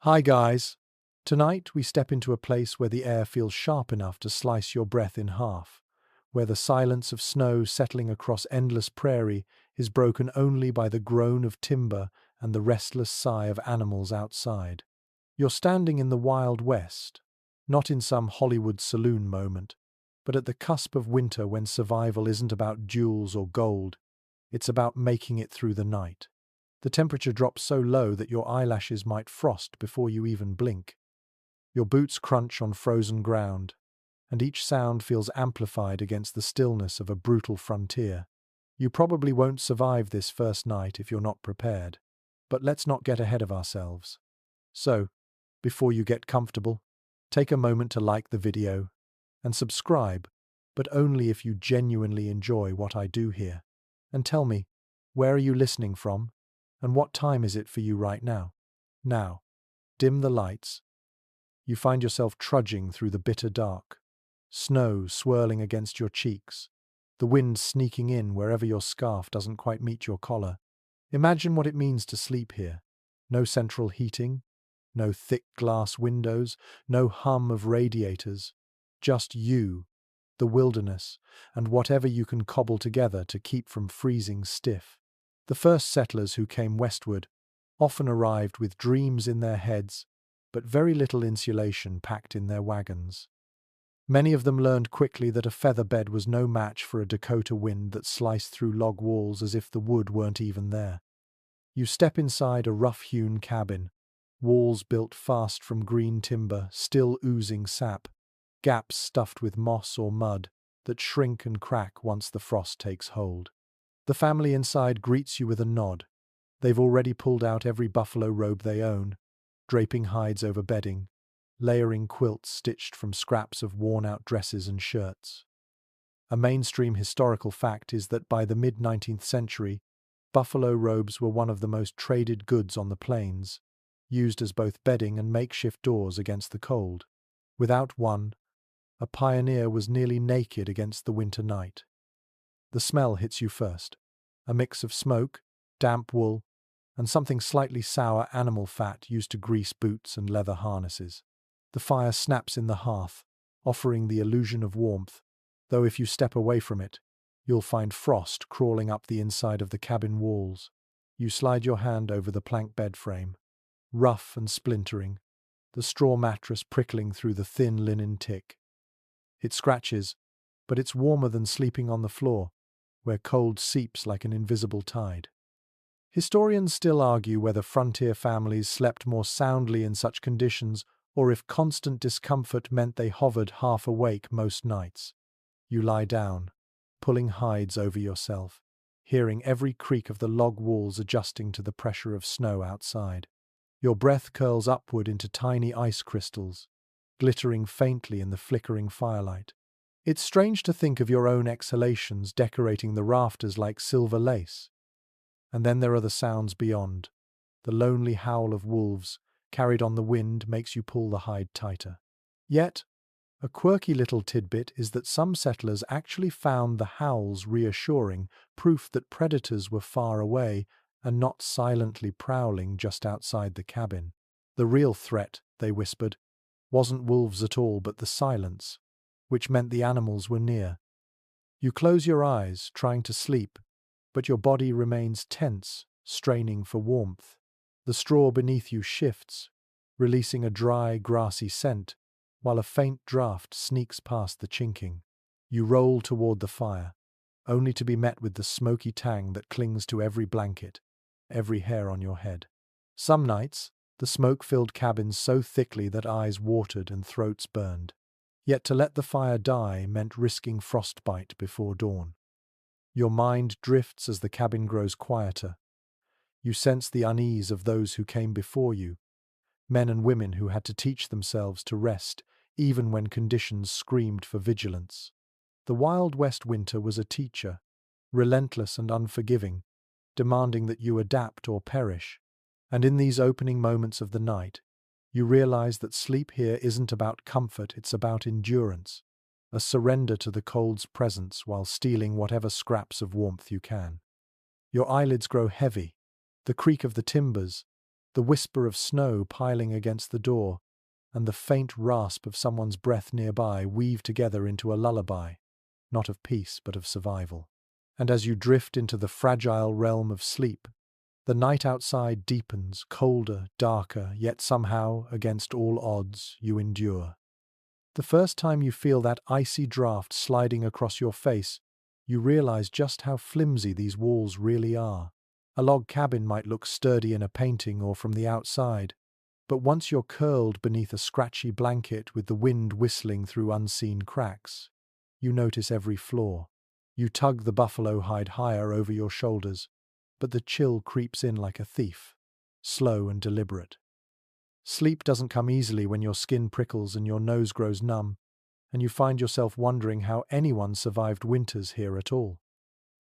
Hi guys! Tonight we step into a place where the air feels sharp enough to slice your breath in half, where the silence of snow settling across endless prairie is broken only by the groan of timber and the restless sigh of animals outside. You're standing in the Wild West, not in some Hollywood saloon moment, but at the cusp of winter when survival isn't about jewels or gold, it's about making it through the night. The temperature drops so low that your eyelashes might frost before you even blink. Your boots crunch on frozen ground, and each sound feels amplified against the stillness of a brutal frontier. You probably won't survive this first night if you're not prepared, but let's not get ahead of ourselves. So, before you get comfortable, take a moment to like the video and subscribe, but only if you genuinely enjoy what I do here. And tell me, where are you listening from? And what time is it for you right now? Now, dim the lights. You find yourself trudging through the bitter dark, snow swirling against your cheeks, the wind sneaking in wherever your scarf doesn't quite meet your collar. Imagine what it means to sleep here. No central heating, no thick glass windows, no hum of radiators. Just you, the wilderness, and whatever you can cobble together to keep from freezing stiff. The first settlers who came westward often arrived with dreams in their heads, but very little insulation packed in their wagons. Many of them learned quickly that a feather bed was no match for a Dakota wind that sliced through log walls as if the wood weren't even there. You step inside a rough-hewn cabin, walls built fast from green timber, still oozing sap, gaps stuffed with moss or mud that shrink and crack once the frost takes hold. The family inside greets you with a nod. They've already pulled out every buffalo robe they own, draping hides over bedding, layering quilts stitched from scraps of worn-out dresses and shirts. A mainstream historical fact is that by the mid-19th century, buffalo robes were one of the most traded goods on the plains, used as both bedding and makeshift doors against the cold. Without one, a pioneer was nearly naked against the winter night. The smell hits you first, a mix of smoke, damp wool, and something slightly sour animal fat used to grease boots and leather harnesses. The fire snaps in the hearth, offering the illusion of warmth, though if you step away from it, you'll find frost crawling up the inside of the cabin walls. You slide your hand over the plank bed frame, rough and splintering, the straw mattress prickling through the thin linen tick. It scratches, but it's warmer than sleeping on the floor, where cold seeps like an invisible tide. Historians still argue whether frontier families slept more soundly in such conditions or if constant discomfort meant they hovered half awake most nights. You lie down, pulling hides over yourself, hearing every creak of the log walls adjusting to the pressure of snow outside. Your breath curls upward into tiny ice crystals, glittering faintly in the flickering firelight. It's strange to think of your own exhalations decorating the rafters like silver lace. And then there are the sounds beyond. The lonely howl of wolves, carried on the wind, makes you pull the hide tighter. Yet, a quirky little tidbit is that some settlers actually found the howls reassuring, proof that predators were far away and not silently prowling just outside the cabin. The real threat, they whispered, wasn't wolves at all but the silence, which meant the animals were near. You close your eyes, trying to sleep, but your body remains tense, straining for warmth. The straw beneath you shifts, releasing a dry, grassy scent, while a faint draft sneaks past the chinking. You roll toward the fire, only to be met with the smoky tang that clings to every blanket, every hair on your head. Some nights, the smoke filled cabins so thickly that eyes watered and throats burned. Yet to let the fire die meant risking frostbite before dawn. Your mind drifts as the cabin grows quieter. You sense the unease of those who came before you, men and women who had to teach themselves to rest even when conditions screamed for vigilance. The Wild West winter was a teacher, relentless and unforgiving, demanding that you adapt or perish. And in these opening moments of the night, you realize that sleep here isn't about comfort, it's about endurance, a surrender to the cold's presence while stealing whatever scraps of warmth you can. Your eyelids grow heavy, the creak of the timbers, the whisper of snow piling against the door, and the faint rasp of someone's breath nearby weave together into a lullaby, not of peace but of survival. And as you drift into the fragile realm of sleep, the night outside deepens, colder, darker, yet somehow, against all odds, you endure. The first time you feel that icy draft sliding across your face, you realize just how flimsy these walls really are. A log cabin might look sturdy in a painting or from the outside, but once you're curled beneath a scratchy blanket with the wind whistling through unseen cracks, you notice every flaw. You tug the buffalo hide higher over your shoulders, but the chill creeps in like a thief, slow and deliberate. Sleep doesn't come easily when your skin prickles and your nose grows numb, and you find yourself wondering how anyone survived winters here at all.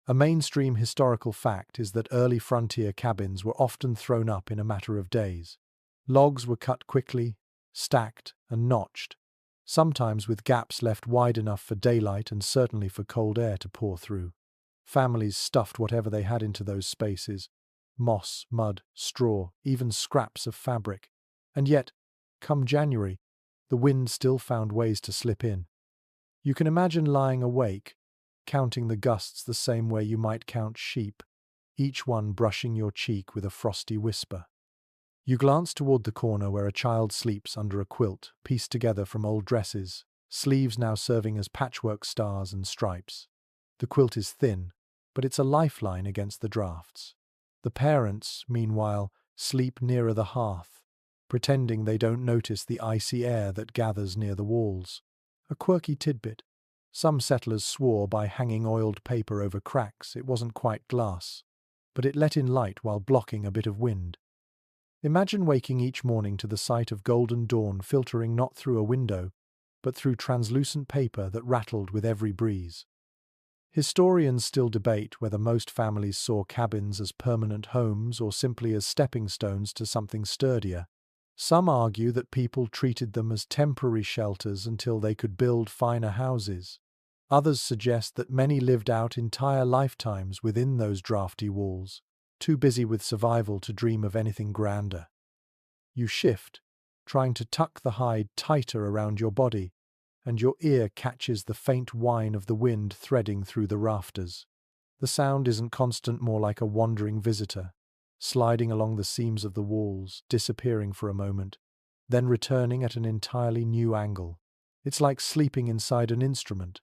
A mainstream historical fact is that early frontier cabins were often thrown up in a matter of days. Logs were cut quickly, stacked, and notched, sometimes with gaps left wide enough for daylight and certainly for cold air to pour through. Families stuffed whatever they had into those spaces: moss, mud, straw, even scraps of fabric. And yet, come January, the wind still found ways to slip in. You can imagine lying awake, counting the gusts the same way you might count sheep, each one brushing your cheek with a frosty whisper. You glance toward the corner where a child sleeps under a quilt pieced together from old dresses, sleeves now serving as patchwork stars and stripes. The quilt is thin, but it's a lifeline against the drafts. The parents, meanwhile, sleep nearer the hearth, pretending they don't notice the icy air that gathers near the walls. A quirky tidbit: some settlers swore by hanging oiled paper over cracks it wasn't quite glass, but it let in light while blocking a bit of wind. Imagine waking each morning to the sight of golden dawn filtering not through a window, but through translucent paper that rattled with every breeze. Historians still debate whether most families saw cabins as permanent homes or simply as stepping stones to something sturdier. Some argue that people treated them as temporary shelters until they could build finer houses. Others suggest that many lived out entire lifetimes within those drafty walls, too busy with survival to dream of anything grander. You shift, trying to tuck the hide tighter around your body, and your ear catches the faint whine of the wind threading through the rafters. The sound isn't constant, more like a wandering visitor, sliding along the seams of the walls, disappearing for a moment, then returning at an entirely new angle. It's like sleeping inside an instrument,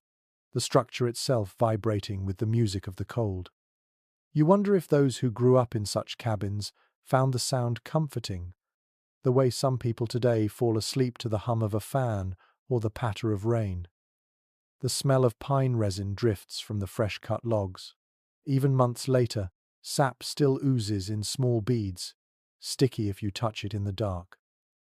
the structure itself vibrating with the music of the cold. You wonder if those who grew up in such cabins found the sound comforting, the way some people today fall asleep to the hum of a fan or the patter of rain. The smell of pine resin drifts from the fresh-cut logs. Even months later, sap still oozes in small beads, sticky if you touch it in the dark.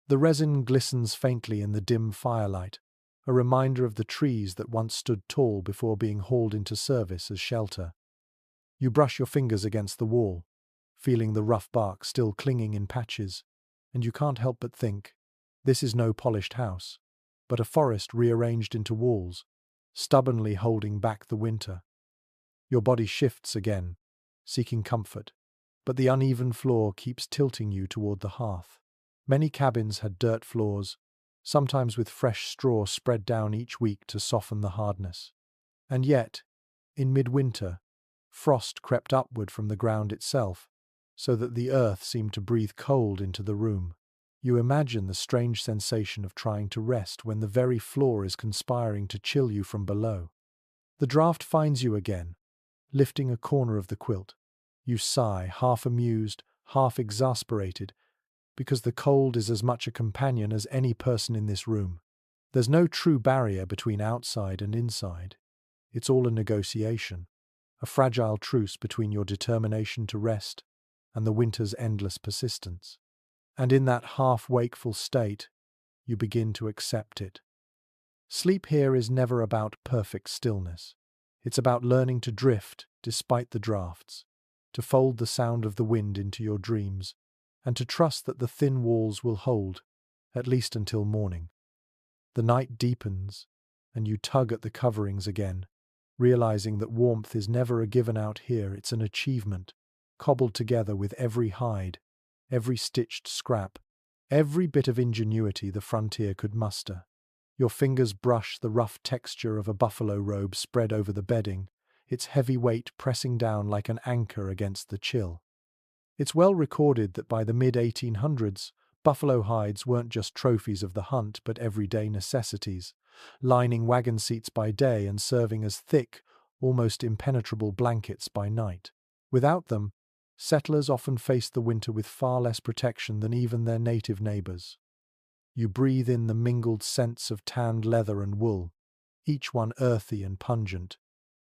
The resin glistens faintly in the dim firelight, a reminder of the trees that once stood tall before being hauled into service as shelter. You brush your fingers against the wall, feeling the rough bark still clinging in patches, and you can't help but think, this is no polished house, but a forest rearranged into walls, stubbornly holding back the winter. Your body shifts again, seeking comfort, but the uneven floor keeps tilting you toward the hearth. Many cabins had dirt floors, sometimes with fresh straw spread down each week to soften the hardness. And yet, in midwinter, frost crept upward from the ground itself, so that the earth seemed to breathe cold into the room. You imagine the strange sensation of trying to rest when the very floor is conspiring to chill you from below. The draft finds you again, lifting a corner of the quilt. You sigh, half amused, half exasperated, because the cold is as much a companion as any person in this room. There's no true barrier between outside and inside. It's all a negotiation, a fragile truce between your determination to rest and the winter's endless persistence. And in that half-wakeful state, you begin to accept it. Sleep here is never about perfect stillness. It's about learning to drift despite the drafts, to fold the sound of the wind into your dreams, and to trust that the thin walls will hold, at least until morning. The night deepens, and you tug at the coverings again, realizing that warmth is never a given out here, it's an achievement, cobbled together with every hide, every stitched scrap, every bit of ingenuity the frontier could muster. Your fingers brush the rough texture of a buffalo robe spread over the bedding, its heavy weight pressing down like an anchor against the chill. It's well recorded that by the mid-1800s, buffalo hides weren't just trophies of the hunt but everyday necessities, lining wagon seats by day and serving as thick, almost impenetrable blankets by night. Without them, settlers often faced the winter with far less protection than even their native neighbors. You breathe in the mingled scents of tanned leather and wool, each one earthy and pungent,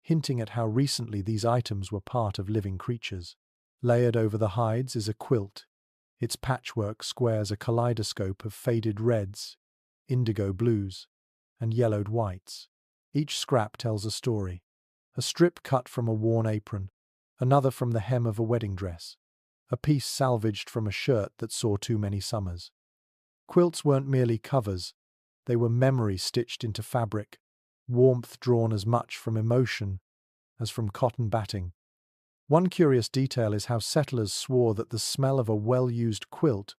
hinting at how recently these items were part of living creatures. Layered over the hides is a quilt. Its patchwork squares a kaleidoscope of faded reds, indigo blues, and yellowed whites. Each scrap tells a story. A strip cut from a worn apron, another from the hem of a wedding dress, a piece salvaged from a shirt that saw too many summers. Quilts weren't merely covers, they were memory stitched into fabric, warmth drawn as much from emotion as from cotton batting. One curious detail is how settlers swore that the smell of a well-used quilt,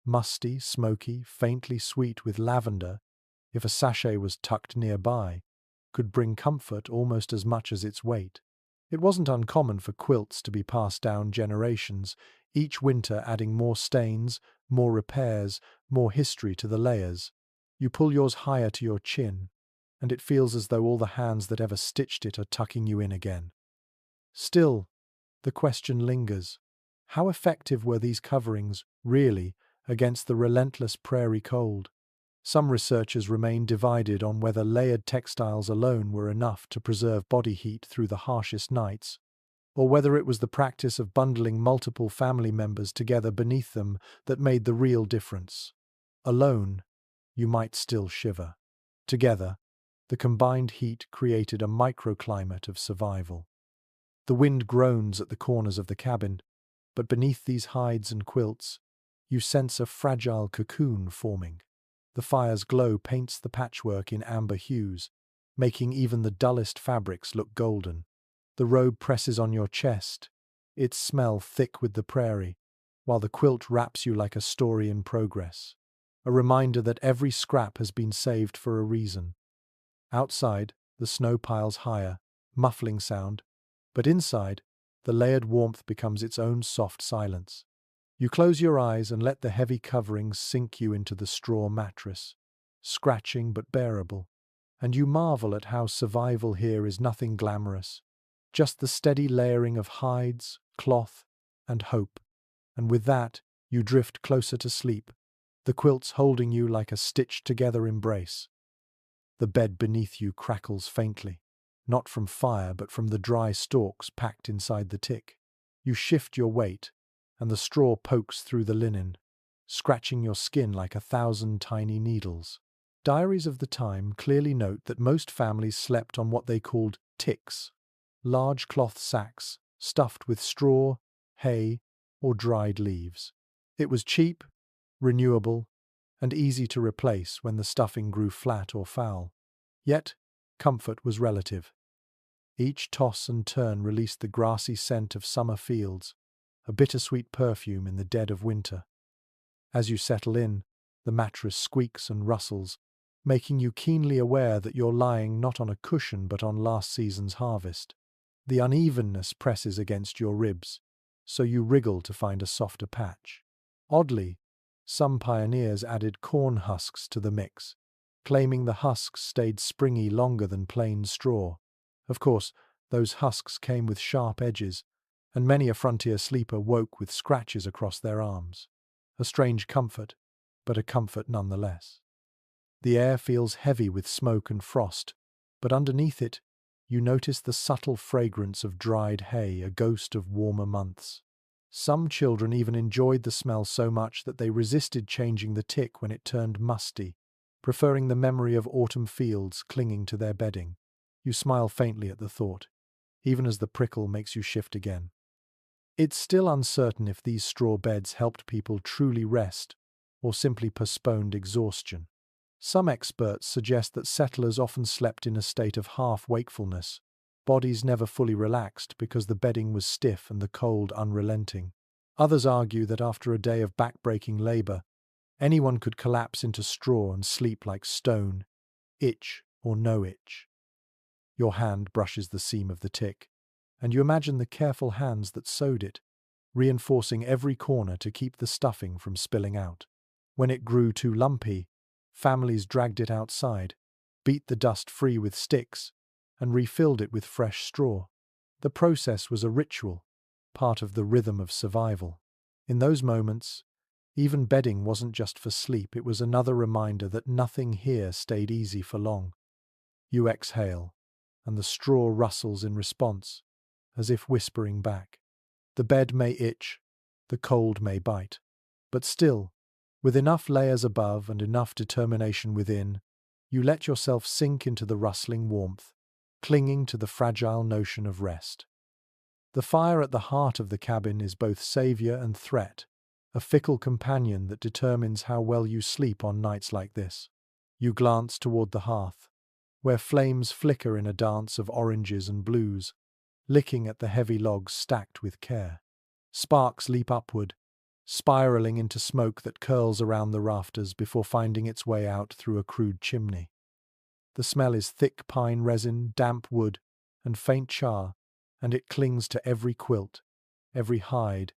musty, smoky, faintly sweet with lavender, if a sachet was tucked nearby, could bring comfort almost as much as its weight. It wasn't uncommon for quilts to be passed down generations, each winter adding more stains, more repairs, more history to the layers. You pull yours higher to your chin, and it feels as though all the hands that ever stitched it are tucking you in again. Still, the question lingers. How effective were these coverings, really, against the relentless prairie cold? Some researchers remain divided on whether layered textiles alone were enough to preserve body heat through the harshest nights, or whether it was the practice of bundling multiple family members together beneath them that made the real difference. Alone, you might still shiver. Together, the combined heat created a microclimate of survival. The wind groans at the corners of the cabin, but beneath these hides and quilts, you sense a fragile cocoon forming. The fire's glow paints the patchwork in amber hues, making even the dullest fabrics look golden. The robe presses on your chest, its smell thick with the prairie, while the quilt wraps you like a story in progress. A reminder that every scrap has been saved for a reason. Outside, the snow piles higher, muffling sound, but inside, the layered warmth becomes its own soft silence. You close your eyes and let the heavy coverings sink you into the straw mattress, scratching but bearable, and you marvel at how survival here is nothing glamorous, just the steady layering of hides, cloth, and hope. And with that, you drift closer to sleep, the quilts holding you like a stitched-together embrace. The bed beneath you crackles faintly, not from fire but from the dry stalks packed inside the tick. You shift your weight, and the straw pokes through the linen, scratching your skin like 1,000 tiny needles. Diaries of the time clearly note that most families slept on what they called ticks, large cloth sacks stuffed with straw, hay, or dried leaves. It was cheap, renewable, and easy to replace when the stuffing grew flat or foul. Yet, comfort was relative. Each toss and turn released the grassy scent of summer fields, a bittersweet perfume in the dead of winter. As you settle in, the mattress squeaks and rustles, making you keenly aware that you're lying not on a cushion but on last season's harvest. The unevenness presses against your ribs, so you wriggle to find a softer patch. Oddly, some pioneers added corn husks to the mix, claiming the husks stayed springy longer than plain straw. Of course, those husks came with sharp edges, and many a frontier sleeper woke with scratches across their arms. A strange comfort, but a comfort nonetheless. The air feels heavy with smoke and frost, but underneath it, you notice the subtle fragrance of dried hay, a ghost of warmer months. Some children even enjoyed the smell so much that they resisted changing the tick when it turned musty, preferring the memory of autumn fields clinging to their bedding. You smile faintly at the thought, even as the prickle makes you shift again. It's still uncertain if these straw beds helped people truly rest or simply postponed exhaustion. Some experts suggest that settlers often slept in a state of half-wakefulness, bodies never fully relaxed because the bedding was stiff and the cold unrelenting. Others argue that after a day of back-breaking labor, anyone could collapse into straw and sleep like stone, itch or no itch. Your hand brushes the seam of the tick, and you imagine the careful hands that sewed it, reinforcing every corner to keep the stuffing from spilling out. When it grew too lumpy, families dragged it outside, beat the dust free with sticks, and refilled it with fresh straw. The process was a ritual, part of the rhythm of survival. In those moments, even bedding wasn't just for sleep, it was another reminder that nothing here stayed easy for long. You exhale, and the straw rustles in response, as if whispering back. The bed may itch, the cold may bite, but still, with enough layers above and enough determination within, you let yourself sink into the rustling warmth, clinging to the fragile notion of rest. The fire at the heart of the cabin is both savior and threat, a fickle companion that determines how well you sleep on nights like this. You glance toward the hearth, where flames flicker in a dance of oranges and blues, licking at the heavy logs stacked with care. Sparks leap upward, spiraling into smoke that curls around the rafters before finding its way out through a crude chimney. The smell is thick pine resin, damp wood, and faint char, and it clings to every quilt, every hide,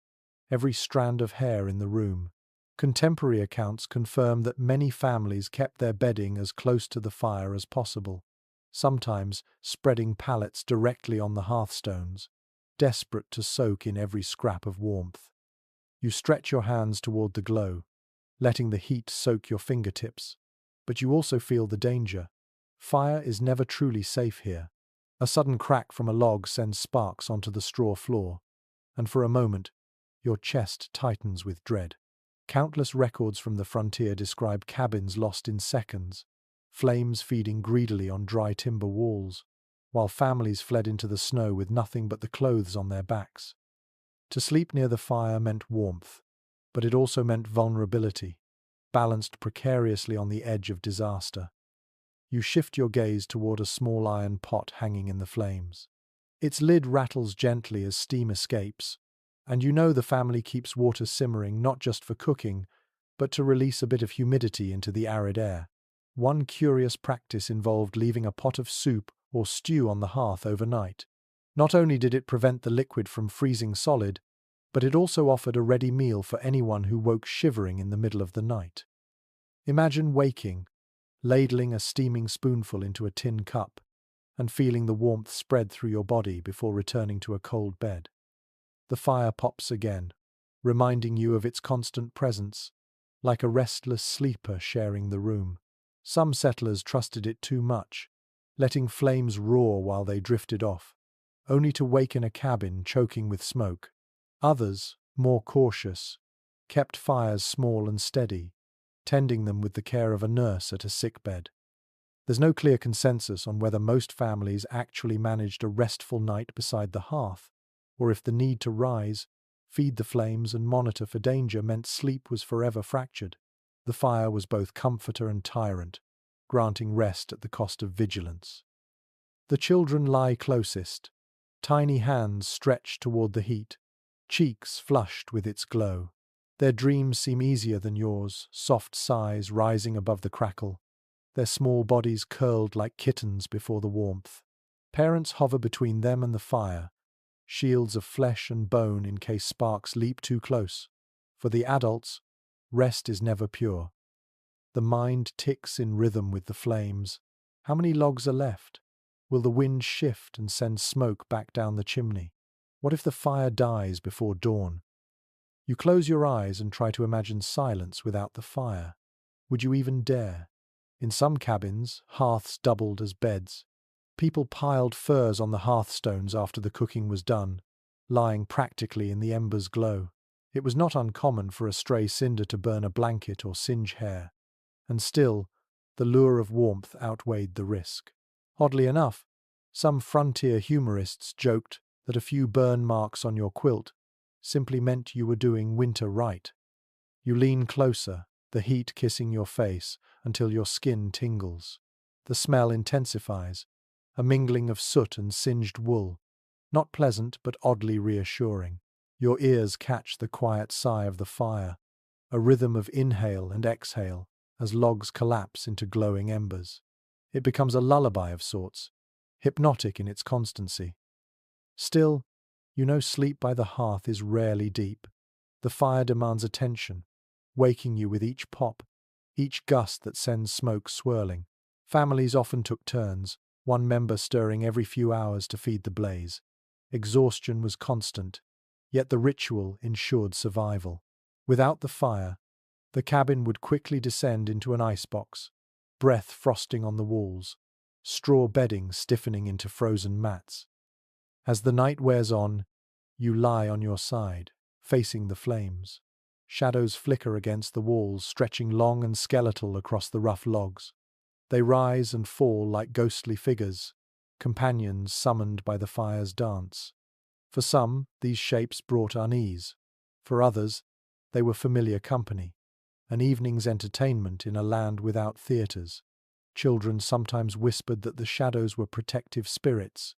every strand of hair in the room. Contemporary accounts confirm that many families kept their bedding as close to the fire as possible, sometimes spreading pallets directly on the hearthstones, desperate to soak in every scrap of warmth. You stretch your hands toward the glow, letting the heat soak your fingertips, but you also feel the danger. Fire is never truly safe here. A sudden crack from a log sends sparks onto the straw floor, and for a moment, your chest tightens with dread. Countless records from the frontier describe cabins lost in seconds, flames feeding greedily on dry timber walls, while families fled into the snow with nothing but the clothes on their backs. To sleep near the fire meant warmth, but it also meant vulnerability, balanced precariously on the edge of disaster. You shift your gaze toward a small iron pot hanging in the flames. Its lid rattles gently as steam escapes, and you know the family keeps water simmering not just for cooking, but to release a bit of humidity into the arid air. One curious practice involved leaving a pot of soup or stew on the hearth overnight. Not only did it prevent the liquid from freezing solid, but it also offered a ready meal for anyone who woke shivering in the middle of the night. Imagine waking, ladling a steaming spoonful into a tin cup, and feeling the warmth spread through your body before returning to a cold bed. The fire pops again, reminding you of its constant presence, like a restless sleeper sharing the room. Some settlers trusted it too much, letting flames roar while they drifted off, only to wake in a cabin choking with smoke. Others, more cautious, kept fires small and steady, tending them with the care of a nurse at a sickbed. There's no clear consensus on whether most families actually managed a restful night beside the hearth, or if the need to rise, feed the flames, and monitor for danger meant sleep was forever fractured. The fire was both comforter and tyrant, granting rest at the cost of vigilance. The children lie closest, tiny hands stretched toward the heat, cheeks flushed with its glow. Their dreams seem easier than yours, soft sighs rising above the crackle, their small bodies curled like kittens before the warmth. Parents hover between them and the fire, shields of flesh and bone in case sparks leap too close. For the adults, rest is never pure. The mind ticks in rhythm with the flames. How many logs are left? Will the wind shift and send smoke back down the chimney? What if the fire dies before dawn? You close your eyes and try to imagine silence without the fire. Would you even dare? In some cabins, hearths doubled as beds. People piled furs on the hearthstones after the cooking was done, lying practically in the embers' glow. It was not uncommon for a stray cinder to burn a blanket or singe hair. And still, the lure of warmth outweighed the risk. Oddly enough, some frontier humorists joked that a few burn marks on your quilt simply meant you were doing winter right. You lean closer, the heat kissing your face until your skin tingles. The smell intensifies, a mingling of soot and singed wool, not pleasant but oddly reassuring. Your ears catch the quiet sigh of the fire, a rhythm of inhale and exhale as logs collapse into glowing embers. It becomes a lullaby of sorts, hypnotic in its constancy. Still, you know sleep by the hearth is rarely deep. The fire demands attention, waking you with each pop, each gust that sends smoke swirling. Families often took turns, one member stirring every few hours to feed the blaze. Exhaustion was constant, yet the ritual ensured survival. Without the fire, the cabin would quickly descend into an icebox, breath frosting on the walls, straw bedding stiffening into frozen mats. As the night wears on, you lie on your side, facing the flames. Shadows flicker against the walls, stretching long and skeletal across the rough logs. They rise and fall like ghostly figures, companions summoned by the fire's dance. For some, these shapes brought unease. For others, they were familiar company, an evening's entertainment in a land without theatres. Children sometimes whispered that the shadows were protective spirits,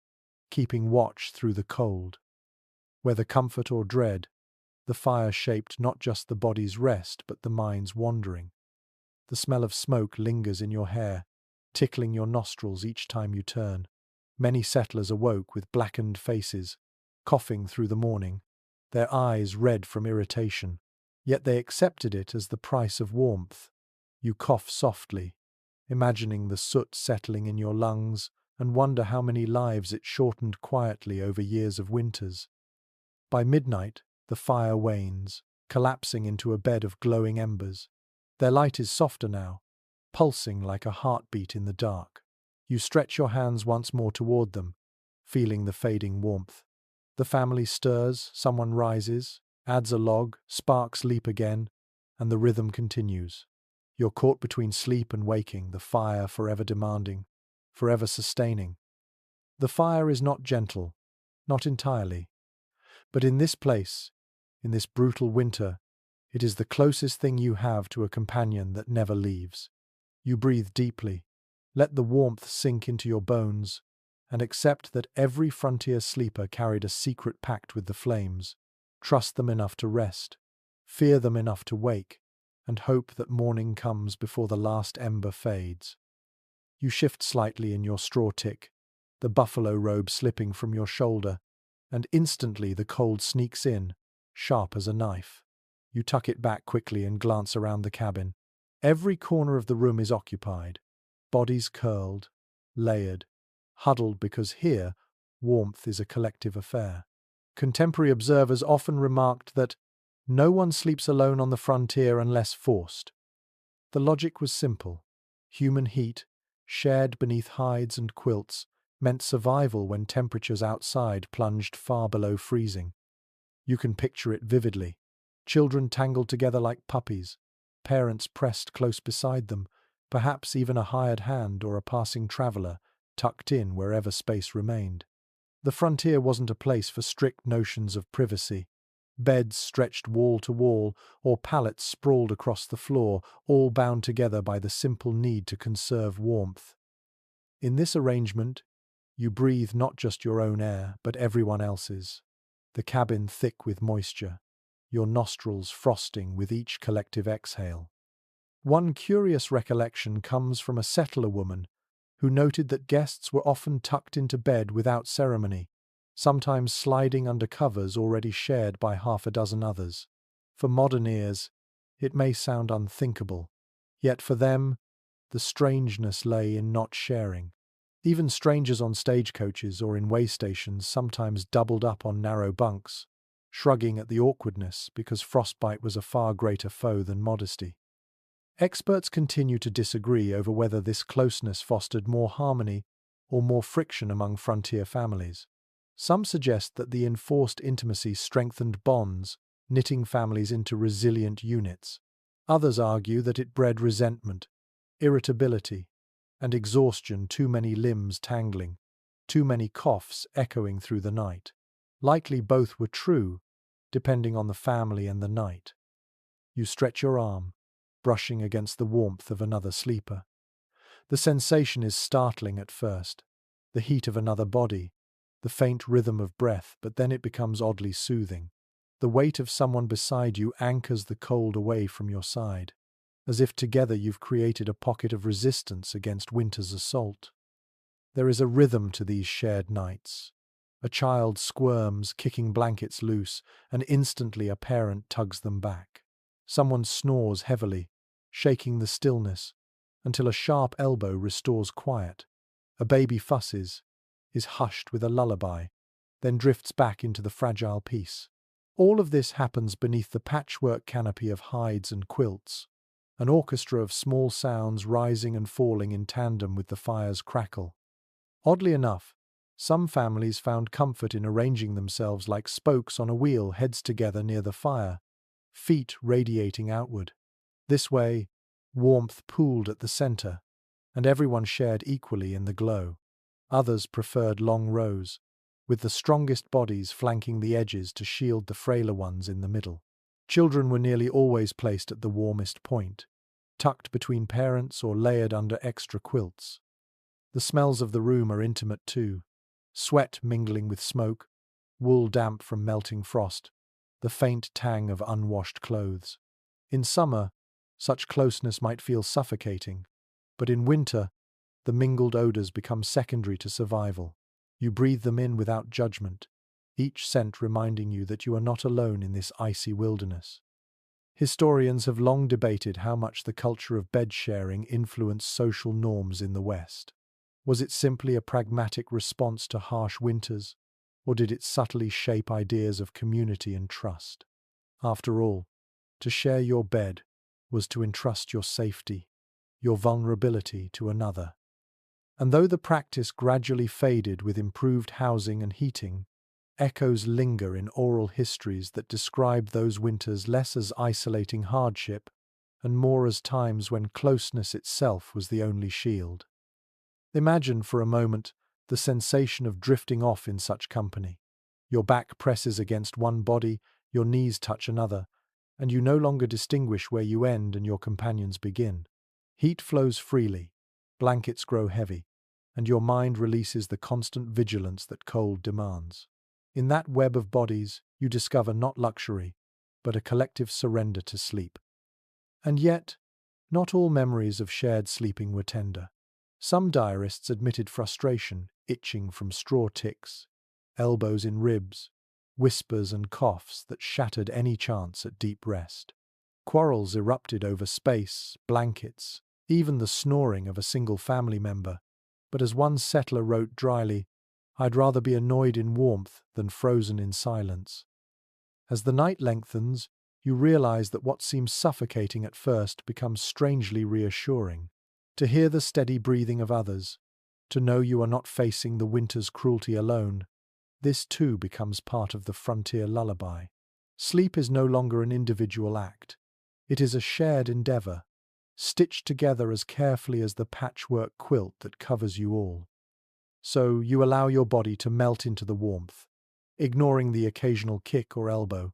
keeping watch through the cold. Whether comfort or dread, the fire shaped not just the body's rest but the mind's wandering. The smell of smoke lingers in your hair, tickling your nostrils each time you turn. Many settlers awoke with blackened faces, coughing through the morning, their eyes red from irritation. Yet they accepted it as the price of warmth. You cough softly, imagining the soot settling in your lungs, and wonder how many lives it shortened quietly over years of winters. By midnight, the fire wanes, collapsing into a bed of glowing embers. Their light is softer now, pulsing like a heartbeat in the dark. You stretch your hands once more toward them, feeling the fading warmth. The family stirs, someone rises, adds a log, sparks leap again, and the rhythm continues. You're caught between sleep and waking, the fire forever demanding, forever sustaining. The fire is not gentle, not entirely. But in this place, in this brutal winter, it is the closest thing you have to a companion that never leaves. You breathe deeply, let the warmth sink into your bones, and accept that every frontier sleeper carried a secret pact with the flames. Trust them enough to rest, fear them enough to wake, and hope that morning comes before the last ember fades. You shift slightly in your straw tick, the buffalo robe slipping from your shoulder, and instantly the cold sneaks in, sharp as a knife. You tuck it back quickly and glance around the cabin. Every corner of the room is occupied, bodies curled, layered, huddled because here, warmth is a collective affair. Contemporary observers often remarked that no one sleeps alone on the frontier unless forced. The logic was simple. Human heat, shared beneath hides and quilts, meant survival when temperatures outside plunged far below freezing. You can picture it vividly. Children tangled together like puppies, parents pressed close beside them, perhaps even a hired hand or a passing traveller tucked in wherever space remained. The frontier wasn't a place for strict notions of privacy. Beds stretched wall to wall, or pallets sprawled across the floor, all bound together by the simple need to conserve warmth. In this arrangement, you breathe not just your own air, but everyone else's. The cabin thick with moisture, your nostrils frosting with each collective exhale. One curious recollection comes from a settler woman who noted that guests were often tucked into bed without ceremony, sometimes sliding under covers already shared by half a dozen others. For modern ears, it may sound unthinkable, yet for them, the strangeness lay in not sharing. Even strangers on stagecoaches or in way stations sometimes doubled up on narrow bunks, shrugging at the awkwardness because frostbite was a far greater foe than modesty. Experts continue to disagree over whether this closeness fostered more harmony or more friction among frontier families. Some suggest that the enforced intimacy strengthened bonds, knitting families into resilient units. Others argue that it bred resentment, irritability, and exhaustion, too many limbs tangling, too many coughs echoing through the night. Likely both were true, depending on the family and the night. You stretch your arm, brushing against the warmth of another sleeper. The sensation is startling at first, the heat of another body, the faint rhythm of breath, but then it becomes oddly soothing. The weight of someone beside you anchors the cold away from your side, as if together you've created a pocket of resistance against winter's assault. There is a rhythm to these shared nights. A child squirms, kicking blankets loose, and instantly a parent tugs them back. Someone snores heavily, shaking the stillness, until a sharp elbow restores quiet. A baby fusses, is hushed with a lullaby, then drifts back into the fragile peace. All of this happens beneath the patchwork canopy of hides and quilts, an orchestra of small sounds rising and falling in tandem with the fire's crackle. Oddly enough, some families found comfort in arranging themselves like spokes on a wheel, heads together near the fire, feet radiating outward. This way, warmth pooled at the center, and everyone shared equally in the glow. Others preferred long rows, with the strongest bodies flanking the edges to shield the frailer ones in the middle. Children were nearly always placed at the warmest point, tucked between parents or layered under extra quilts. The smells of the room are intimate too, sweat mingling with smoke, wool damp from melting frost, the faint tang of unwashed clothes. In summer, such closeness might feel suffocating, but in winter, the mingled odors become secondary to survival. You breathe them in without judgment, each scent reminding you that you are not alone in this icy wilderness. Historians have long debated how much the culture of bed sharing influenced social norms in the West. Was it simply a pragmatic response to harsh winters, or did it subtly shape ideas of community and trust? After all, to share your bed was to entrust your safety, your vulnerability to another. And though the practice gradually faded with improved housing and heating, echoes linger in oral histories that describe those winters less as isolating hardship and more as times when closeness itself was the only shield. Imagine for a moment the sensation of drifting off in such company. Your back presses against one body, your knees touch another, and you no longer distinguish where you end and your companions begin. Heat flows freely, blankets grow heavy, and your mind releases the constant vigilance that cold demands. In that web of bodies, you discover not luxury, but a collective surrender to sleep. And yet, not all memories of shared sleeping were tender. Some diarists admitted frustration, itching from straw ticks, elbows in ribs, whispers and coughs that shattered any chance at deep rest. Quarrels erupted over space, blankets, even the snoring of a single family member. But as one settler wrote dryly, "I'd rather be annoyed in warmth than frozen in silence." As the night lengthens, you realize that what seems suffocating at first becomes strangely reassuring. To hear the steady breathing of others, to know you are not facing the winter's cruelty alone, this too becomes part of the frontier lullaby. Sleep is no longer an individual act. It is a shared endeavor, stitched together as carefully as the patchwork quilt that covers you all. So you allow your body to melt into the warmth, ignoring the occasional kick or elbow,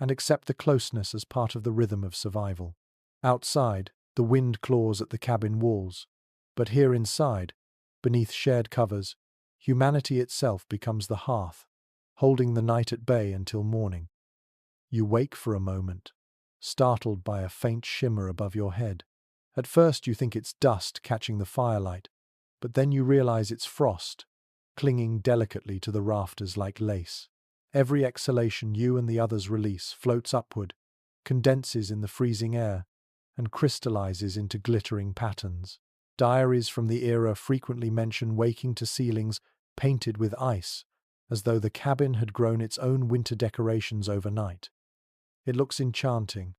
and accept the closeness as part of the rhythm of survival. Outside, the wind claws at the cabin walls, but here inside, beneath shared covers, humanity itself becomes the hearth, holding the night at bay until morning. You wake for a moment, startled by a faint shimmer above your head. At first you think it's dust catching the firelight, but then you realize it's frost, clinging delicately to the rafters like lace. Every exhalation you and the others release floats upward, condenses in the freezing air, and crystallizes into glittering patterns. Diaries from the era frequently mention waking to ceilings painted with ice, as though the cabin had grown its own winter decorations overnight. It looks enchanting,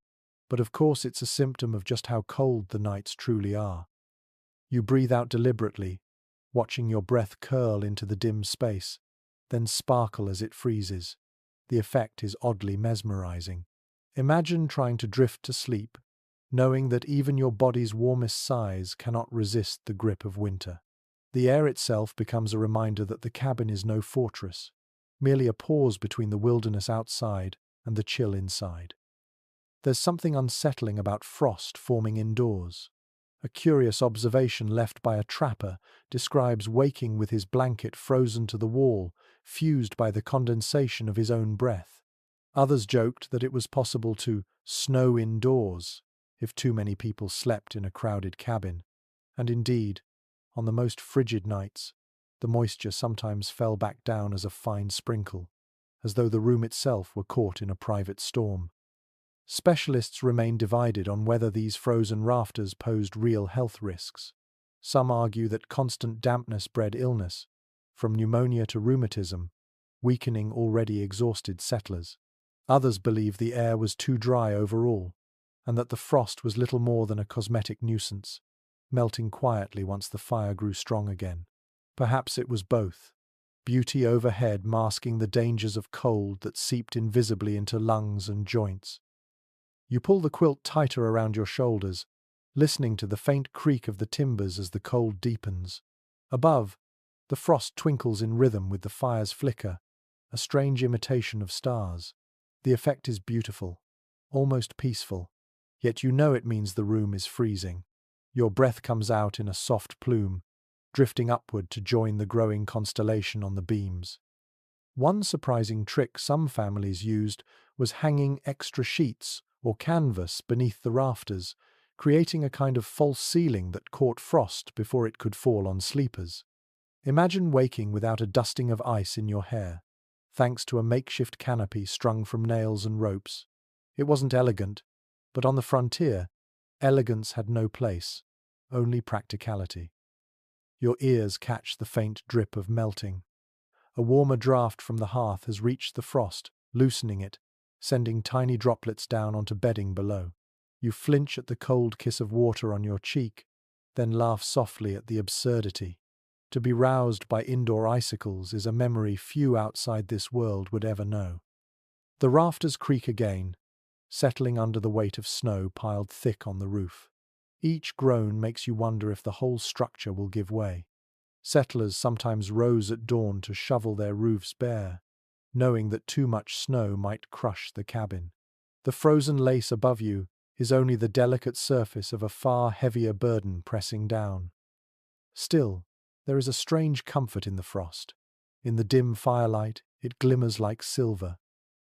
but of course it's a symptom of just how cold the nights truly are. You breathe out deliberately, watching your breath curl into the dim space, then sparkle as it freezes. The effect is oddly mesmerizing. Imagine trying to drift to sleep, knowing that even your body's warmest sighs cannot resist the grip of winter. The air itself becomes a reminder that the cabin is no fortress, merely a pause between the wilderness outside and the chill inside. There's something unsettling about frost forming indoors. A curious observation left by a trapper describes waking with his blanket frozen to the wall, fused by the condensation of his own breath. Others joked that it was possible to snow indoors if too many people slept in a crowded cabin, and indeed, on the most frigid nights, the moisture sometimes fell back down as a fine sprinkle, as though the room itself were caught in a private storm. Specialists remain divided on whether these frozen rafters posed real health risks. Some argue that constant dampness bred illness, from pneumonia to rheumatism, weakening already exhausted settlers. Others believe the air was too dry overall, and that the frost was little more than a cosmetic nuisance, melting quietly once the fire grew strong again. Perhaps it was both. Beauty overhead masking the dangers of cold that seeped invisibly into lungs and joints. You pull the quilt tighter around your shoulders, listening to the faint creak of the timbers as the cold deepens. Above, the frost twinkles in rhythm with the fire's flicker, a strange imitation of stars. The effect is beautiful, almost peaceful, yet you know it means the room is freezing. Your breath comes out in a soft plume, drifting upward to join the growing constellation on the beams. One surprising trick some families used was hanging extra sheets or canvas beneath the rafters, creating a kind of false ceiling that caught frost before it could fall on sleepers. Imagine waking without a dusting of ice in your hair, thanks to a makeshift canopy strung from nails and ropes. It wasn't elegant, but on the frontier, elegance had no place, only practicality. Your ears catch the faint drip of melting. A warmer draught from the hearth has reached the frost, loosening it, sending tiny droplets down onto bedding below. You flinch at the cold kiss of water on your cheek, then laugh softly at the absurdity. To be roused by indoor icicles is a memory few outside this world would ever know. The rafters creak again, settling under the weight of snow piled thick on the roof. Each groan makes you wonder if the whole structure will give way. Settlers sometimes rose at dawn to shovel their roofs bare, knowing that too much snow might crush the cabin. The frozen lace above you is only the delicate surface of a far heavier burden pressing down. Still, there is a strange comfort in the frost. In the dim firelight, it glimmers like silver,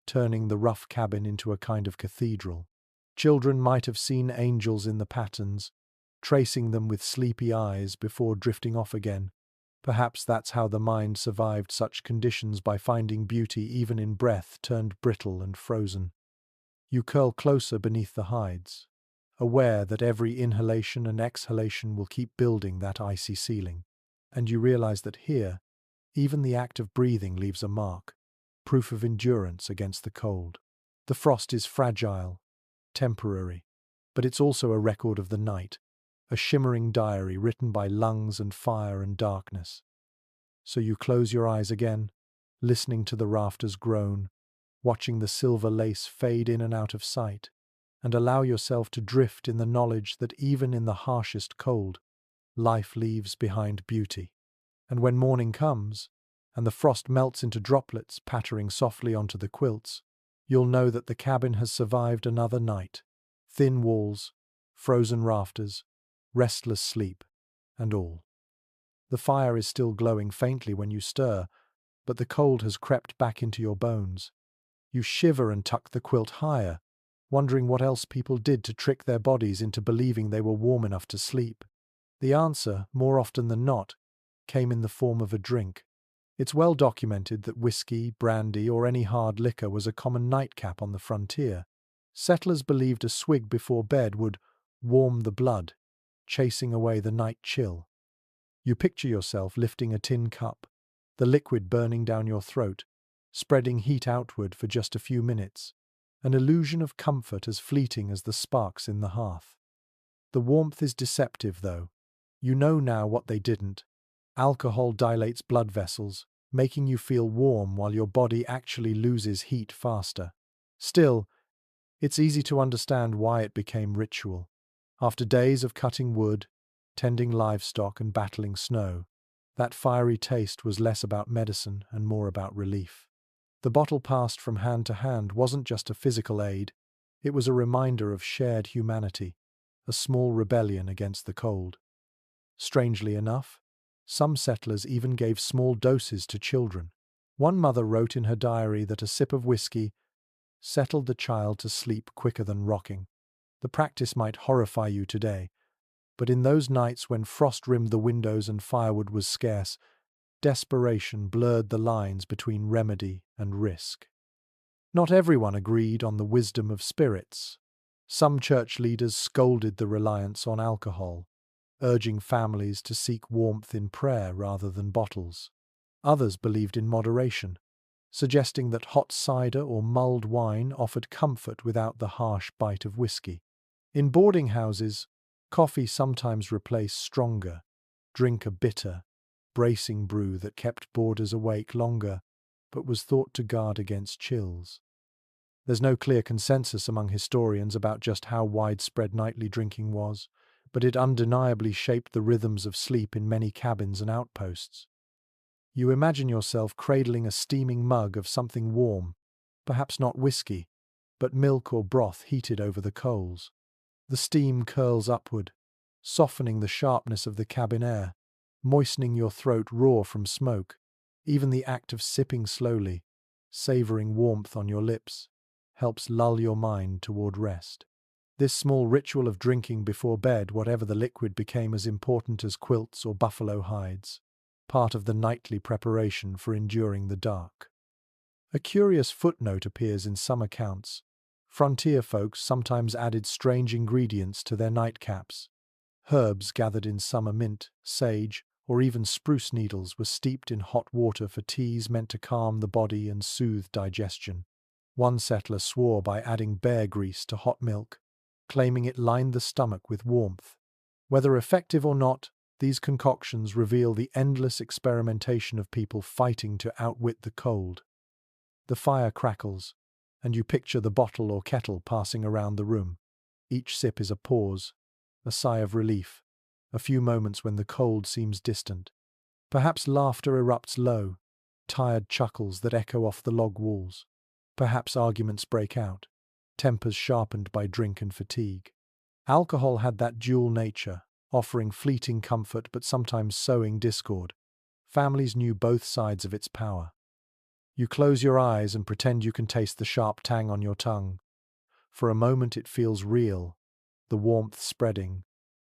turning the rough cabin into a kind of cathedral. Children might have seen angels in the patterns, tracing them with sleepy eyes before drifting off again. Perhaps that's how the mind survived such conditions, by finding beauty even in breath turned brittle and frozen. You curl closer beneath the hides, aware that every inhalation and exhalation will keep building that icy ceiling. And you realize that here, even the act of breathing leaves a mark, proof of endurance against the cold. The frost is fragile, temporary, but it's also a record of the night, a shimmering diary written by lungs and fire and darkness. So you close your eyes again, listening to the rafters groan, watching the silver lace fade in and out of sight, and allow yourself to drift in the knowledge that even in the harshest cold, life leaves behind beauty. And when morning comes, and the frost melts into droplets pattering softly onto the quilts, you'll know that the cabin has survived another night. Thin walls, frozen rafters, restless sleep, and all. The fire is still glowing faintly when you stir, but the cold has crept back into your bones. You shiver and tuck the quilt higher, wondering what else people did to trick their bodies into believing they were warm enough to sleep. The answer, more often than not, came in the form of a drink. It's well documented that whiskey, brandy, or any hard liquor was a common nightcap on the frontier. Settlers believed a swig before bed would warm the blood, chasing away the night chill. You picture yourself lifting a tin cup, the liquid burning down your throat, spreading heat outward for just a few minutes, an illusion of comfort as fleeting as the sparks in the hearth. The warmth is deceptive, though. You know now what they didn't. Alcohol dilates blood vessels, making you feel warm while your body actually loses heat faster. Still, it's easy to understand why it became ritual. After days of cutting wood, tending livestock, and battling snow, that fiery taste was less about medicine and more about relief. The bottle passed from hand to hand wasn't just a physical aid, it was a reminder of shared humanity, a small rebellion against the cold. Strangely enough, some settlers even gave small doses to children. One mother wrote in her diary that a sip of whiskey settled the child to sleep quicker than rocking. The practice might horrify you today, but in those nights when frost rimmed the windows and firewood was scarce, desperation blurred the lines between remedy and risk. Not everyone agreed on the wisdom of spirits. Some church leaders scolded the reliance on alcohol, urging families to seek warmth in prayer rather than bottles. Others believed in moderation, suggesting that hot cider or mulled wine offered comfort without the harsh bite of whiskey. In boarding houses, coffee sometimes replaced stronger, drink a bitter, bracing brew that kept boarders awake longer, but was thought to guard against chills. There's no clear consensus among historians about just how widespread nightly drinking was, but it undeniably shaped the rhythms of sleep in many cabins and outposts. You imagine yourself cradling a steaming mug of something warm, perhaps not whiskey, but milk or broth heated over the coals. The steam curls upward, softening the sharpness of the cabin air, moistening your throat raw from smoke. Even the act of sipping slowly, savoring warmth on your lips, helps lull your mind toward rest. This small ritual of drinking before bed, whatever the liquid, became as important as quilts or buffalo hides, part of the nightly preparation for enduring the dark. A curious footnote appears in some accounts. Frontier folks sometimes added strange ingredients to their nightcaps. Herbs gathered in summer mint, sage, or even spruce needles were steeped in hot water for teas meant to calm the body and soothe digestion. One settler swore by adding bear grease to hot milk, claiming it lined the stomach with warmth. Whether effective or not, these concoctions reveal the endless experimentation of people fighting to outwit the cold. The fire crackles, and you picture the bottle or kettle passing around the room. Each sip is a pause, a sigh of relief, a few moments when the cold seems distant. Perhaps laughter erupts low, tired chuckles that echo off the log walls. Perhaps arguments break out, tempers sharpened by drink and fatigue. Alcohol had that dual nature, offering fleeting comfort but sometimes sowing discord. Families knew both sides of its power. You close your eyes and pretend you can taste the sharp tang on your tongue. For a moment it feels real, the warmth spreading,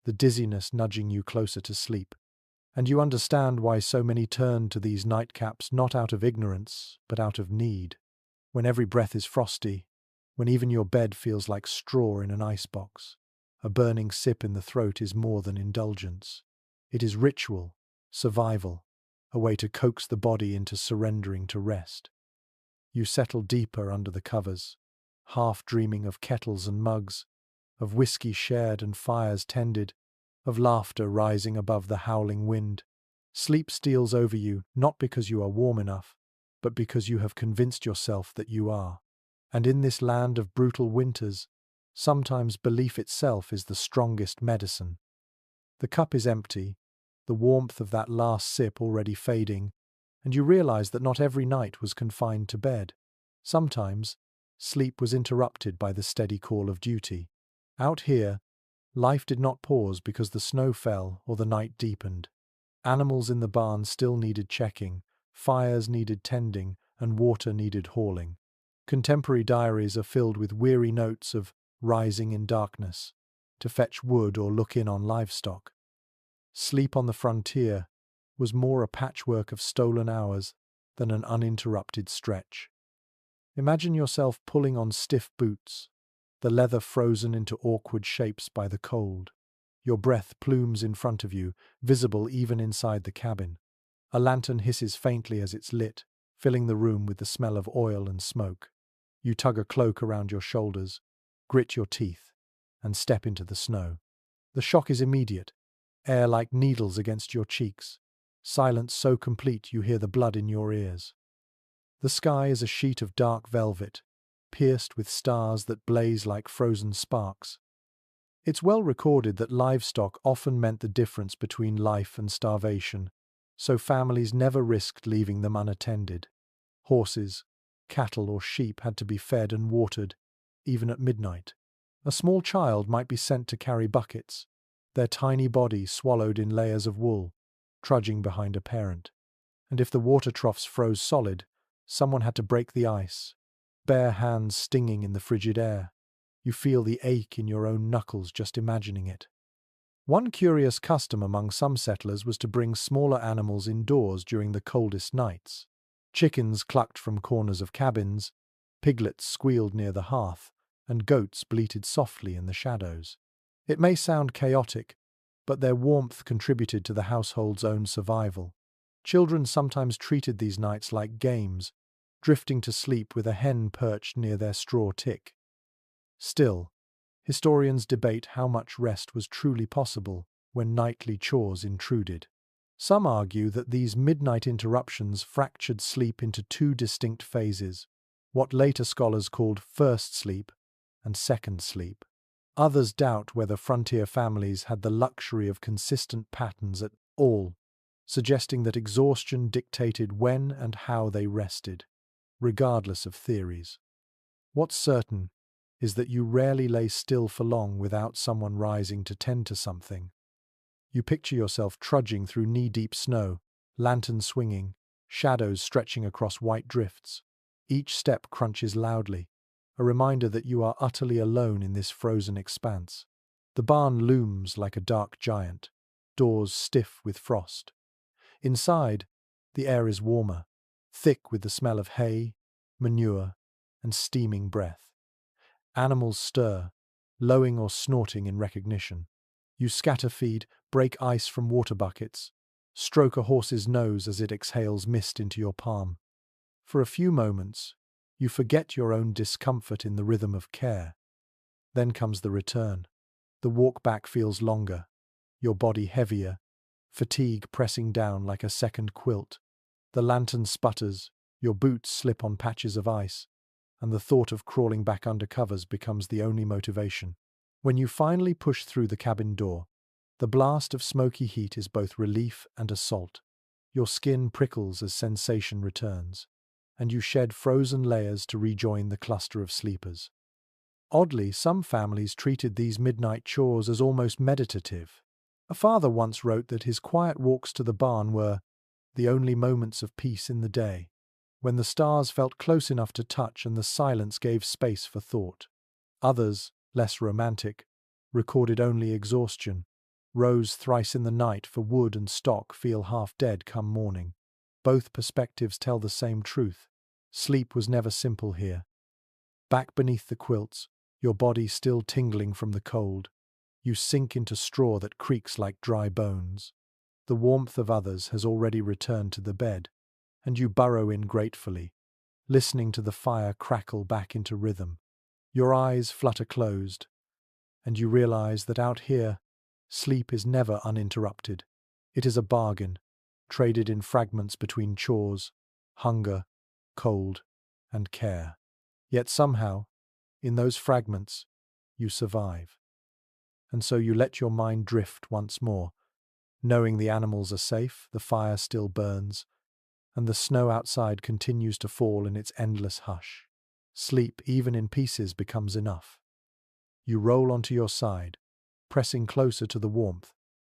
the dizziness nudging you closer to sleep. And you understand why so many turn to these nightcaps not out of ignorance, but out of need. When every breath is frosty, when even your bed feels like straw in an icebox, a burning sip in the throat is more than indulgence. It is ritual, survival, a way to coax the body into surrendering to rest. You settle deeper under the covers, half dreaming of kettles and mugs, of whiskey shared and fires tended, of laughter rising above the howling wind. Sleep steals over you, not because you are warm enough, but because you have convinced yourself that you are. And in this land of brutal winters, sometimes belief itself is the strongest medicine. The cup is empty, the warmth of that last sip already fading, and you realize that not every night was confined to bed. Sometimes, sleep was interrupted by the steady call of duty. Out here, life did not pause because the snow fell or the night deepened. Animals in the barn still needed checking, fires needed tending, and water needed hauling. Contemporary diaries are filled with weary notes of rising in darkness, to fetch wood or look in on livestock. Sleep on the frontier was more a patchwork of stolen hours than an uninterrupted stretch. Imagine yourself pulling on stiff boots, the leather frozen into awkward shapes by the cold. Your breath plumes in front of you, visible even inside the cabin. A lantern hisses faintly as it's lit, filling the room with the smell of oil and smoke. You tug a cloak around your shoulders, grit your teeth, and step into the snow. The shock is immediate, air like needles against your cheeks, silence so complete you hear the blood in your ears. The sky is a sheet of dark velvet, pierced with stars that blaze like frozen sparks. It's well recorded that livestock often meant the difference between life and starvation, so families never risked leaving them unattended. Horses, cattle or sheep had to be fed and watered, even at midnight. A small child might be sent to carry buckets, their tiny bodies swallowed in layers of wool, trudging behind a parent. And if the water troughs froze solid, someone had to break the ice, bare hands stinging in the frigid air. You feel the ache in your own knuckles just imagining it. One curious custom among some settlers was to bring smaller animals indoors during the coldest nights. Chickens clucked from corners of cabins, piglets squealed near the hearth, and goats bleated softly in the shadows. It may sound chaotic, but their warmth contributed to the household's own survival. Children sometimes treated these nights like games, drifting to sleep with a hen perched near their straw tick. Still, historians debate how much rest was truly possible when nightly chores intruded. Some argue that these midnight interruptions fractured sleep into two distinct phases, what later scholars called first sleep and second sleep. Others doubt whether frontier families had the luxury of consistent patterns at all, suggesting that exhaustion dictated when and how they rested, regardless of theories. What's certain is that you rarely lay still for long without someone rising to tend to something. You picture yourself trudging through knee-deep snow, lanterns swinging, shadows stretching across white drifts. Each step crunches loudly, a reminder that you are utterly alone in this frozen expanse. The barn looms like a dark giant, doors stiff with frost. Inside, the air is warmer, thick with the smell of hay, manure, and steaming breath. Animals stir, lowing or snorting in recognition. You scatter feed, break ice from water buckets, stroke a horse's nose as it exhales mist into your palm. For a few moments, you forget your own discomfort in the rhythm of care. Then comes the return. The walk back feels longer, your body heavier, fatigue pressing down like a second quilt. The lantern sputters, your boots slip on patches of ice, and the thought of crawling back under covers becomes the only motivation. When you finally push through the cabin door, the blast of smoky heat is both relief and assault. Your skin prickles as sensation returns, and you shed frozen layers to rejoin the cluster of sleepers. Oddly, some families treated these midnight chores as almost meditative. A father once wrote that his quiet walks to the barn were the only moments of peace in the day, when the stars felt close enough to touch and the silence gave space for thought. Others, less romantic, recorded only exhaustion. Rose thrice in the night for wood and stock feel half dead come morning. Both perspectives tell the same truth. Sleep was never simple here. Back beneath the quilts, your body still tingling from the cold, you sink into straw that creaks like dry bones. The warmth of others has already returned to the bed, and you burrow in gratefully, listening to the fire crackle back into rhythm. Your eyes flutter closed, and you realize that out here, sleep is never uninterrupted. It is a bargain, traded in fragments between chores, hunger, cold, and care. Yet somehow, in those fragments, you survive. And so you let your mind drift once more, knowing the animals are safe, the fire still burns, and the snow outside continues to fall in its endless hush. Sleep, even in pieces, becomes enough. You roll onto your side, pressing closer to the warmth,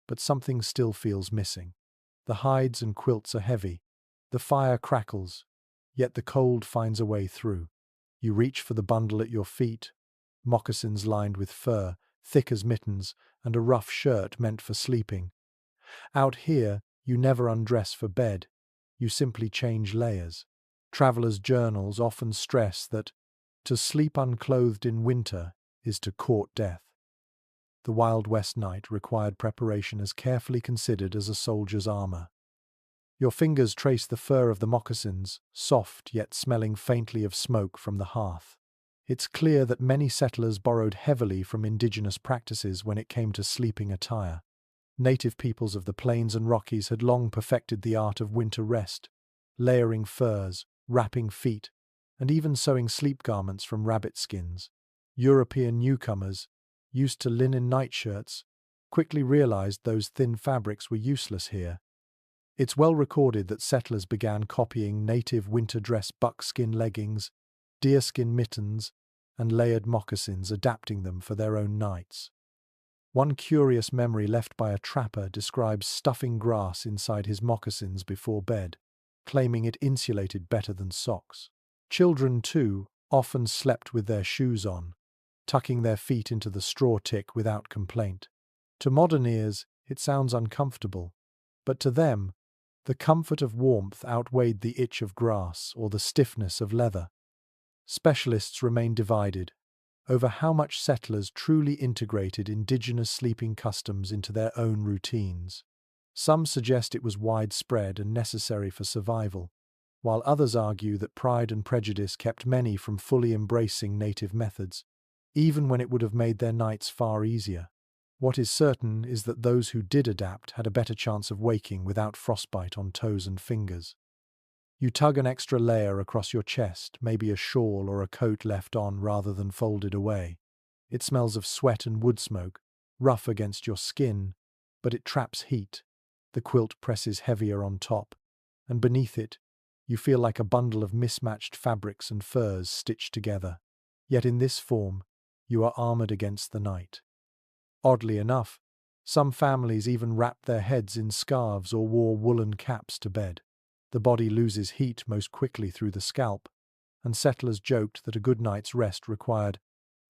but something still feels missing. The hides and quilts are heavy, the fire crackles, yet the cold finds a way through. You reach for the bundle at your feet, moccasins lined with fur, thick as mittens, and a rough shirt meant for sleeping. Out here, you never undress for bed, you simply change layers. Travelers' journals often stress that to sleep unclothed in winter is to court death. The Wild West night required preparation as carefully considered as a soldier's armor. Your fingers trace the fur of the moccasins, soft yet smelling faintly of smoke from the hearth. It's clear that many settlers borrowed heavily from indigenous practices when it came to sleeping attire. Native peoples of the plains and Rockies had long perfected the art of winter rest, layering furs, wrapping feet, and even sewing sleep garments from rabbit skins. European newcomers, used to linen nightshirts, quickly realized those thin fabrics were useless here. It's well recorded that settlers began copying native winter dress buckskin leggings, deerskin mittens, and layered moccasins, adapting them for their own nights. One curious memory left by a trapper describes stuffing grass inside his moccasins before bed, claiming it insulated better than socks. Children, too, often slept with their shoes on, tucking their feet into the straw tick without complaint. To modern ears, it sounds uncomfortable, but to them, the comfort of warmth outweighed the itch of grass or the stiffness of leather. Specialists remain divided over how much settlers truly integrated indigenous sleeping customs into their own routines. Some suggest it was widespread and necessary for survival, while others argue that pride and prejudice kept many from fully embracing native methods, even when it would have made their nights far easier. What is certain is that those who did adapt had a better chance of waking without frostbite on toes and fingers. You tug an extra layer across your chest, maybe a shawl or a coat left on rather than folded away. It smells of sweat and wood smoke, rough against your skin, but it traps heat. The quilt presses heavier on top, and beneath it, you feel like a bundle of mismatched fabrics and furs stitched together. Yet in this form, you are armored against the night. Oddly enough, some families even wrapped their heads in scarves or wore woolen caps to bed. The body loses heat most quickly through the scalp, and settlers joked that a good night's rest required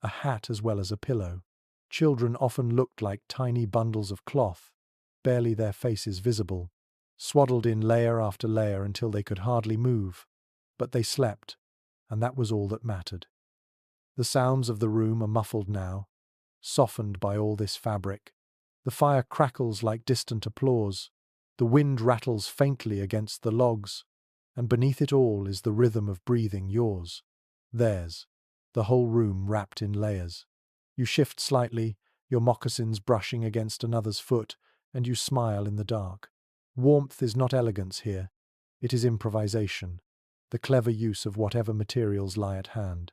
a hat as well as a pillow. Children often looked like tiny bundles of cloth, barely their faces visible, swaddled in layer after layer until they could hardly move. But they slept, and that was all that mattered. The sounds of the room are muffled now, softened by all this fabric. The fire crackles like distant applause. The wind rattles faintly against the logs, and beneath it all is the rhythm of breathing, yours, theirs, the whole room wrapped in layers. You shift slightly, your moccasins brushing against another's foot, and you smile in the dark. Warmth is not elegance here, it is improvisation, the clever use of whatever materials lie at hand.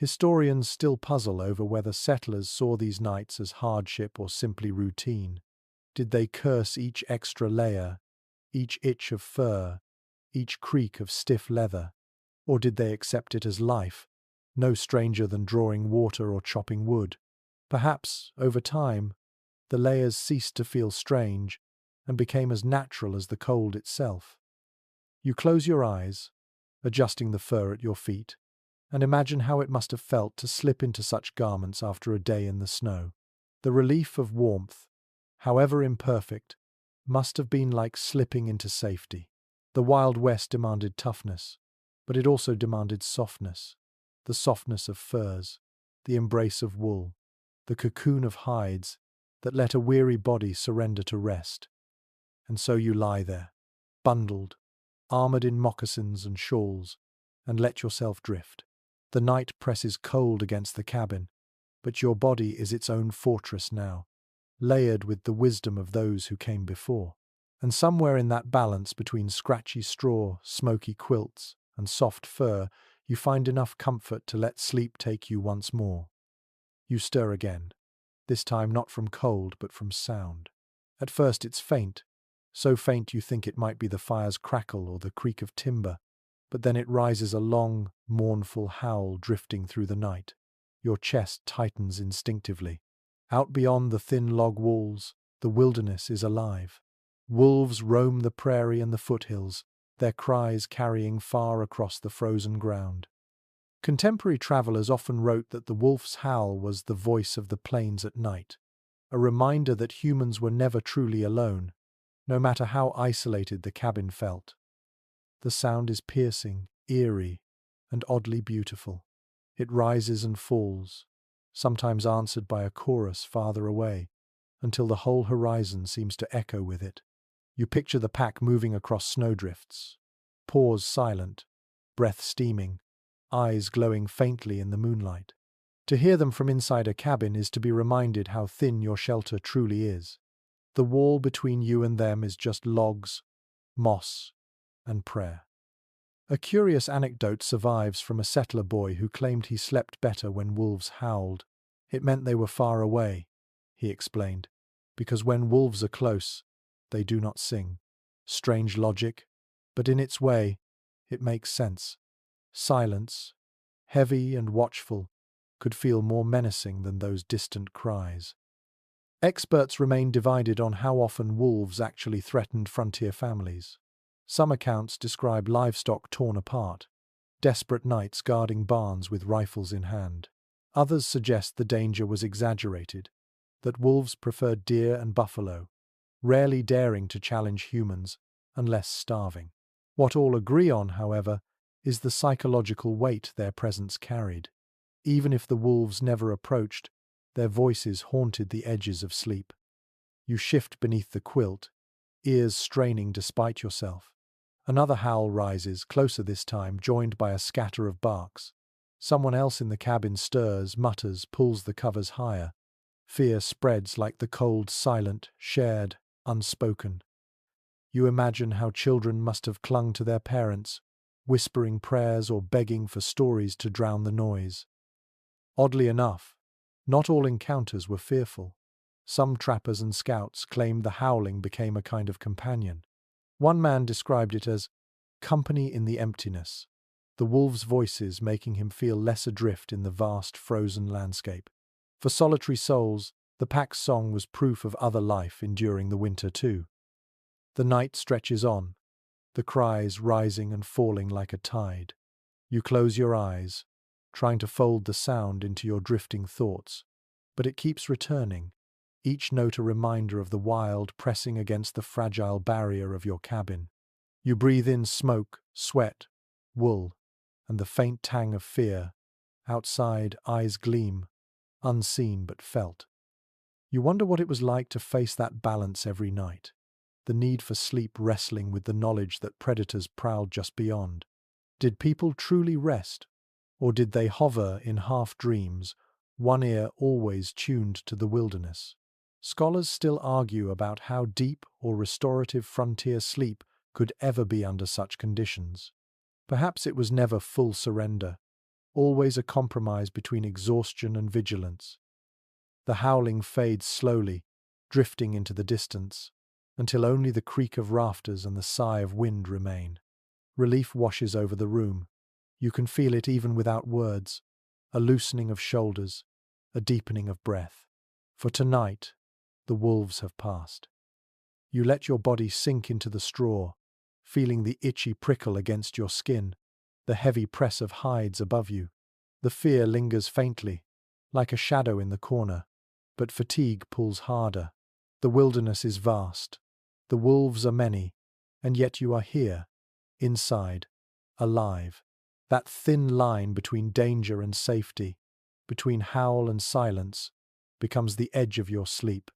Historians still puzzle over whether settlers saw these nights as hardship or simply routine. Did they curse each extra layer, each itch of fur, each creak of stiff leather, or did they accept it as life, no stranger than drawing water or chopping wood? Perhaps, over time, the layers ceased to feel strange and became as natural as the cold itself. You close your eyes, adjusting the fur at your feet, and imagine how it must have felt to slip into such garments after a day in the snow. The relief of warmth, however imperfect, must have been like slipping into safety. The Wild West demanded toughness, but it also demanded softness. The softness of furs, the embrace of wool, the cocoon of hides that let a weary body surrender to rest. And so you lie there, bundled, armored in moccasins and shawls, and let yourself drift. The night presses cold against the cabin, but your body is its own fortress now, layered with the wisdom of those who came before. And somewhere in that balance between scratchy straw, smoky quilts, and soft fur, you find enough comfort to let sleep take you once more. You stir again, this time not from cold but from sound. At first it's faint, so faint you think it might be the fire's crackle or the creak of timber, but then it rises a long, mournful howl drifting through the night. Your chest tightens instinctively. Out beyond the thin log walls, the wilderness is alive. Wolves roam the prairie and the foothills, their cries carrying far across the frozen ground. Contemporary travelers often wrote that the wolf's howl was the voice of the plains at night, a reminder that humans were never truly alone, no matter how isolated the cabin felt. The sound is piercing, eerie, and oddly beautiful. It rises and falls, sometimes answered by a chorus farther away, until the whole horizon seems to echo with it. You picture the pack moving across snowdrifts, paws silent, breath steaming, eyes glowing faintly in the moonlight. To hear them from inside a cabin is to be reminded how thin your shelter truly is. The wall between you and them is just logs, moss, and prayer. A curious anecdote survives from a settler boy who claimed he slept better when wolves howled. It meant they were far away, he explained, because when wolves are close, they do not sing. Strange logic, but in its way, it makes sense. Silence, heavy and watchful, could feel more menacing than those distant cries. Experts remain divided on how often wolves actually threatened frontier families. Some accounts describe livestock torn apart, desperate knights guarding barns with rifles in hand. Others suggest the danger was exaggerated, that wolves preferred deer and buffalo, rarely daring to challenge humans unless starving. What all agree on, however, is the psychological weight their presence carried. Even if the wolves never approached, their voices haunted the edges of sleep. You shift beneath the quilt, ears straining despite yourself. Another howl rises, closer this time, joined by a scatter of barks. Someone else in the cabin stirs, mutters, pulls the covers higher. Fear spreads like the cold, silent, shared, unspoken. You imagine how children must have clung to their parents, whispering prayers or begging for stories to drown the noise. Oddly enough, not all encounters were fearful. Some trappers and scouts claimed the howling became a kind of companion. One man described it as company in the emptiness, the wolves' voices making him feel less adrift in the vast frozen landscape. For solitary souls, the pack's song was proof of other life enduring the winter too. The night stretches on, the cries rising and falling like a tide. You close your eyes, trying to fold the sound into your drifting thoughts, but it keeps returning, each note a reminder of the wild pressing against the fragile barrier of your cabin. You breathe in smoke, sweat, wool, and the faint tang of fear. Outside, eyes gleam, unseen but felt. You wonder what it was like to face that balance every night, the need for sleep wrestling with the knowledge that predators prowled just beyond. Did people truly rest, or did they hover in half-dreams, one ear always tuned to the wilderness? Scholars still argue about how deep or restorative frontier sleep could ever be under such conditions. Perhaps it was never full surrender, always a compromise between exhaustion and vigilance. The howling fades slowly, drifting into the distance, until only the creak of rafters and the sigh of wind remain. Relief washes over the room. You can feel it even without words, a loosening of shoulders, a deepening of breath. For tonight, the wolves have passed. You let your body sink into the straw, feeling the itchy prickle against your skin, the heavy press of hides above you. The fear lingers faintly, like a shadow in the corner, but fatigue pulls harder. The wilderness is vast, the wolves are many, and yet you are here, inside, alive. That thin line between danger and safety, between howl and silence, becomes the edge of your sleep.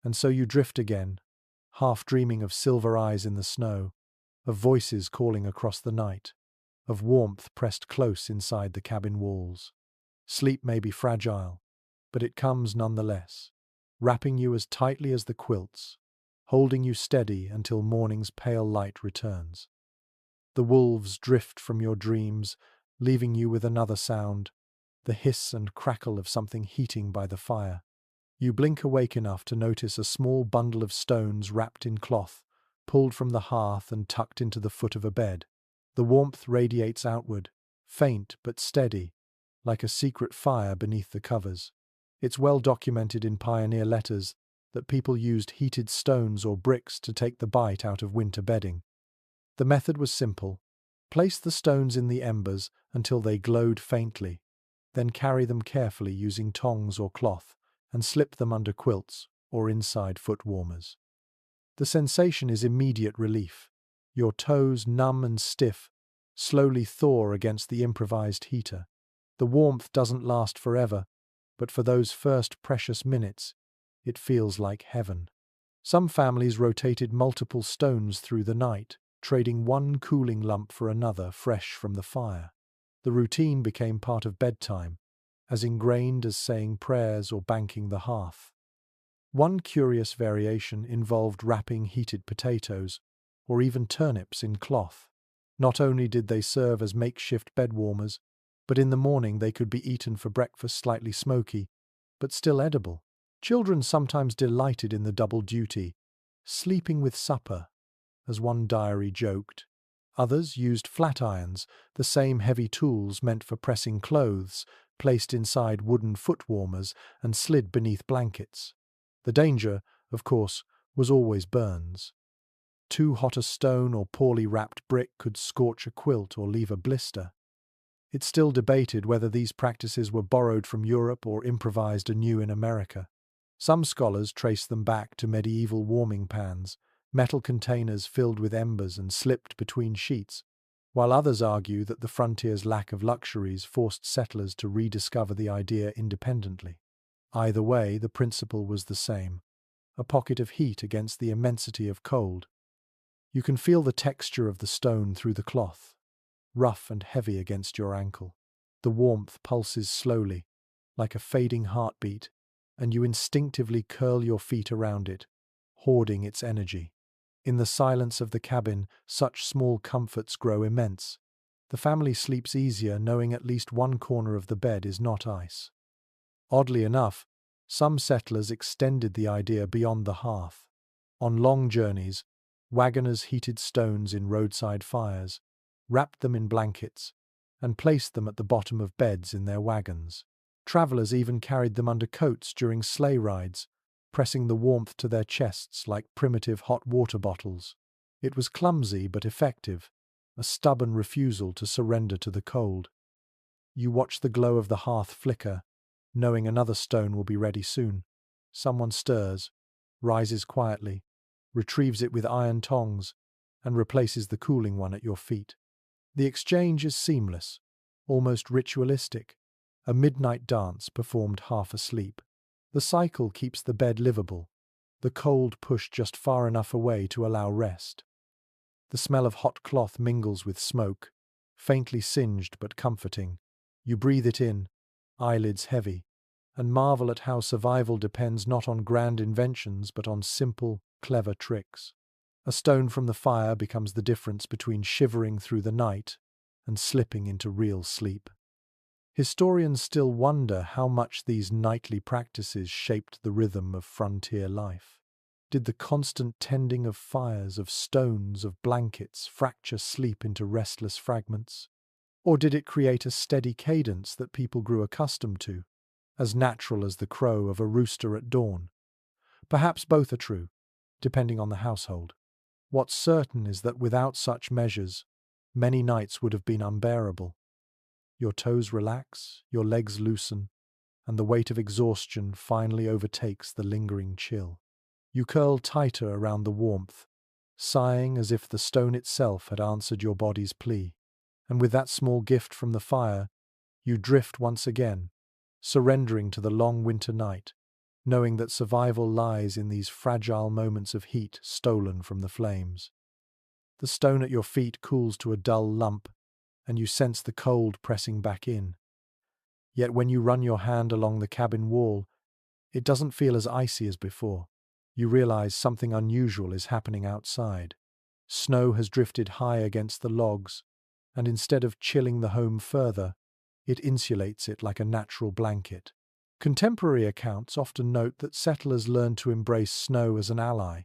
And so you drift again, half dreaming of silver eyes in the snow, of voices calling across the night, of warmth pressed close inside the cabin walls. Sleep may be fragile, but it comes nonetheless, wrapping you as tightly as the quilts, holding you steady until morning's pale light returns. The wolves drift from your dreams, leaving you with another sound, the hiss and crackle of something heating by the fire. You blink awake enough to notice a small bundle of stones wrapped in cloth, pulled from the hearth and tucked into the foot of a bed. The warmth radiates outward, faint but steady, like a secret fire beneath the covers. It's well documented in pioneer letters that people used heated stones or bricks to take the bite out of winter bedding. The method was simple. Place the stones in the embers until they glowed faintly, then carry them carefully using tongs or cloth, and slip them under quilts or inside foot warmers. The sensation is immediate relief. Your toes, numb and stiff, slowly thaw against the improvised heater. The warmth doesn't last forever, but for those first precious minutes, it feels like heaven. Some families rotated multiple stones through the night, trading one cooling lump for another fresh from the fire. The routine became part of bedtime, as ingrained as saying prayers or banking the hearth. One curious variation involved wrapping heated potatoes, or even turnips in cloth. Not only did they serve as makeshift bed warmers, but in the morning they could be eaten for breakfast slightly smoky, but still edible. Children sometimes delighted in the double duty, sleeping with supper, as one diary joked. Others used flat irons, the same heavy tools meant for pressing clothes, placed inside wooden foot warmers and slid beneath blankets. The danger, of course, was always burns. Too hot a stone or poorly wrapped brick could scorch a quilt or leave a blister. It's still debated whether these practices were borrowed from Europe or improvised anew in America. Some scholars trace them back to medieval warming pans, metal containers filled with embers and slipped between sheets, while others argue that the frontier's lack of luxuries forced settlers to rediscover the idea independently. Either way, the principle was the same: a pocket of heat against the immensity of cold. You can feel the texture of the stone through the cloth, rough and heavy against your ankle. The warmth pulses slowly, like a fading heartbeat, and you instinctively curl your feet around it, hoarding its energy. In the silence of the cabin, such small comforts grow immense. The family sleeps easier knowing at least one corner of the bed is not ice. Oddly enough, some settlers extended the idea beyond the hearth. On long journeys, wagoners heated stones in roadside fires, wrapped them in blankets, and placed them at the bottom of beds in their wagons. Travelers even carried them under coats during sleigh rides, pressing the warmth to their chests like primitive hot water bottles. It was clumsy but effective, a stubborn refusal to surrender to the cold. You watch the glow of the hearth flicker, knowing another stone will be ready soon. Someone stirs, rises quietly, retrieves it with iron tongs, and replaces the cooling one at your feet. The exchange is seamless, almost ritualistic, a midnight dance performed half asleep. The cycle keeps the bed livable, the cold pushed just far enough away to allow rest. The smell of hot cloth mingles with smoke, faintly singed but comforting. You breathe it in, eyelids heavy, and marvel at how survival depends not on grand inventions but on simple, clever tricks. A stone from the fire becomes the difference between shivering through the night and slipping into real sleep. Historians still wonder how much these nightly practices shaped the rhythm of frontier life. Did the constant tending of fires, of stones, of blankets fracture sleep into restless fragments? Or did it create a steady cadence that people grew accustomed to, as natural as the crow of a rooster at dawn? Perhaps both are true, depending on the household. What's certain is that without such measures, many nights would have been unbearable. Your toes relax, your legs loosen, and the weight of exhaustion finally overtakes the lingering chill. You curl tighter around the warmth, sighing as if the stone itself had answered your body's plea. And with that small gift from the fire, you drift once again, surrendering to the long winter night, knowing that survival lies in these fragile moments of heat stolen from the flames. The stone at your feet cools to a dull lump, and you sense the cold pressing back in. Yet when you run your hand along the cabin wall, it doesn't feel as icy as before. You realize something unusual is happening outside. Snow has drifted high against the logs, and instead of chilling the home further, it insulates it like a natural blanket. Contemporary accounts often note that settlers learned to embrace snow as an ally.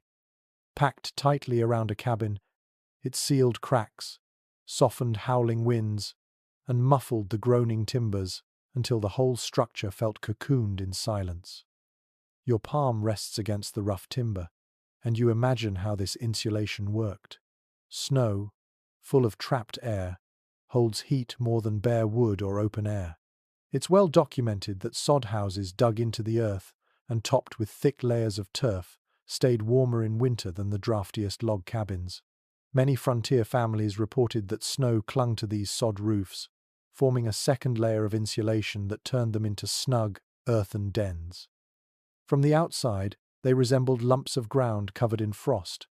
Packed tightly around a cabin, it sealed cracks, softened howling winds, and muffled the groaning timbers until the whole structure felt cocooned in silence. Your palm rests against the rough timber, and you imagine how this insulation worked. Snow, full of trapped air, holds heat more than bare wood or open air. It's well documented that sod houses dug into the earth and topped with thick layers of turf stayed warmer in winter than the draftiest log cabins. Many frontier families reported that snow clung to these sod roofs, forming a second layer of insulation that turned them into snug, earthen dens. From the outside, they resembled lumps of ground covered in frost,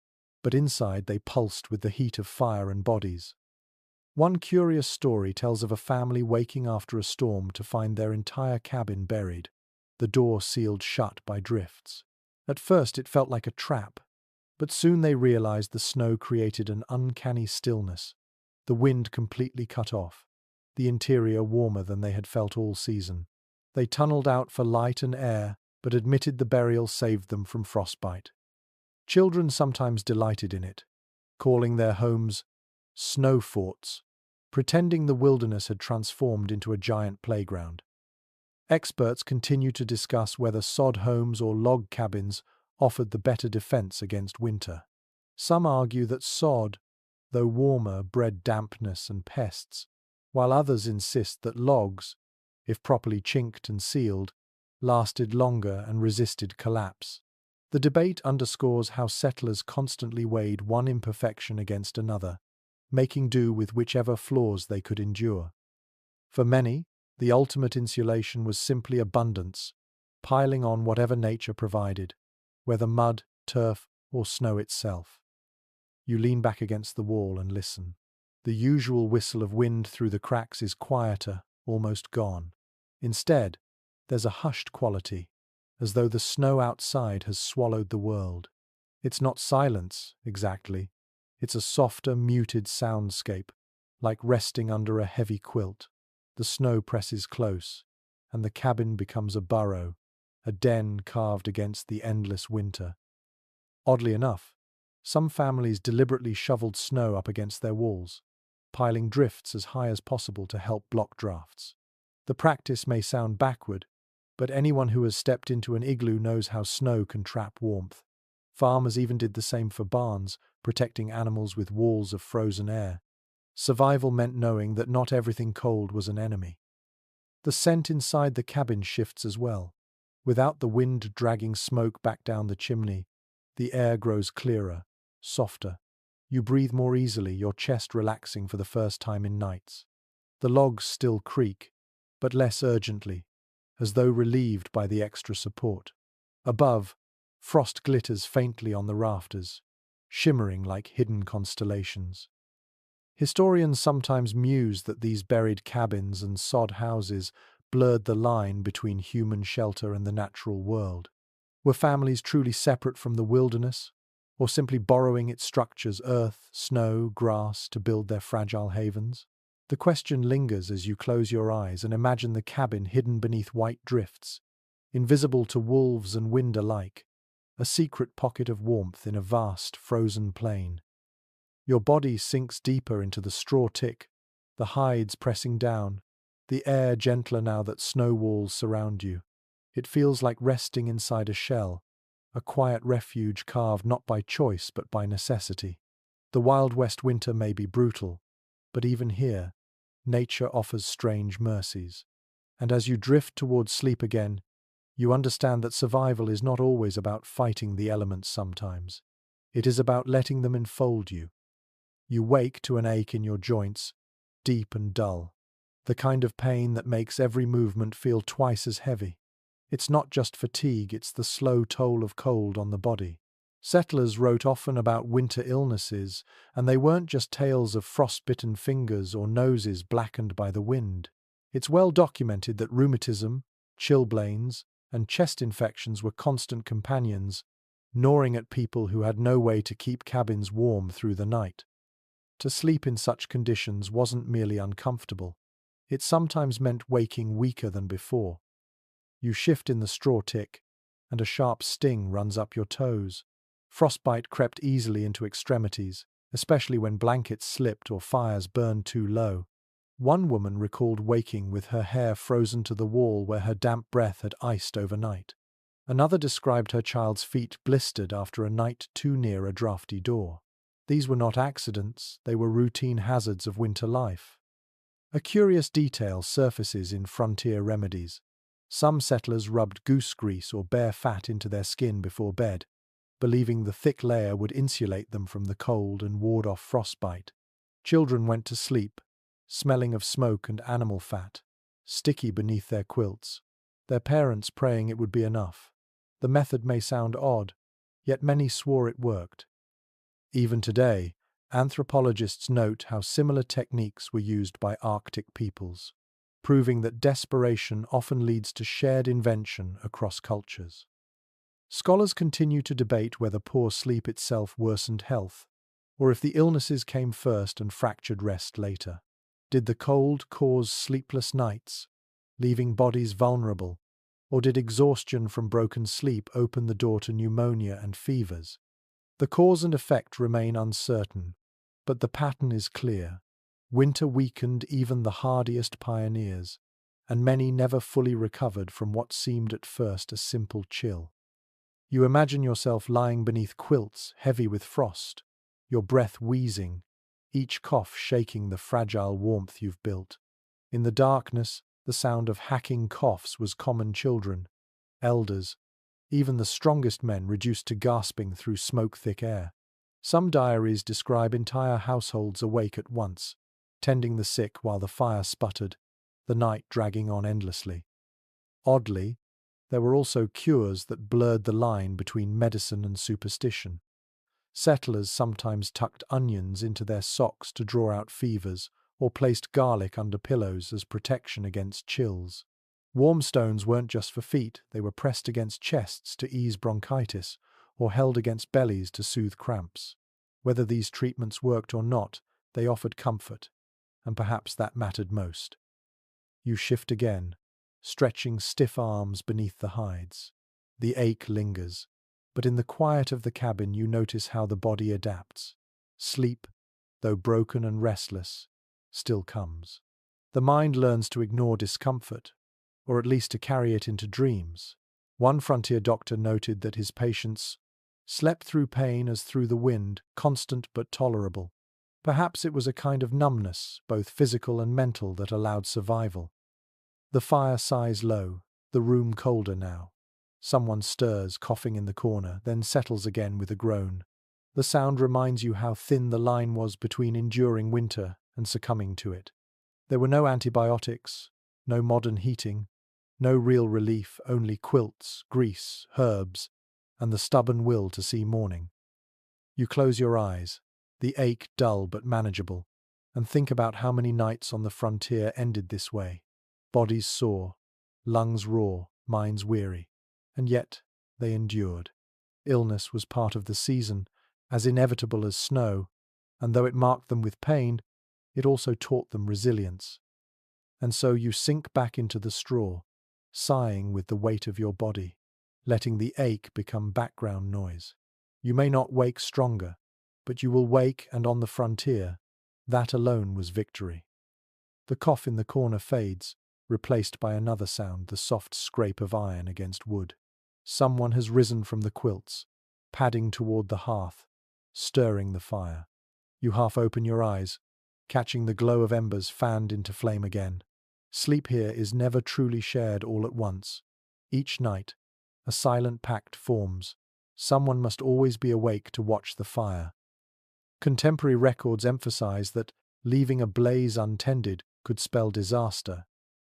but inside they pulsed with the heat of fire and bodies. One curious story tells of a family waking after a storm to find their entire cabin buried, the door sealed shut by drifts. At first it felt like a trap, but soon they realized the snow created an uncanny stillness, the wind completely cut off, the interior warmer than they had felt all season. They tunneled out for light and air, but admitted the burial saved them from frostbite. Children sometimes delighted in it, calling their homes snow forts, pretending the wilderness had transformed into a giant playground. Experts continue to discuss whether sod homes or log cabins offered the better defense against winter. Some argue that sod, though warmer, bred dampness and pests, while others insist that logs, if properly chinked and sealed, lasted longer and resisted collapse. The debate underscores how settlers constantly weighed one imperfection against another, making do with whichever flaws they could endure. For many, the ultimate insulation was simply abundance, piling on whatever nature provided, whether mud, turf, or snow itself. You lean back against the wall and listen. The usual whistle of wind through the cracks is quieter, almost gone. Instead, there's a hushed quality, as though the snow outside has swallowed the world. It's not silence, exactly. It's a softer, muted soundscape, like resting under a heavy quilt. The snow presses close, and the cabin becomes a burrow, a den carved against the endless winter. Oddly enough, some families deliberately shoveled snow up against their walls, piling drifts as high as possible to help block drafts. The practice may sound backward, but anyone who has stepped into an igloo knows how snow can trap warmth. Farmers even did the same for barns, protecting animals with walls of frozen air. Survival meant knowing that not everything cold was an enemy. The scent inside the cabin shifts as well. Without the wind dragging smoke back down the chimney, the air grows clearer, softer. You breathe more easily, your chest relaxing for the first time in nights. The logs still creak, but less urgently, as though relieved by the extra support. Above, frost glitters faintly on the rafters, shimmering like hidden constellations. Historians sometimes muse that these buried cabins and sod houses blurred the line between human shelter and the natural world. Were families truly separate from the wilderness, or simply borrowing its structures, earth, snow, grass, to build their fragile havens? The question lingers as you close your eyes and imagine the cabin hidden beneath white drifts, invisible to wolves and wind alike, a secret pocket of warmth in a vast, frozen plain. Your body sinks deeper into the straw tick, the hides pressing down, the air gentler now that snow walls surround you. It feels like resting inside a shell, a quiet refuge carved not by choice but by necessity. The Wild West winter may be brutal, but even here, nature offers strange mercies. And as you drift towards sleep again, you understand that survival is not always about fighting the elements sometimes. It is about letting them enfold you. You wake to an ache in your joints, deep and dull, the kind of pain that makes every movement feel twice as heavy. It's not just fatigue, it's the slow toll of cold on the body. Settlers wrote often about winter illnesses, and they weren't just tales of frostbitten fingers or noses blackened by the wind. It's well documented that rheumatism, chilblains, and chest infections were constant companions, gnawing at people who had no way to keep cabins warm through the night. To sleep in such conditions wasn't merely uncomfortable. It sometimes meant waking weaker than before. You shift in the straw tick, and a sharp sting runs up your toes. Frostbite crept easily into extremities, especially when blankets slipped or fires burned too low. One woman recalled waking with her hair frozen to the wall where her damp breath had iced overnight. Another described her child's feet blistered after a night too near a drafty door. These were not accidents, they were routine hazards of winter life. A curious detail surfaces in frontier remedies. Some settlers rubbed goose grease or bear fat into their skin before bed, believing the thick layer would insulate them from the cold and ward off frostbite. Children went to sleep, smelling of smoke and animal fat, sticky beneath their quilts, their parents praying it would be enough. The method may sound odd, yet many swore it worked. Even today, anthropologists note how similar techniques were used by Arctic peoples, proving that desperation often leads to shared invention across cultures. Scholars continue to debate whether poor sleep itself worsened health, or if the illnesses came first and fractured rest later. Did the cold cause sleepless nights, leaving bodies vulnerable, or did exhaustion from broken sleep open the door to pneumonia and fevers? The cause and effect remain uncertain, but the pattern is clear. Winter weakened even the hardiest pioneers, and many never fully recovered from what seemed at first a simple chill. You imagine yourself lying beneath quilts heavy with frost, your breath wheezing, each cough shaking the fragile warmth you've built. In the darkness, the sound of hacking coughs was common. Children, elders, even the strongest men reduced to gasping through smoke-thick air. Some diaries describe entire households awake at once, tending the sick while the fire sputtered, the night dragging on endlessly. Oddly, there were also cures that blurred the line between medicine and superstition. Settlers sometimes tucked onions into their socks to draw out fevers, or placed garlic under pillows as protection against chills. Warm stones weren't just for feet, they were pressed against chests to ease bronchitis, or held against bellies to soothe cramps. Whether these treatments worked or not, they offered comfort, and perhaps that mattered most. You shift again, stretching stiff arms beneath the hides. The ache lingers, but in the quiet of the cabin you notice how the body adapts. Sleep, though broken and restless, still comes. The mind learns to ignore discomfort, or at least to carry it into dreams. One frontier doctor noted that his patients slept through pain as through the wind, constant but tolerable. Perhaps it was a kind of numbness, both physical and mental, that allowed survival. The fire sighs low, the room colder now. Someone stirs, coughing in the corner, then settles again with a groan. The sound reminds you how thin the line was between enduring winter and succumbing to it. There were no antibiotics, no modern heating, no real relief, only quilts, grease, herbs, and the stubborn will to see morning. You close your eyes, the ache dull but manageable, and think about how many nights on the frontier ended this way. Bodies sore, lungs raw, minds weary, and yet they endured. Illness was part of the season, as inevitable as snow, and though it marked them with pain, it also taught them resilience. And so you sink back into the straw, sighing with the weight of your body, letting the ache become background noise. You may not wake stronger, but you will wake, and on the frontier, that alone was victory. The cough in the corner fades, replaced by another sound, the soft scrape of iron against wood. Someone has risen from the quilts, padding toward the hearth, stirring the fire. You half open your eyes, catching the glow of embers fanned into flame again. Sleep here is never truly shared all at once. Each night, a silent pact forms. Someone must always be awake to watch the fire. Contemporary records emphasize that leaving a blaze untended could spell disaster,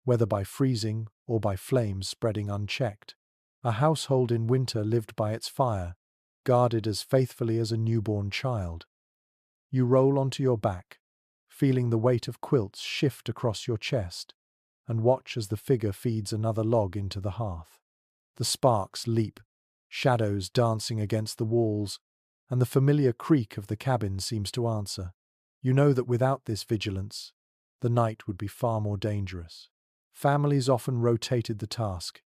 whether by freezing or by flames spreading unchecked. A household in winter lived by its fire, guarded as faithfully as a newborn child. You roll onto your back, feeling the weight of quilts shift across your chest, and watch as the figure feeds another log into the hearth. The sparks leap, shadows dancing against the walls, and the familiar creak of the cabin seems to answer. You know that without this vigilance, the night would be far more dangerous. Families often rotated the task,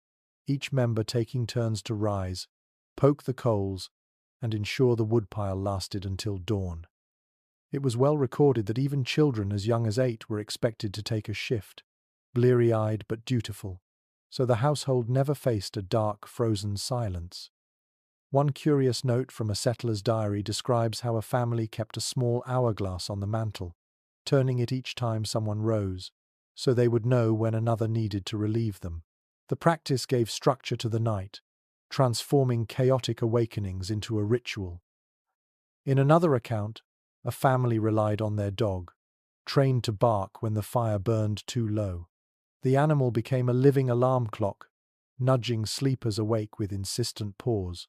each member taking turns to rise, poke the coals, and ensure the woodpile lasted until dawn. It was well recorded that even children as young as 8 were expected to take a shift, bleary-eyed but dutiful, so the household never faced a dark, frozen silence. One curious note from a settler's diary describes how a family kept a small hourglass on the mantel, turning it each time someone rose, so they would know when another needed to relieve them. The practice gave structure to the night, transforming chaotic awakenings into a ritual. In another account, a family relied on their dog, trained to bark when the fire burned too low. The animal became a living alarm clock, nudging sleepers awake with insistent paws.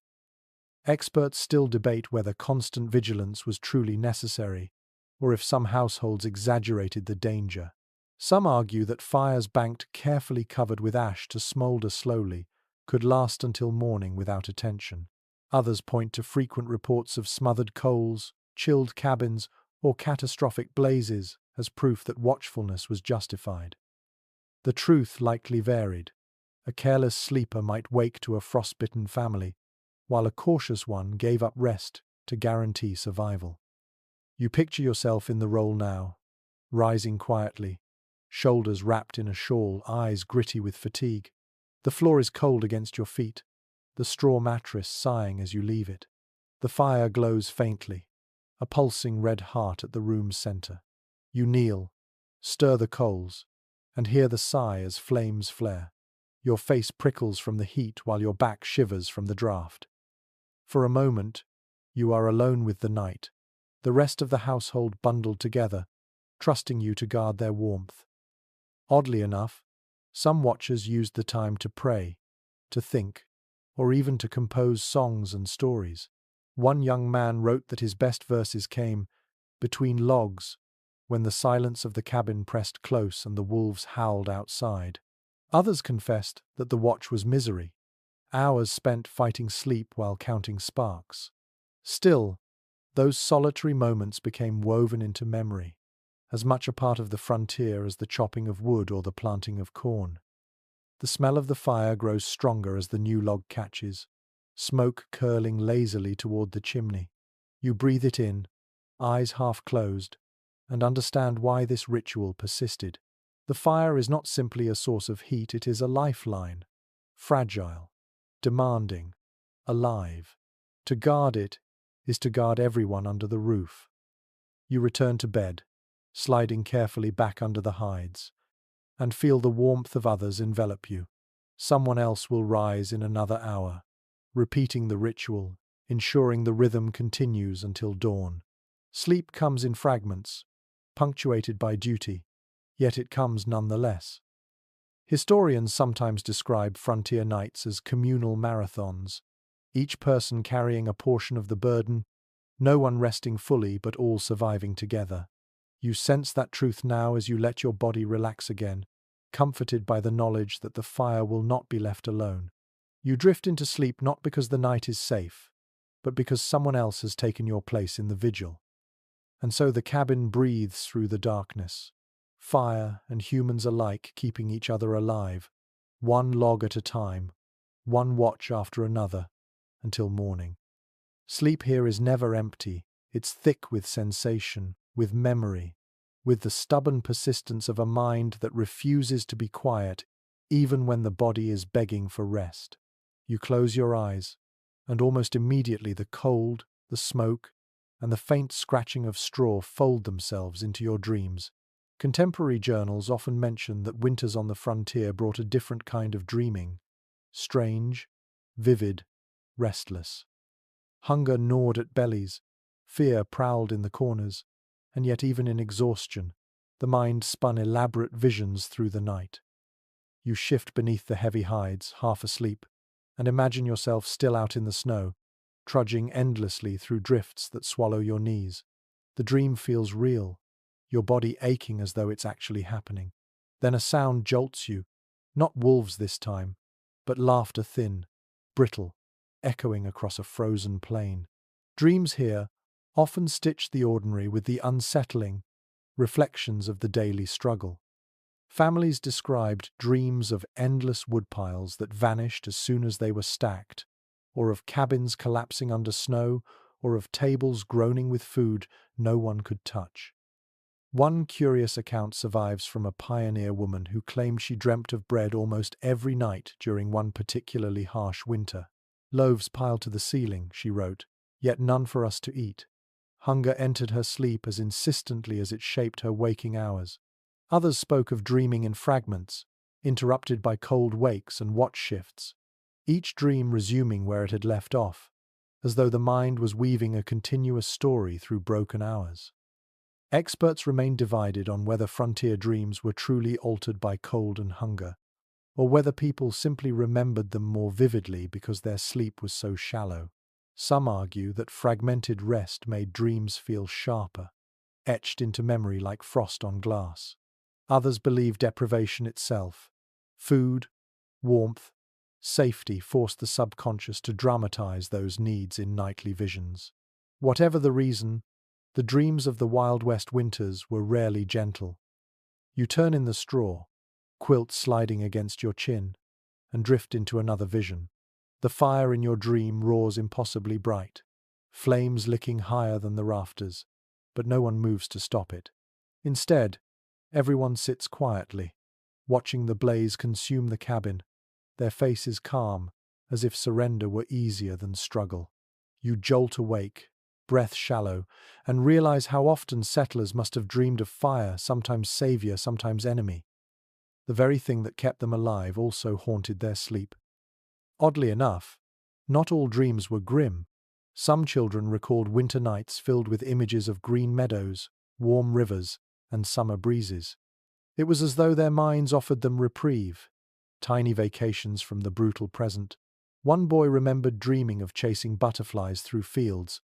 Experts still debate whether constant vigilance was truly necessary, or if some households exaggerated the danger. Some argue that fires banked carefully covered with ash to smolder slowly could last until morning without attention. Others point to frequent reports of smothered coals, chilled cabins, or catastrophic blazes as proof that watchfulness was justified. The truth likely varied. A careless sleeper might wake to a frostbitten family, while a cautious one gave up rest to guarantee survival. You picture yourself in the role now, rising quietly, shoulders wrapped in a shawl, eyes gritty with fatigue. The floor is cold against your feet, the straw mattress sighing as you leave it. The fire glows faintly, a pulsing red heart at the room's center. You kneel, stir the coals, and hear the sigh as flames flare. Your face prickles from the heat while your back shivers from the draft. For a moment, you are alone with the night, the rest of the household bundled together, trusting you to guard their warmth. Oddly enough, some watchers used the time to pray, to think, or even to compose songs and stories. One young man wrote that his best verses came between logs, when the silence of the cabin pressed close and the wolves howled outside. Others confessed that the watch was misery, hours spent fighting sleep while counting sparks. Still, those solitary moments became woven into memory, as much a part of the frontier as the chopping of wood or the planting of corn. The smell of the fire grows stronger as the new log catches, smoke curling lazily toward the chimney. You breathe it in, eyes half closed, and understand why this ritual persisted. The fire is not simply a source of heat, it is a lifeline, fragile, demanding, alive. To guard it is to guard everyone under the roof. You return to bed, sliding carefully back under the hides, and feel the warmth of others envelop you. Someone else will rise in another hour, repeating the ritual, ensuring the rhythm continues until dawn. Sleep comes in fragments, punctuated by duty, yet it comes nonetheless. Historians sometimes describe frontier nights as communal marathons, each person carrying a portion of the burden, no one resting fully but all surviving together. You sense that truth now as you let your body relax again, comforted by the knowledge that the fire will not be left alone. You drift into sleep not because the night is safe, but because someone else has taken your place in the vigil. And so the cabin breathes through the darkness, fire and humans alike keeping each other alive, one log at a time, one watch after another, until morning. Sleep here is never empty, it's thick with sensation, with memory, with the stubborn persistence of a mind that refuses to be quiet even when the body is begging for rest. You close your eyes, and almost immediately the cold, the smoke, and the faint scratching of straw fold themselves into your dreams. Contemporary journals often mention that winters on the frontier brought a different kind of dreaming, strange, vivid, restless. Hunger gnawed at bellies, fear prowled in the corners, and yet even in exhaustion, the mind spun elaborate visions through the night. You shift beneath the heavy hides, half asleep, and imagine yourself still out in the snow, trudging endlessly through drifts that swallow your knees. The dream feels real, your body aching as though it's actually happening. Then a sound jolts you, not wolves this time, but laughter thin, brittle, echoing across a frozen plain. Dreams here often stitch the ordinary with the unsettling reflections of the daily struggle. Families described dreams of endless woodpiles that vanished as soon as they were stacked, or of cabins collapsing under snow, or of tables groaning with food no one could touch. One curious account survives from a pioneer woman who claimed she dreamt of bread almost every night during one particularly harsh winter. Loaves piled to the ceiling, she wrote, yet none for us to eat. Hunger entered her sleep as insistently as it shaped her waking hours. Others spoke of dreaming in fragments, interrupted by cold wakes and watch shifts, each dream resuming where it had left off, as though the mind was weaving a continuous story through broken hours. Experts remain divided on whether frontier dreams were truly altered by cold and hunger, or whether people simply remembered them more vividly because their sleep was so shallow. Some argue that fragmented rest made dreams feel sharper, etched into memory like frost on glass. Others believe deprivation itself, food, warmth, safety, forced the subconscious to dramatize those needs in nightly visions. Whatever the reason, the dreams of the Wild West winters were rarely gentle. You turn in the straw, quilt sliding against your chin, and drift into another vision. The fire in your dream roars impossibly bright, flames licking higher than the rafters, but no one moves to stop it. Instead, everyone sits quietly, watching the blaze consume the cabin, their faces calm, as if surrender were easier than struggle. You jolt awake, breath shallow, and realize how often settlers must have dreamed of fire, sometimes savior, sometimes enemy. The very thing that kept them alive also haunted their sleep. Oddly enough, not all dreams were grim. Some children recalled winter nights filled with images of green meadows, warm rivers, and summer breezes. It was as though their minds offered them reprieve, tiny vacations from the brutal present. One boy remembered dreaming of chasing butterflies through fields,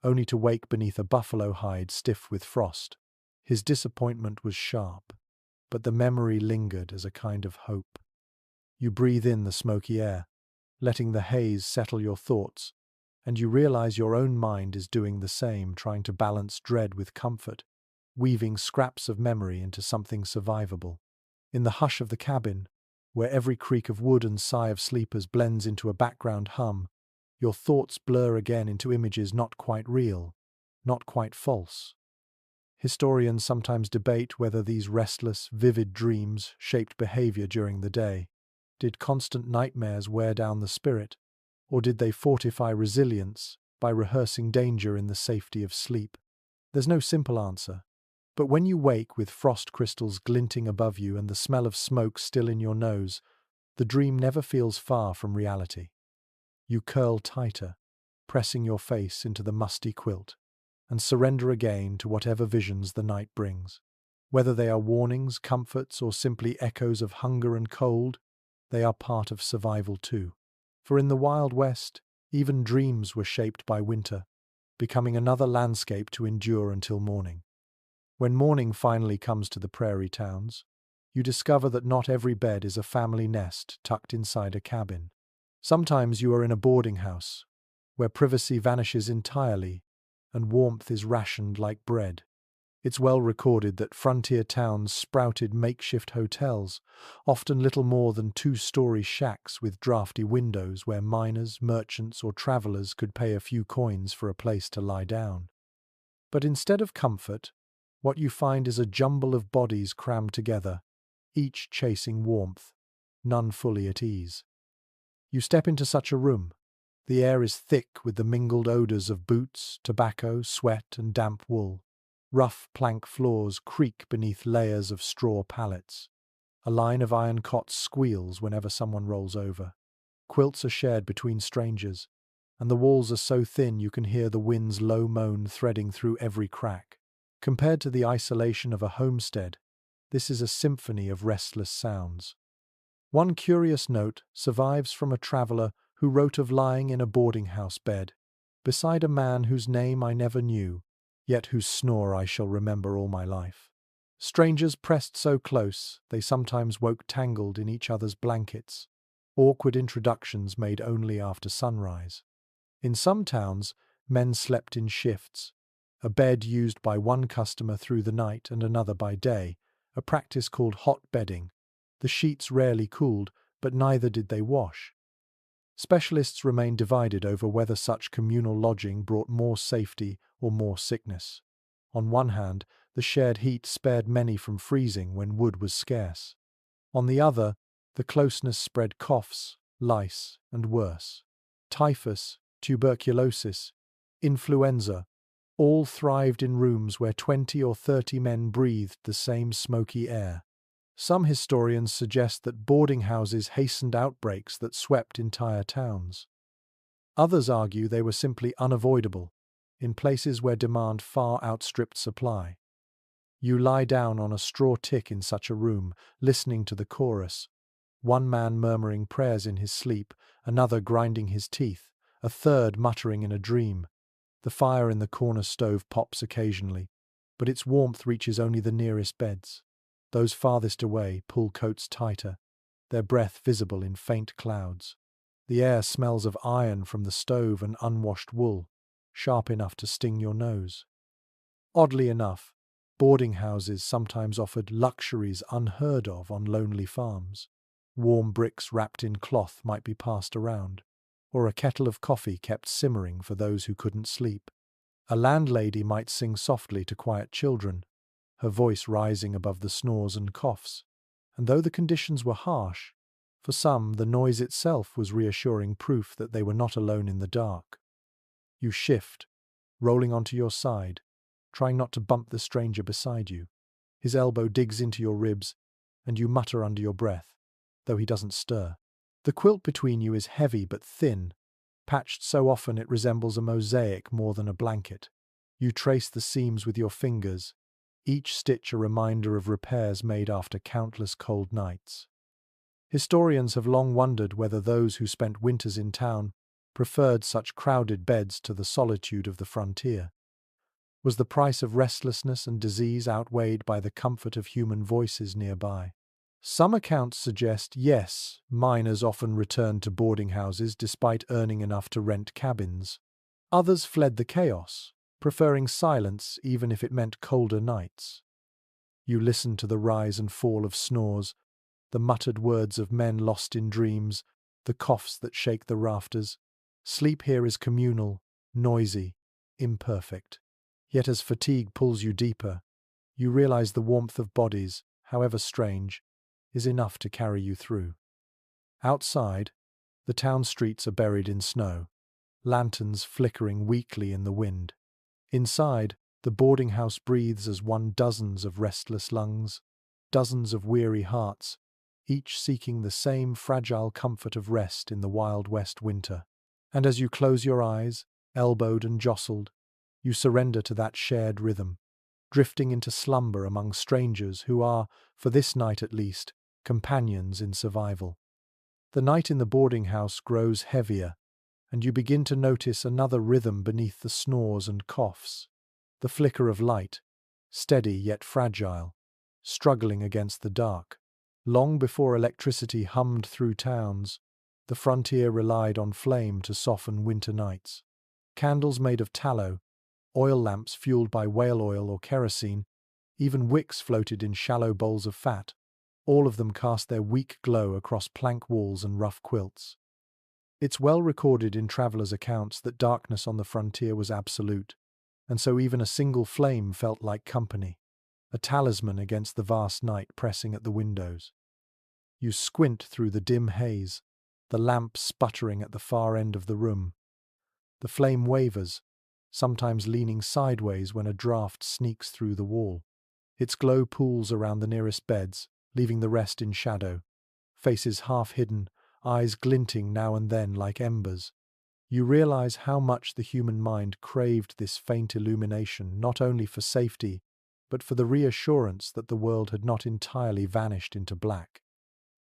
only to wake beneath a buffalo hide stiff with frost. His disappointment was sharp, but the memory lingered as a kind of hope. You breathe in the smoky air, letting the haze settle your thoughts, and you realize your own mind is doing the same, trying to balance dread with comfort, weaving scraps of memory into something survivable. In the hush of the cabin, where every creak of wood and sigh of sleepers blends into a background hum, your thoughts blur again into images not quite real, not quite false. Historians sometimes debate whether these restless, vivid dreams shaped behavior during the day. Did constant nightmares wear down the spirit, or did they fortify resilience by rehearsing danger in the safety of sleep? There's no simple answer, but when you wake with frost crystals glinting above you and the smell of smoke still in your nose, the dream never feels far from reality. You curl tighter, pressing your face into the musty quilt, and surrender again to whatever visions the night brings. Whether they are warnings, comforts, or simply echoes of hunger and cold, they are part of survival too. For in the Wild West, even dreams were shaped by winter, becoming another landscape to endure until morning. When morning finally comes to the prairie towns, you discover that not every bed is a family nest tucked inside a cabin. Sometimes you are in a boarding house, where privacy vanishes entirely and warmth is rationed like bread. It's well recorded that frontier towns sprouted makeshift hotels, often little more than two-story shacks with drafty windows where miners, merchants, or travelers could pay a few coins for a place to lie down. But instead of comfort, what you find is a jumble of bodies crammed together, each chasing warmth, none fully at ease. You step into such a room. The air is thick with the mingled odors of boots, tobacco, sweat, and damp wool. Rough plank floors creak beneath layers of straw pallets. A line of iron cots squeals whenever someone rolls over. Quilts are shared between strangers, and the walls are so thin you can hear the wind's low moan threading through every crack. Compared to the isolation of a homestead, this is a symphony of restless sounds. One curious note survives from a traveler who wrote of lying in a boarding house bed, beside a man whose name I never knew, yet whose snore I shall remember all my life. Strangers pressed so close, they sometimes woke tangled in each other's blankets, awkward introductions made only after sunrise. In some towns, men slept in shifts, a bed used by one customer through the night and another by day, a practice called hot bedding. The sheets rarely cooled, but neither did they wash. Specialists remained divided over whether such communal lodging brought more safety or more sickness. On one hand, the shared heat spared many from freezing when wood was scarce. On the other, the closeness spread coughs, lice, and worse. Typhus, tuberculosis, influenza, all thrived in rooms where 20 or 30 men breathed the same smoky air. Some historians suggest that boarding houses hastened outbreaks that swept entire towns. Others argue they were simply unavoidable, in places where demand far outstripped supply. You lie down on a straw tick in such a room, listening to the chorus, one man murmuring prayers in his sleep, another grinding his teeth, a third muttering in a dream. The fire in the corner stove pops occasionally, but its warmth reaches only the nearest beds. Those farthest away pull coats tighter, their breath visible in faint clouds. The air smells of iron from the stove and unwashed wool, sharp enough to sting your nose. Oddly enough, boarding houses sometimes offered luxuries unheard of on lonely farms. Warm bricks wrapped in cloth might be passed around, or a kettle of coffee kept simmering for those who couldn't sleep. A landlady might sing softly to quiet children, her voice rising above the snores and coughs. And though the conditions were harsh, for some the noise itself was reassuring proof that they were not alone in the dark. You shift, rolling onto your side, trying not to bump the stranger beside you. His elbow digs into your ribs, and you mutter under your breath, though he doesn't stir. The quilt between you is heavy but thin, patched so often it resembles a mosaic more than a blanket. You trace the seams with your fingers, each stitch a reminder of repairs made after countless cold nights. Historians have long wondered whether those who spent winters in town preferred such crowded beds to the solitude of the frontier. Was the price of restlessness and disease outweighed by the comfort of human voices nearby? Some accounts suggest yes, miners often returned to boarding houses despite earning enough to rent cabins. Others fled the chaos, preferring silence even if it meant colder nights. You listen to the rise and fall of snores, the muttered words of men lost in dreams, the coughs that shake the rafters. Sleep here is communal, noisy, imperfect. Yet as fatigue pulls you deeper, you realize the warmth of bodies, however strange, is enough to carry you through. Outside, the town streets are buried in snow, lanterns flickering weakly in the wind. Inside, the boarding house breathes as one dozens of restless lungs, dozens of weary hearts, each seeking the same fragile comfort of rest in the Wild West winter. And as you close your eyes, elbowed and jostled, you surrender to that shared rhythm, drifting into slumber among strangers who are, for this night at least, companions in survival. The night in the boarding house grows heavier, and you begin to notice another rhythm beneath the snores and coughs, the flicker of light, steady yet fragile, struggling against the dark. Long before electricity hummed through towns, the frontier relied on flame to soften winter nights. Candles made of tallow, oil lamps fueled by whale oil or kerosene, even wicks floated in shallow bowls of fat. All of them cast their weak glow across plank walls and rough quilts. It's well recorded in travelers' accounts that darkness on the frontier was absolute, and so even a single flame felt like company, a talisman against the vast night pressing at the windows. You squint through the dim haze, the lamp sputtering at the far end of the room. The flame wavers, sometimes leaning sideways when a draught sneaks through the wall. Its glow pools around the nearest beds, leaving the rest in shadow, faces half hidden, eyes glinting now and then like embers. You realize how much the human mind craved this faint illumination, not only for safety, but for the reassurance that the world had not entirely vanished into black.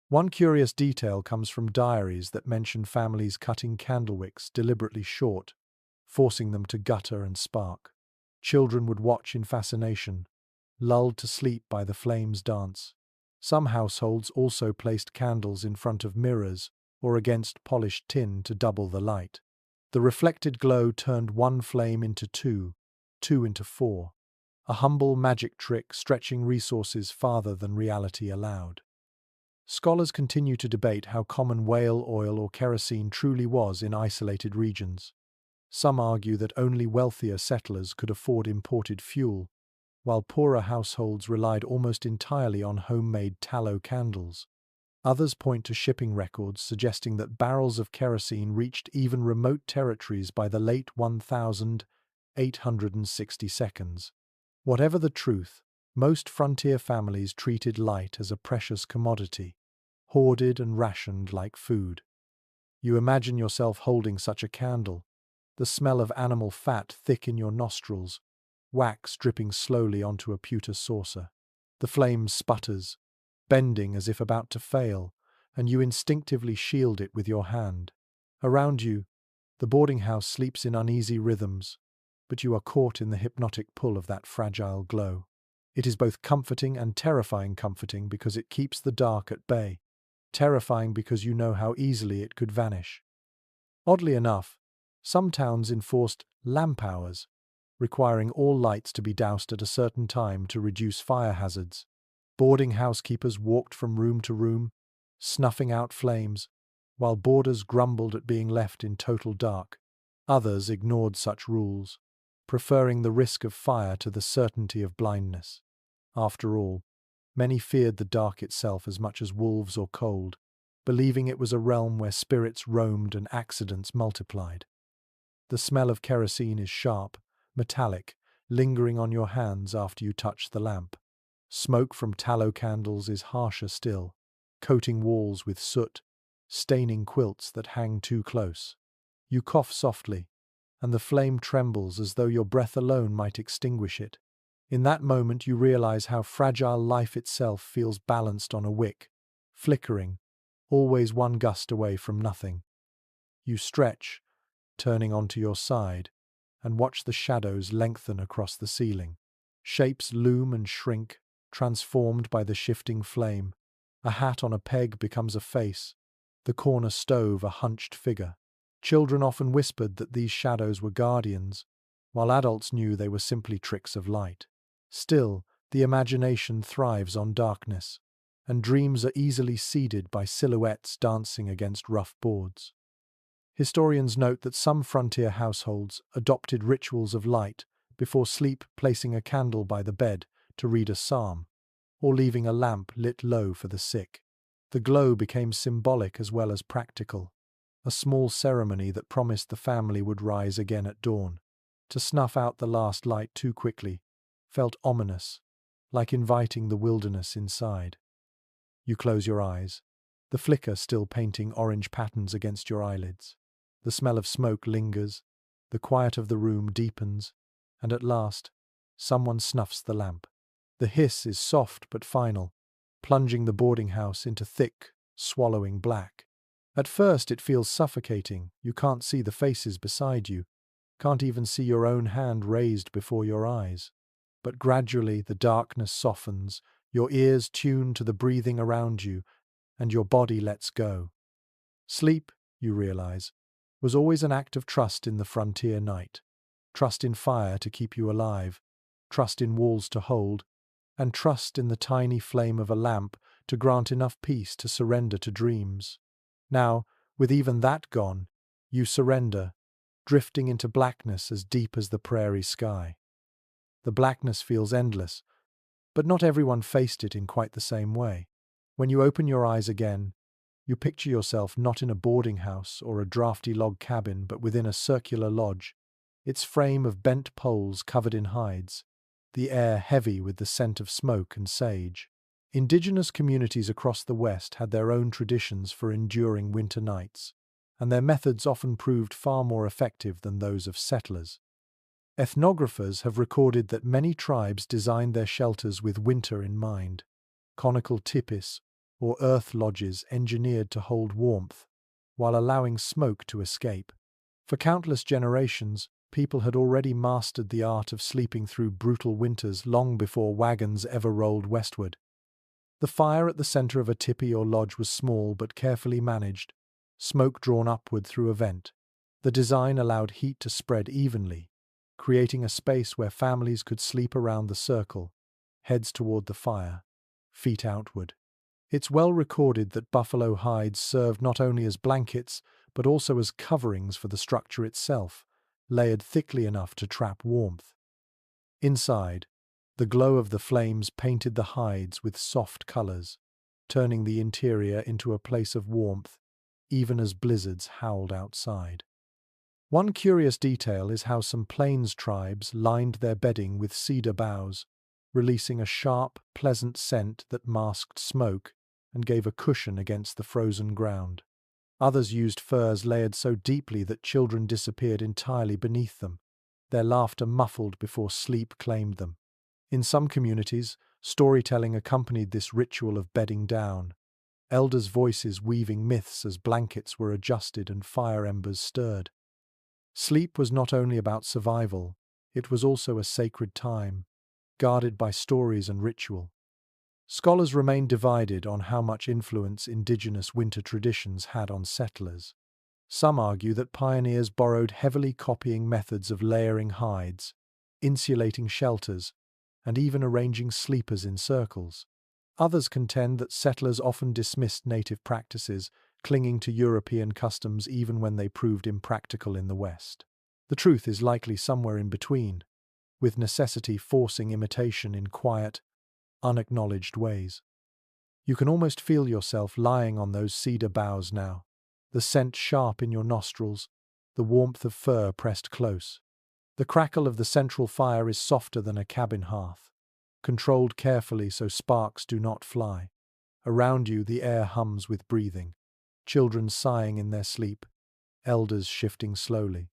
One curious detail comes from diaries that mention families cutting candle wicks deliberately short, forcing them to gutter and spark. Children would watch in fascination, lulled to sleep by the flames' dance. Some households also placed candles in front of mirrors or against polished tin to double the light. The reflected glow turned one flame into two, two into four, a humble magic trick stretching resources farther than reality allowed. Scholars continue to debate how common whale oil or kerosene truly was in isolated regions. Some argue that only wealthier settlers could afford imported fuel, while poorer households relied almost entirely on homemade tallow candles. Others point to shipping records suggesting that barrels of kerosene reached even remote territories by the late 1860s. Whatever the truth, most frontier families treated light as a precious commodity, hoarded and rationed like food. You imagine yourself holding such a candle, the smell of animal fat thick in your nostrils, wax dripping slowly onto a pewter saucer. The flame sputters, bending as if about to fail, and you instinctively shield it with your hand. Around you, the boarding house sleeps in uneasy rhythms, but you are caught in the hypnotic pull of that fragile glow. It is both comforting and terrifying, comforting because it keeps the dark at bay, terrifying because you know how easily it could vanish. Oddly enough, some towns enforced lamp hours, requiring all lights to be doused at a certain time to reduce fire hazards. Boarding house keepers walked from room to room, snuffing out flames, while boarders grumbled at being left in total dark. Others ignored such rules, preferring the risk of fire to the certainty of blindness. After all, many feared the dark itself as much as wolves or cold, believing it was a realm where spirits roamed and accidents multiplied. The smell of kerosene is sharp, metallic, lingering on your hands after you touch the lamp. Smoke from tallow candles is harsher still, coating walls with soot, staining quilts that hang too close. You cough softly, and the flame trembles as though your breath alone might extinguish it. In that moment you realize how fragile life itself feels balanced on a wick, flickering, always one gust away from nothing. You stretch, turning onto your side, and watch the shadows lengthen across the ceiling. Shapes loom and shrink, transformed by the shifting flame. A hat on a peg becomes a face, the corner stove a hunched figure. Children often whispered that these shadows were guardians, while adults knew they were simply tricks of light. Still, the imagination thrives on darkness, and dreams are easily seeded by silhouettes dancing against rough boards. Historians note that some frontier households adopted rituals of light before sleep, placing a candle by the bed to read a psalm, or leaving a lamp lit low for the sick. The glow became symbolic as well as practical, a small ceremony that promised the family would rise again at dawn. To snuff out the last light too quickly felt ominous, like inviting the wilderness inside. You close your eyes, the flicker still painting orange patterns against your eyelids. The smell of smoke lingers, the quiet of the room deepens, and at last, someone snuffs the lamp. The hiss is soft but final, plunging the boarding house into thick, swallowing black. At first it feels suffocating. You can't see the faces beside you, can't even see your own hand raised before your eyes. But gradually the darkness softens, your ears tune to the breathing around you, and your body lets go. Sleep, you realize, was always an act of trust in the frontier night. Trust in fire to keep you alive, trust in walls to hold, and trust in the tiny flame of a lamp to grant enough peace to surrender to dreams. Now, with even that gone, you surrender, drifting into blackness as deep as the prairie sky. The blackness feels endless, but not everyone faced it in quite the same way. When you open your eyes again, you picture yourself not in a boarding house or a drafty log cabin, but within a circular lodge, its frame of bent poles covered in hides, the air heavy with the scent of smoke and sage. Indigenous communities across the West had their own traditions for enduring winter nights, and their methods often proved far more effective than those of settlers. Ethnographers have recorded that many tribes designed their shelters with winter in mind, conical tipis, or earth lodges engineered to hold warmth, while allowing smoke to escape. For countless generations, people had already mastered the art of sleeping through brutal winters long before wagons ever rolled westward. The fire at the center of a tipi or lodge was small but carefully managed, smoke drawn upward through a vent. The design allowed heat to spread evenly, creating a space where families could sleep around the circle, heads toward the fire, feet outward. It's well recorded that buffalo hides served not only as blankets, but also as coverings for the structure itself, layered thickly enough to trap warmth. Inside, the glow of the flames painted the hides with soft colors, turning the interior into a place of warmth, even as blizzards howled outside. One curious detail is how some plains tribes lined their bedding with cedar boughs, releasing a sharp, pleasant scent that masked smoke and gave a cushion against the frozen ground. Others used furs layered so deeply that children disappeared entirely beneath them, their laughter muffled before sleep claimed them. In some communities, storytelling accompanied this ritual of bedding down, elders' voices weaving myths as blankets were adjusted and fire embers stirred. Sleep was not only about survival, it was also a sacred time, guarded by stories and ritual. Scholars remain divided on how much influence indigenous winter traditions had on settlers. Some argue that pioneers borrowed heavily copying methods of layering hides, insulating shelters, and even arranging sleepers in circles. Others contend that settlers often dismissed native practices, clinging to European customs even when they proved impractical in the West. The truth is likely somewhere in between, with necessity forcing imitation in quiet, unacknowledged ways. You can almost feel yourself lying on those cedar boughs now, the scent sharp in your nostrils, the warmth of fur pressed close. The crackle of the central fire is softer than a cabin hearth, controlled carefully so sparks do not fly. Around you, the air hums with breathing, children sighing in their sleep, elders shifting slowly.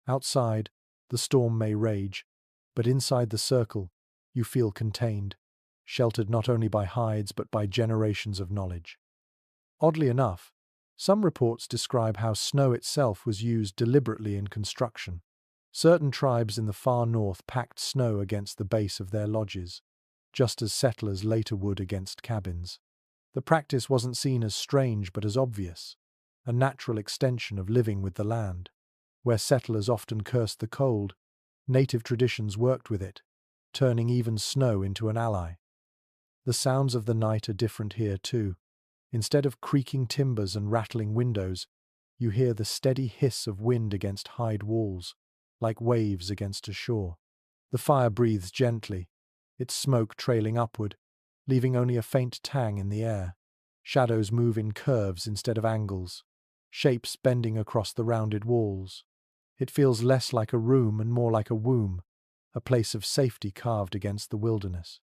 Outside, the storm may rage, but inside the circle, you feel contained, sheltered not only by hides but by generations of knowledge. Oddly enough, some reports describe how snow itself was used deliberately in construction. Certain tribes in the far north packed snow against the base of their lodges, just as settlers later would against cabins. The practice wasn't seen as strange but as obvious, a natural extension of living with the land. Where settlers often cursed the cold, native traditions worked with it, turning even snow into an ally. The sounds of the night are different here too. Instead of creaking timbers and rattling windows, you hear the steady hiss of wind against hide walls, like waves against a shore. The fire breathes gently, its smoke trailing upward, leaving only a faint tang in the air. Shadows move in curves instead of angles, shapes bending across the rounded walls. It feels less like a room and more like a womb, a place of safety carved against the wilderness.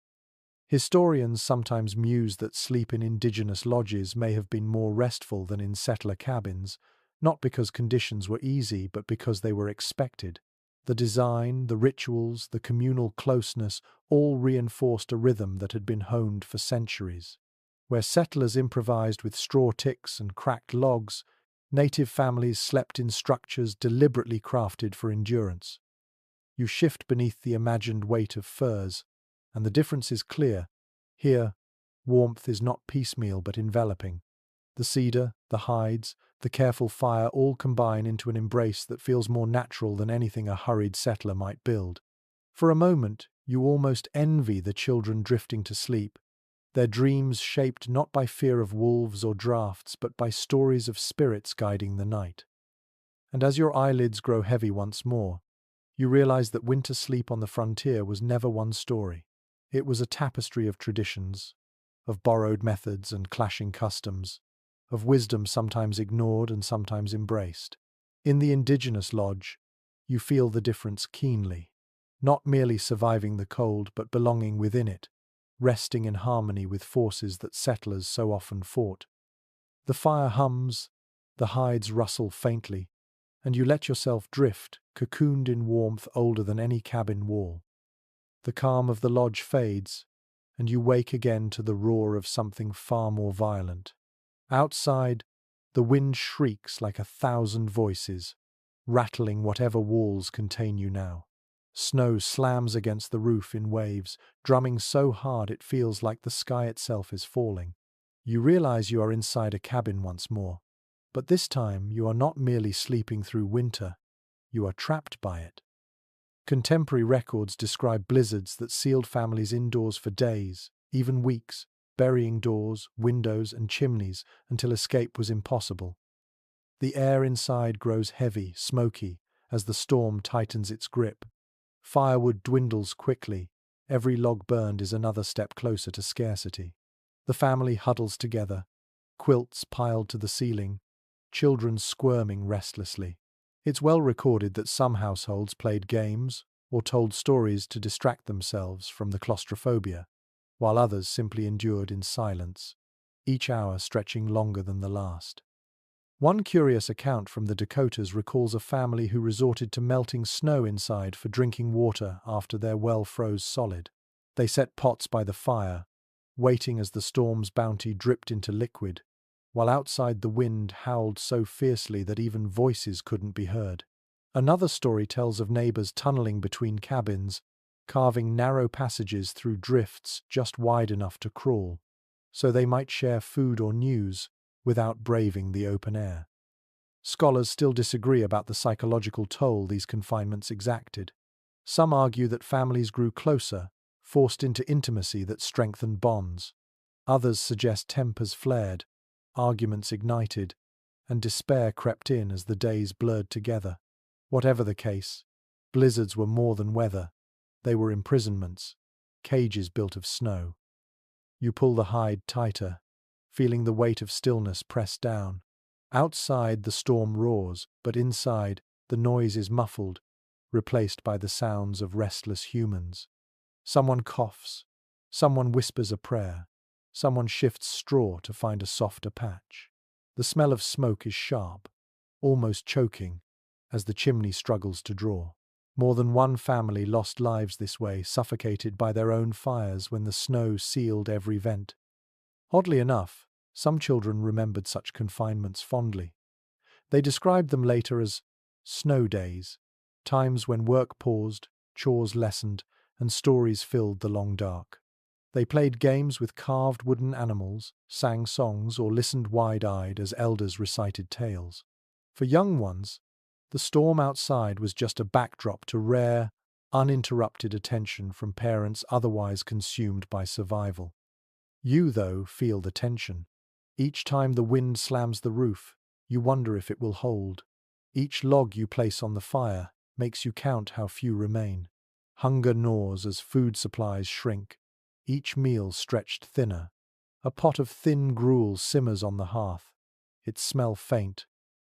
Historians sometimes muse that sleep in indigenous lodges may have been more restful than in settler cabins, not because conditions were easy, but because they were expected. The design, the rituals, the communal closeness all reinforced a rhythm that had been honed for centuries. Where settlers improvised with straw ticks and cracked logs, native families slept in structures deliberately crafted for endurance. You shift beneath the imagined weight of furs, and the difference is clear. Here, warmth is not piecemeal but enveloping. The cedar, the hides, the careful fire all combine into an embrace that feels more natural than anything a hurried settler might build. For a moment, you almost envy the children drifting to sleep, their dreams shaped not by fear of wolves or drafts but by stories of spirits guiding the night. And as your eyelids grow heavy once more, you realize that winter sleep on the frontier was never one story. It was a tapestry of traditions, of borrowed methods and clashing customs, of wisdom sometimes ignored and sometimes embraced. In the indigenous lodge, you feel the difference keenly, not merely surviving the cold but belonging within it, resting in harmony with forces that settlers so often fought. The fire hums, the hides rustle faintly, and you let yourself drift, cocooned in warmth older than any cabin wall. The calm of the lodge fades, and you wake again to the roar of something far more violent. Outside, the wind shrieks like 1,000 voices, rattling whatever walls contain you now. Snow slams against the roof in waves, drumming so hard it feels like the sky itself is falling. You realize you are inside a cabin once more, but this time you are not merely sleeping through winter, you are trapped by it. Contemporary records describe blizzards that sealed families indoors for days, even weeks, burying doors, windows, and chimneys until escape was impossible. The air inside grows heavy, smoky, as the storm tightens its grip. Firewood dwindles quickly. Every log burned is another step closer to scarcity. The family huddles together, quilts piled to the ceiling, children squirming restlessly. It's well recorded that some households played games or told stories to distract themselves from the claustrophobia, while others simply endured in silence, each hour stretching longer than the last. One curious account from the Dakotas recalls a family who resorted to melting snow inside for drinking water after their well froze solid. They set pots by the fire, waiting as the storm's bounty dripped into liquid, while outside the wind howled so fiercely that even voices couldn't be heard. Another story tells of neighbors tunneling between cabins, carving narrow passages through drifts just wide enough to crawl, so they might share food or news without braving the open air. Scholars still disagree about the psychological toll these confinements exacted. Some argue that families grew closer, forced into intimacy that strengthened bonds. Others suggest tempers flared, arguments ignited, and despair crept in as the days blurred together. Whatever the case, blizzards were more than weather. They were imprisonments, cages built of snow. You pull the hide tighter, feeling the weight of stillness press down. Outside the storm roars, but inside the noise is muffled, replaced by the sounds of restless humans. Someone coughs, someone whispers a prayer, someone shifts straw to find a softer patch. The smell of smoke is sharp, almost choking, as the chimney struggles to draw. More than one family lost lives this way, suffocated by their own fires when the snow sealed every vent. Oddly enough, some children remembered such confinements fondly. They described them later as snow days, times when work paused, chores lessened, and stories filled the long dark. They played games with carved wooden animals, sang songs, or listened wide-eyed as elders recited tales. For young ones, the storm outside was just a backdrop to rare, uninterrupted attention from parents otherwise consumed by survival. You, though, feel the tension. Each time the wind slams the roof, you wonder if it will hold. Each log you place on the fire makes you count how few remain. Hunger gnaws as food supplies shrink, each meal stretched thinner. A pot of thin gruel simmers on the hearth, its smell faint,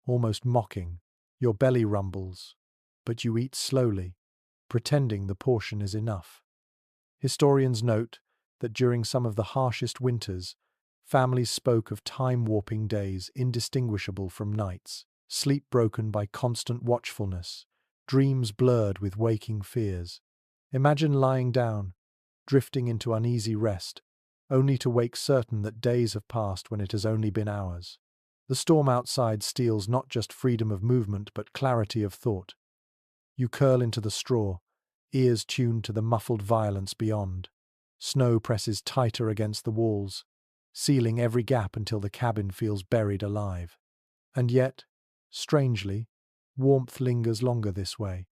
almost mocking. Your belly rumbles, but you eat slowly, pretending the portion is enough. Historians note that during some of the harshest winters, families spoke of time-warping days indistinguishable from nights, sleep broken by constant watchfulness, dreams blurred with waking fears. Imagine lying down, drifting into uneasy rest, only to wake certain that days have passed when it has only been hours. The storm outside steals not just freedom of movement but clarity of thought. You curl into the straw, ears tuned to the muffled violence beyond. Snow presses tighter against the walls, sealing every gap until the cabin feels buried alive. And yet, strangely, warmth lingers longer this way.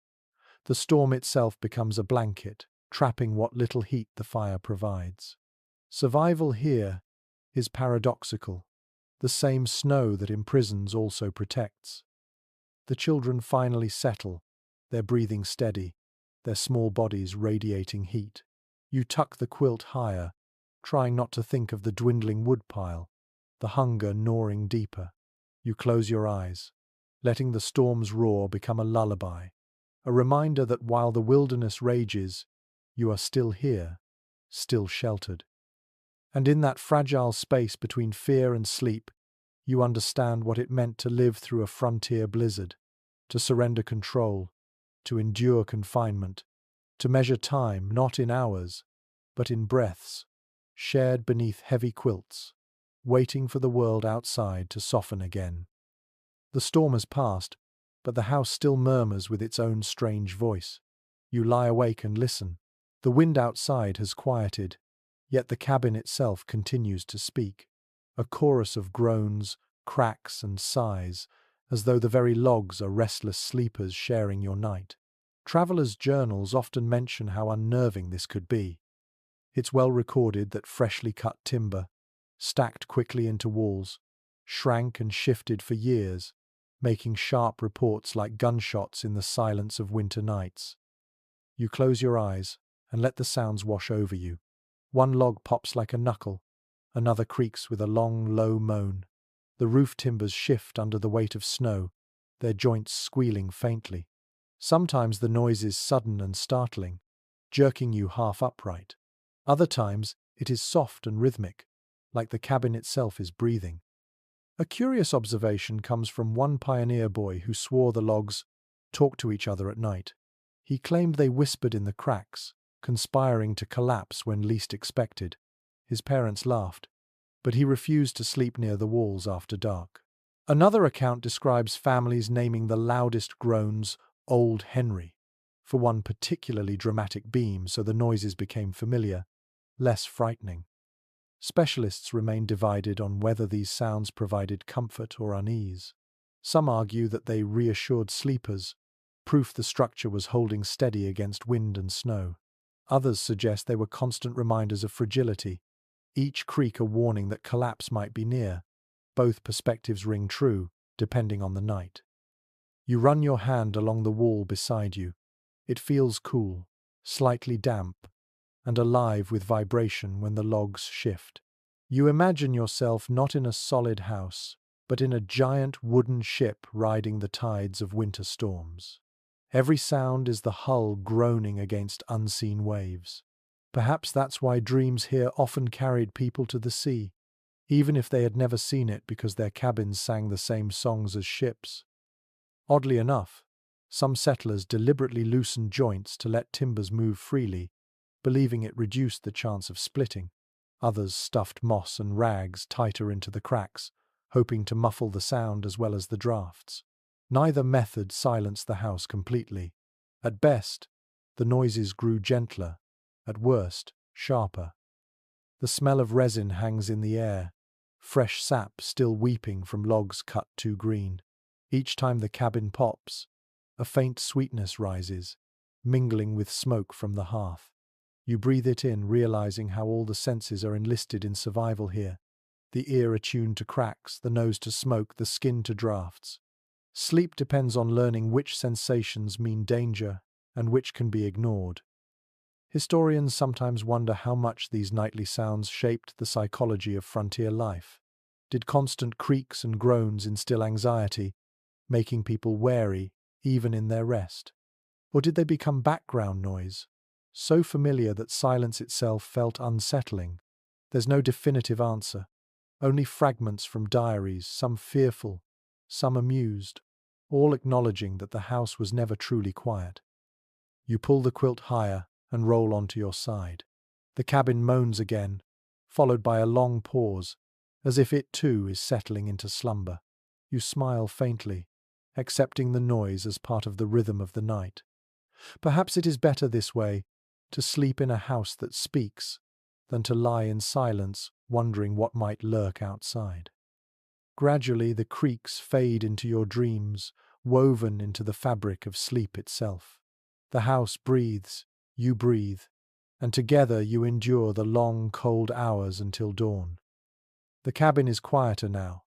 The storm itself becomes a blanket, trapping what little heat the fire provides. Survival here is paradoxical. The same snow that imprisons also protects. The children finally settle, their breathing steady, their small bodies radiating heat. You tuck the quilt higher, trying not to think of the dwindling woodpile, the hunger gnawing deeper. You close your eyes, letting the storm's roar become a lullaby, a reminder that while the wilderness rages, you are still here, still sheltered. And in that fragile space between fear and sleep, you understand what it meant to live through a frontier blizzard, to surrender control, to endure confinement, to measure time not in hours, but in breaths, shared beneath heavy quilts, waiting for the world outside to soften again. The storm has passed, but the house still murmurs with its own strange voice. You lie awake and listen. The wind outside has quieted, yet the cabin itself continues to speak. A chorus of groans, cracks, and sighs, as though the very logs are restless sleepers sharing your night. Travelers' journals often mention how unnerving this could be. It's well recorded that freshly cut timber, stacked quickly into walls, shrank and shifted for years, making sharp reports like gunshots in the silence of winter nights. You close your eyes and let the sounds wash over you. One log pops like a knuckle, another creaks with a long, low moan. The roof timbers shift under the weight of snow, their joints squealing faintly. Sometimes the noise is sudden and startling, jerking you half upright. Other times it is soft and rhythmic, like the cabin itself is breathing. A curious observation comes from one pioneer boy who swore the logs talked to each other at night. He claimed they whispered in the cracks, conspiring to collapse when least expected. His parents laughed, but he refused to sleep near the walls after dark. Another account describes families naming the loudest groans Old Henry, for one particularly dramatic beam, so the noises became familiar, less frightening. Specialists remain divided on whether these sounds provided comfort or unease. Some argue that they reassured sleepers, proof the structure was holding steady against wind and snow. Others suggest they were constant reminders of fragility, each creak a warning that collapse might be near. Both perspectives ring true, depending on the night. You run your hand along the wall beside you. It feels cool, slightly damp, and alive with vibration when the logs shift. You imagine yourself not in a solid house, but in a giant wooden ship riding the tides of winter storms. Every sound is the hull groaning against unseen waves. Perhaps that's why dreams here often carried people to the sea, even if they had never seen it, because their cabins sang the same songs as ships. Oddly enough, some settlers deliberately loosened joints to let timbers move freely, believing it reduced the chance of splitting. Others stuffed moss and rags tighter into the cracks, hoping to muffle the sound as well as the drafts. Neither method silenced the house completely. At best, the noises grew gentler, at worst, sharper. The smell of resin hangs in the air, fresh sap still weeping from logs cut too green. Each time the cabin pops, a faint sweetness rises, mingling with smoke from the hearth. You breathe it in, realizing how all the senses are enlisted in survival here. The ear attuned to cracks, the nose to smoke, the skin to drafts. Sleep depends on learning which sensations mean danger and which can be ignored. Historians sometimes wonder how much these nightly sounds shaped the psychology of frontier life. Did constant creaks and groans instill anxiety, making people wary even in their rest? Or did they become background noise, so familiar that silence itself felt unsettling? There's no definitive answer, only fragments from diaries, some fearful, some amused, all acknowledging that the house was never truly quiet. You pull the quilt higher and roll onto your side. The cabin moans again, followed by a long pause, as if it too is settling into slumber. You smile faintly, accepting the noise as part of the rhythm of the night. Perhaps it is better this way, to sleep in a house that speaks, than to lie in silence, wondering what might lurk outside. Gradually the creaks fade into your dreams, woven into the fabric of sleep itself. The house breathes, you breathe, and together you endure the long, cold hours until dawn. The cabin is quieter now,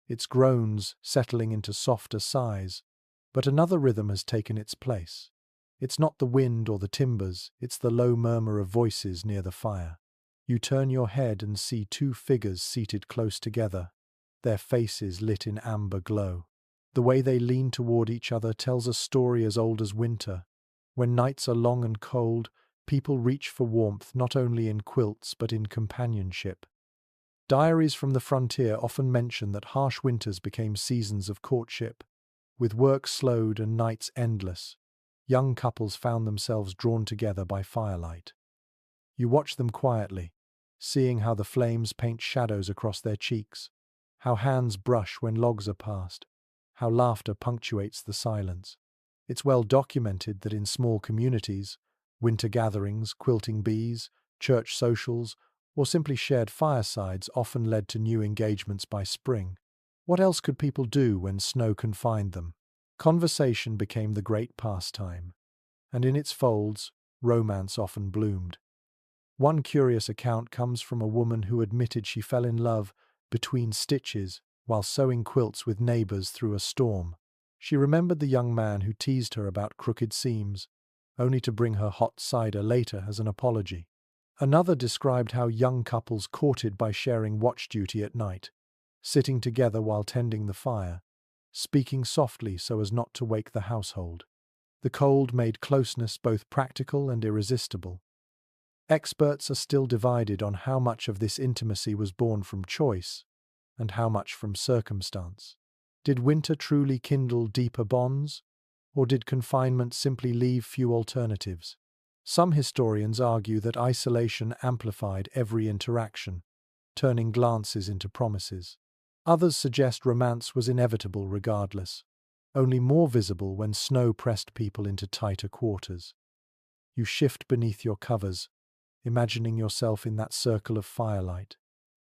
its groans settling into softer sighs, but another rhythm has taken its place. It's not the wind or the timbers, it's the low murmur of voices near the fire. You turn your head and see two figures seated close together, their faces lit in amber glow. The way they lean toward each other tells a story as old as winter. When nights are long and cold, people reach for warmth not only in quilts but in companionship. Diaries from the frontier often mention that harsh winters became seasons of courtship. With work slowed and nights endless, young couples found themselves drawn together by firelight. You watch them quietly, seeing how the flames paint shadows across their cheeks, how hands brush when logs are passed, how laughter punctuates the silence. It's well documented that in small communities, winter gatherings, quilting bees, church socials, or simply shared firesides often led to new engagements by spring. What else could people do when snow confined them? Conversation became the great pastime, and in its folds, romance often bloomed. One curious account comes from a woman who admitted she fell in love between stitches while sewing quilts with neighbors through a storm. She remembered the young man who teased her about crooked seams, only to bring her hot cider later as an apology. Another described how young couples courted by sharing watch duty at night, sitting together while tending the fire, speaking softly so as not to wake the household. The cold made closeness both practical and irresistible. Experts are still divided on how much of this intimacy was born from choice and how much from circumstance. Did winter truly kindle deeper bonds, or did confinement simply leave few alternatives? Some historians argue that isolation amplified every interaction, turning glances into promises. Others suggest romance was inevitable regardless, only more visible when snow pressed people into tighter quarters. You shift beneath your covers, imagining yourself in that circle of firelight.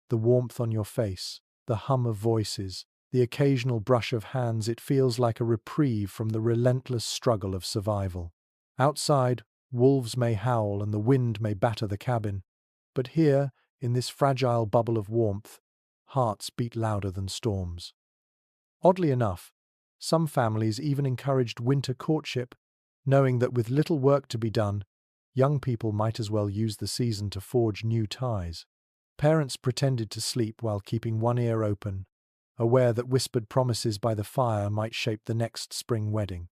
The warmth on your face, the hum of voices, the occasional brush of hands, it feels like a reprieve from the relentless struggle of survival. Outside, wolves may howl and the wind may batter the cabin, but here, in this fragile bubble of warmth, hearts beat louder than storms. Oddly enough, some families even encouraged winter courtship, knowing that with little work to be done, young people might as well use the season to forge new ties. Parents pretended to sleep while keeping one ear open, aware that whispered promises by the fire might shape the next spring wedding.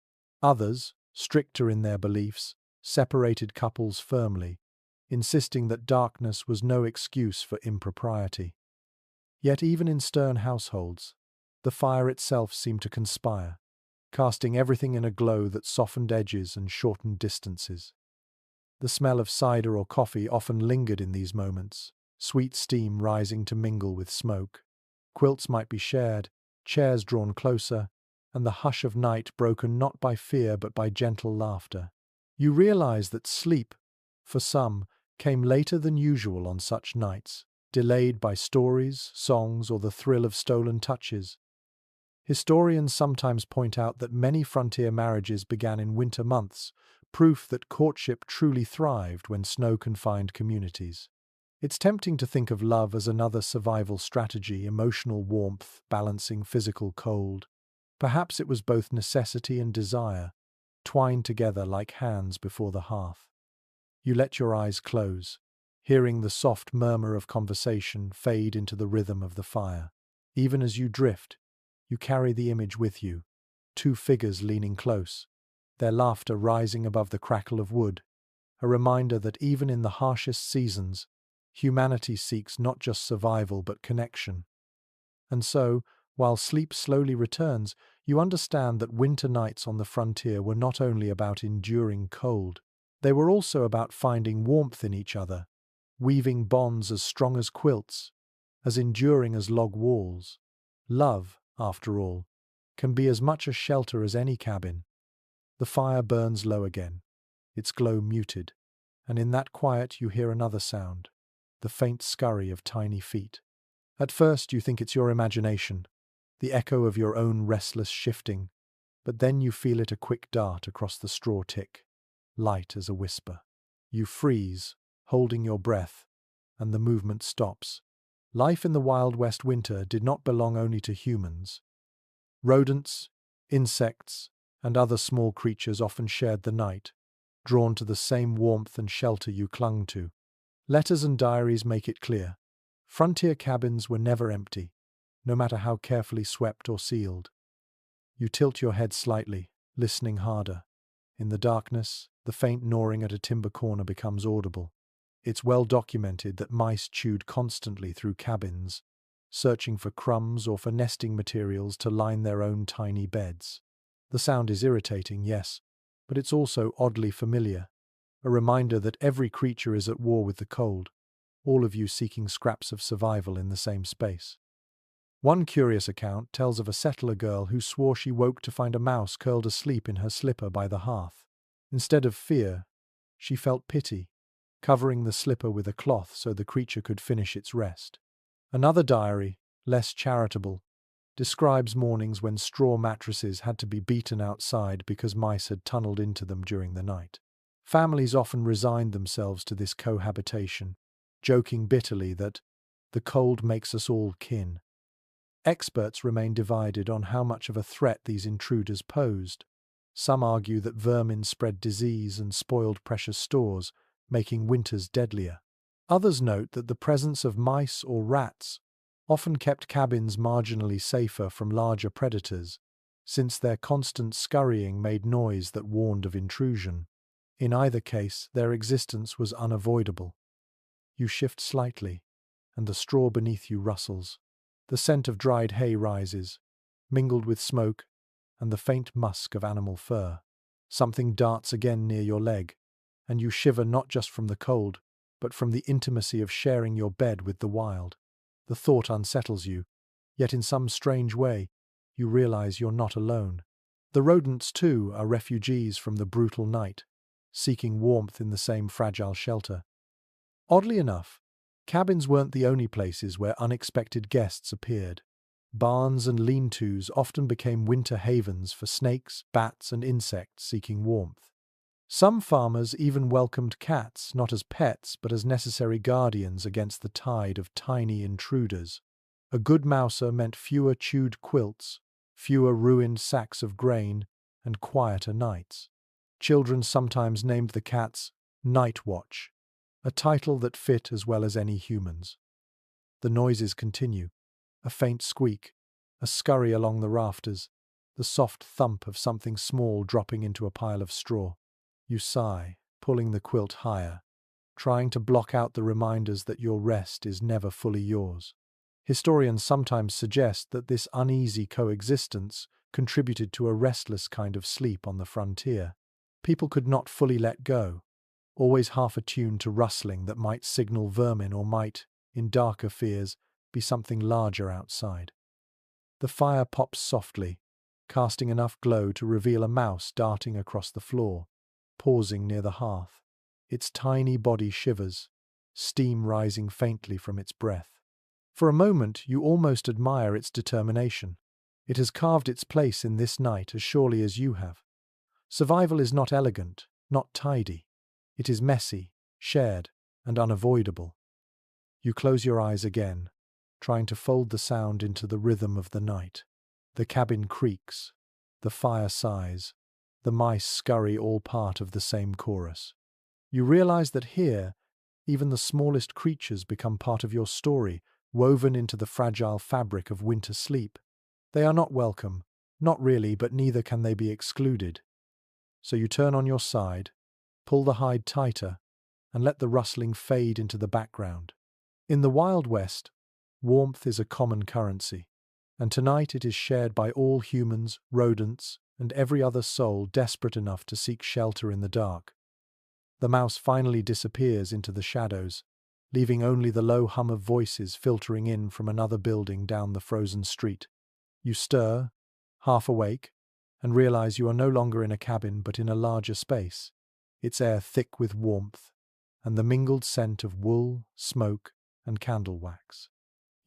Others, stricter in their beliefs, separated couples firmly, insisting that darkness was no excuse for impropriety. Yet even in stern households, the fire itself seemed to conspire, casting everything in a glow that softened edges and shortened distances. The smell of cider or coffee often lingered in these moments, sweet steam rising to mingle with smoke. Quilts might be shared, chairs drawn closer, and the hush of night broken not by fear but by gentle laughter. You realize that sleep, for some, came later than usual on such nights, delayed by stories, songs, or the thrill of stolen touches. Historians sometimes point out that many frontier marriages began in winter months, proof that courtship truly thrived when snow-confined communities. It's tempting to think of love as another survival strategy, emotional warmth, balancing physical cold. Perhaps it was both necessity and desire, twined together like hands before the hearth. You let your eyes close, hearing the soft murmur of conversation fade into the rhythm of the fire. Even as you drift, you carry the image with you, two figures leaning close, their laughter rising above the crackle of wood, a reminder that even in the harshest seasons, humanity seeks not just survival but connection. And so, while sleep slowly returns, you understand that winter nights on the frontier were not only about enduring cold, they were also about finding warmth in each other, weaving bonds as strong as quilts, as enduring as log walls. Love, after all, can be as much a shelter as any cabin. The fire burns low again, its glow muted, and in that quiet you hear another sound, the faint scurry of tiny feet. At first you think it's your imagination, the echo of your own restless shifting, but then you feel it a quick dart across the straw tick, light as a whisper. You freeze, holding your breath, and the movement stops. Life in the Wild West winter did not belong only to humans. Rodents, insects, and other small creatures often shared the night, drawn to the same warmth and shelter you clung to. Letters and diaries make it clear. Frontier cabins were never empty, no matter how carefully swept or sealed. You tilt your head slightly, listening harder. In the darkness, the faint gnawing at a timber corner becomes audible. It's well documented that mice chewed constantly through cabins, searching for crumbs or for nesting materials to line their own tiny beds. The sound is irritating, yes, but it's also oddly familiar, a reminder that every creature is at war with the cold, all of you seeking scraps of survival in the same space. One curious account tells of a settler girl who swore she woke to find a mouse curled asleep in her slipper by the hearth. Instead of fear, she felt pity, covering the slipper with a cloth so the creature could finish its rest. Another diary, less charitable, describes mornings when straw mattresses had to be beaten outside because mice had tunneled into them during the night. Families often resigned themselves to this cohabitation, joking bitterly that the cold makes us all kin. Experts remain divided on how much of a threat these intruders posed. Some argue that vermin spread disease and spoiled precious stores, making winters deadlier. Others note that the presence of mice or rats often kept cabins marginally safer from larger predators, since their constant scurrying made noise that warned of intrusion. In either case, their existence was unavoidable. You shift slightly, and the straw beneath you rustles. The scent of dried hay rises, mingled with smoke and the faint musk of animal fur. Something darts again near your leg, and you shiver not just from the cold, but from the intimacy of sharing your bed with the wild. The thought unsettles you, yet in some strange way, you realize you're not alone. The rodents, too, are refugees from the brutal night, seeking warmth in the same fragile shelter. Oddly enough, cabins weren't the only places where unexpected guests appeared. Barns and lean-tos often became winter havens for snakes, bats, and insects seeking warmth. Some farmers even welcomed cats not as pets but as necessary guardians against the tide of tiny intruders. A good mouser meant fewer chewed quilts, fewer ruined sacks of grain, and quieter nights. Children sometimes named the cats Night Watch, a title that fit as well as any humans. The noises continue. A faint squeak, a scurry along the rafters, the soft thump of something small dropping into a pile of straw. You sigh, pulling the quilt higher, trying to block out the reminders that your rest is never fully yours. Historians sometimes suggest that this uneasy coexistence contributed to a restless kind of sleep on the frontier. People could not fully let go, always half attuned to rustling that might signal vermin or might, in darker fears, be something larger outside. The fire pops softly, casting enough glow to reveal a mouse darting across the floor, pausing near the hearth. Its tiny body shivers, steam rising faintly from its breath. For a moment you almost admire its determination. It has carved its place in this night as surely as you have. Survival is not elegant, not tidy. It is messy, shared, and unavoidable. You close your eyes again, trying to fold the sound into the rhythm of the night. The cabin creaks, the fire sighs, the mice scurry, all part of the same chorus. You realize that here, even the smallest creatures become part of your story, woven into the fragile fabric of winter sleep. They are not welcome, not really, but neither can they be excluded. So you turn on your side, pull the hide tighter, and let the rustling fade into the background. In the Wild West, warmth is a common currency, and tonight it is shared by all humans, rodents, and every other soul desperate enough to seek shelter in the dark. The mouse finally disappears into the shadows, leaving only the low hum of voices filtering in from another building down the frozen street. You stir, half awake, and realize you are no longer in a cabin but in a larger space, its air thick with warmth, and the mingled scent of wool, smoke, and candle wax.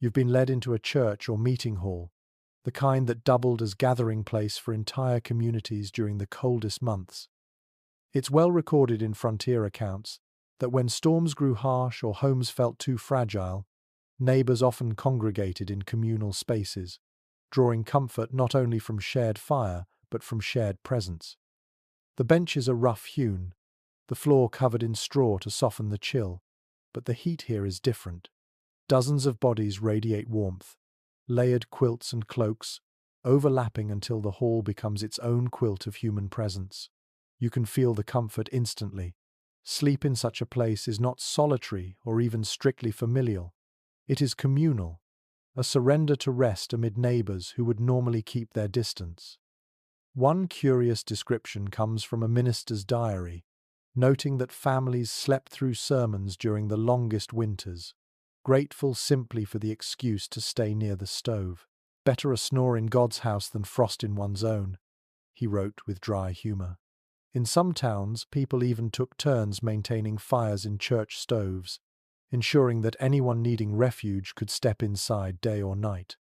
You've been led into a church or meeting hall, the kind that doubled as gathering place for entire communities during the coldest months. It's well recorded in frontier accounts that when storms grew harsh or homes felt too fragile, neighbors often congregated in communal spaces, drawing comfort not only from shared fire but from shared presence. The benches are rough-hewn, the floor covered in straw to soften the chill, but the heat here is different. Dozens of bodies radiate warmth, layered quilts and cloaks, overlapping until the hall becomes its own quilt of human presence. You can feel the comfort instantly. Sleep in such a place is not solitary or even strictly familial. It is communal, a surrender to rest amid neighbors who would normally keep their distance. One curious description comes from a minister's diary, noting that families slept through sermons during the longest winters, grateful simply for the excuse to stay near the stove. Better a snore in God's house than frost in one's own, he wrote with dry humor. In some towns, people even took turns maintaining fires in church stoves, ensuring that anyone needing refuge could step inside day or night.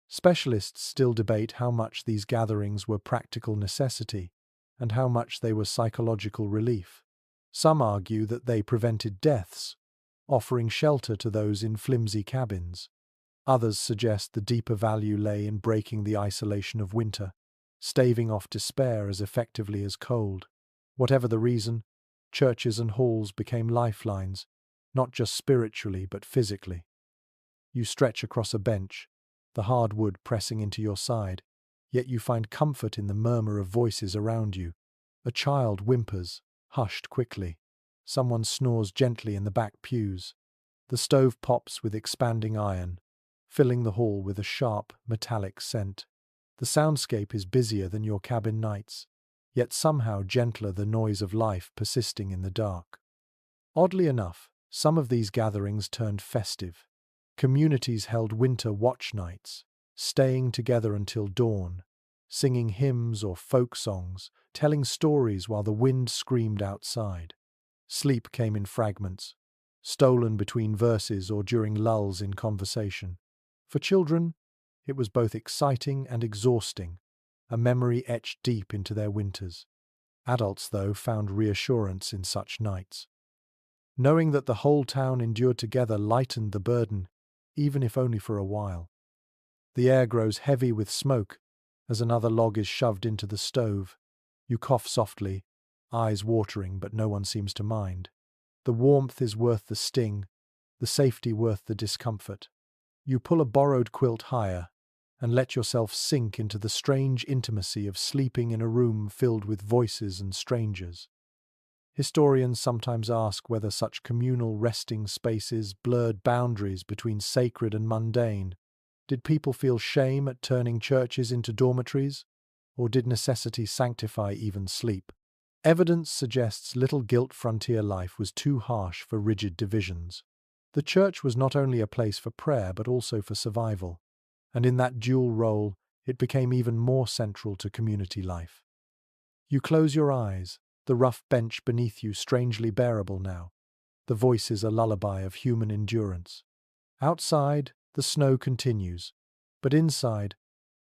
Specialists still debate how much these gatherings were practical necessity and how much they were psychological relief. Some argue that they prevented deaths, offering shelter to those in flimsy cabins. Others suggest the deeper value lay in breaking the isolation of winter, staving off despair as effectively as cold. Whatever the reason, churches and halls became lifelines, not just spiritually but physically. You stretch across a bench, the hard wood pressing into your side, yet you find comfort in the murmur of voices around you. A child whimpers, hushed quickly. Someone snores gently in the back pews. The stove pops with expanding iron, filling the hall with a sharp, metallic scent. The soundscape is busier than your cabin nights, yet somehow gentler, the noise of life persisting in the dark. Oddly enough, some of these gatherings turned festive. Communities held winter watch nights, staying together until dawn, singing hymns or folk songs, telling stories while the wind screamed outside. Sleep came in fragments, stolen between verses or during lulls in conversation. For children, it was both exciting and exhausting, a memory etched deep into their winters. Adults, though, found reassurance in such nights. Knowing that the whole town endured together lightened the burden, even if only for a while. The air grows heavy with smoke as another log is shoved into the stove. You cough softly, eyes watering, but no one seems to mind. The warmth is worth the sting, the safety worth the discomfort. You pull a borrowed quilt higher, and let yourself sink into the strange intimacy of sleeping in a room filled with voices and strangers. Historians sometimes ask whether such communal resting spaces blurred boundaries between sacred and mundane. Did people feel shame at turning churches into dormitories, or did necessity sanctify even sleep? Evidence suggests little guilt frontier life was too harsh for rigid divisions. The church was not only a place for prayer but also for survival, and in that dual role, it became even more central to community life. You close your eyes, the rough bench beneath you strangely bearable now. The voices a lullaby of human endurance. Outside, the snow continues, but inside,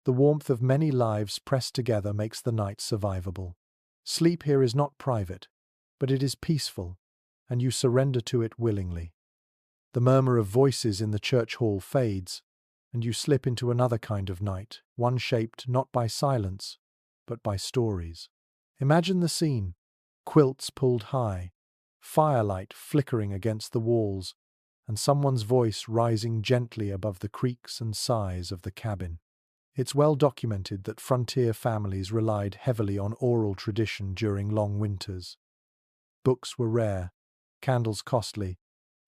the warmth of many lives pressed together makes the night survivable. Sleep here is not private, but it is peaceful, and you surrender to it willingly. The murmur of voices in the church hall fades, and you slip into another kind of night, one shaped not by silence, but by stories. Imagine the scene: quilts pulled high, firelight flickering against the walls, and someone's voice rising gently above the creaks and sighs of the cabin. It's well documented that frontier families relied heavily on oral tradition during long winters. Books were rare, candles costly,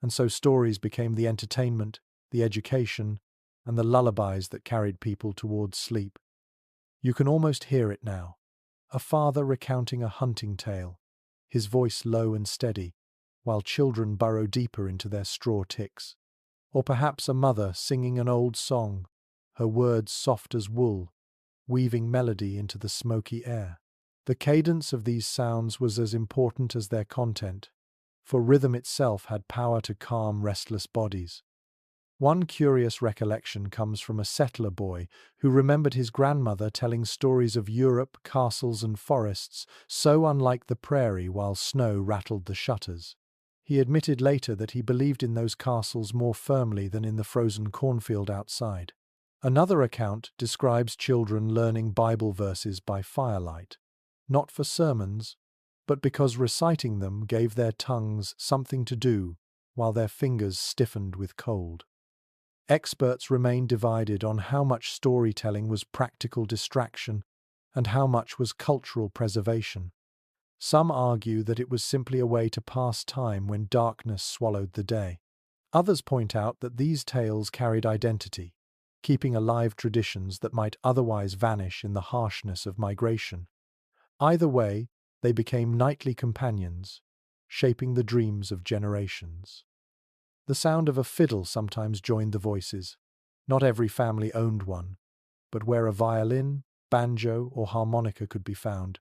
and so stories became the entertainment, the education, and the lullabies that carried people towards sleep. You can almost hear it now. A father recounting a hunting tale, his voice low and steady, while children burrow deeper into their straw ticks. Or perhaps a mother singing an old song, her words soft as wool, weaving melody into the smoky air. The cadence of these sounds was as important as their content, for rhythm itself had power to calm restless bodies. One curious recollection comes from a settler boy who remembered his grandmother telling stories of Europe, castles and forests, so unlike the prairie while snow rattled the shutters. He admitted later that he believed in those castles more firmly than in the frozen cornfield outside. Another account describes children learning Bible verses by firelight, not for sermons, but because reciting them gave their tongues something to do while their fingers stiffened with cold. Experts remain divided on how much storytelling was practical distraction and how much was cultural preservation. Some argue that it was simply a way to pass time when darkness swallowed the day. Others point out that these tales carried identity, keeping alive traditions that might otherwise vanish in the harshness of migration. Either way, they became nightly companions, shaping the dreams of generations. The sound of a fiddle sometimes joined the voices. Not every family owned one, but where a violin, banjo, or harmonica could be found,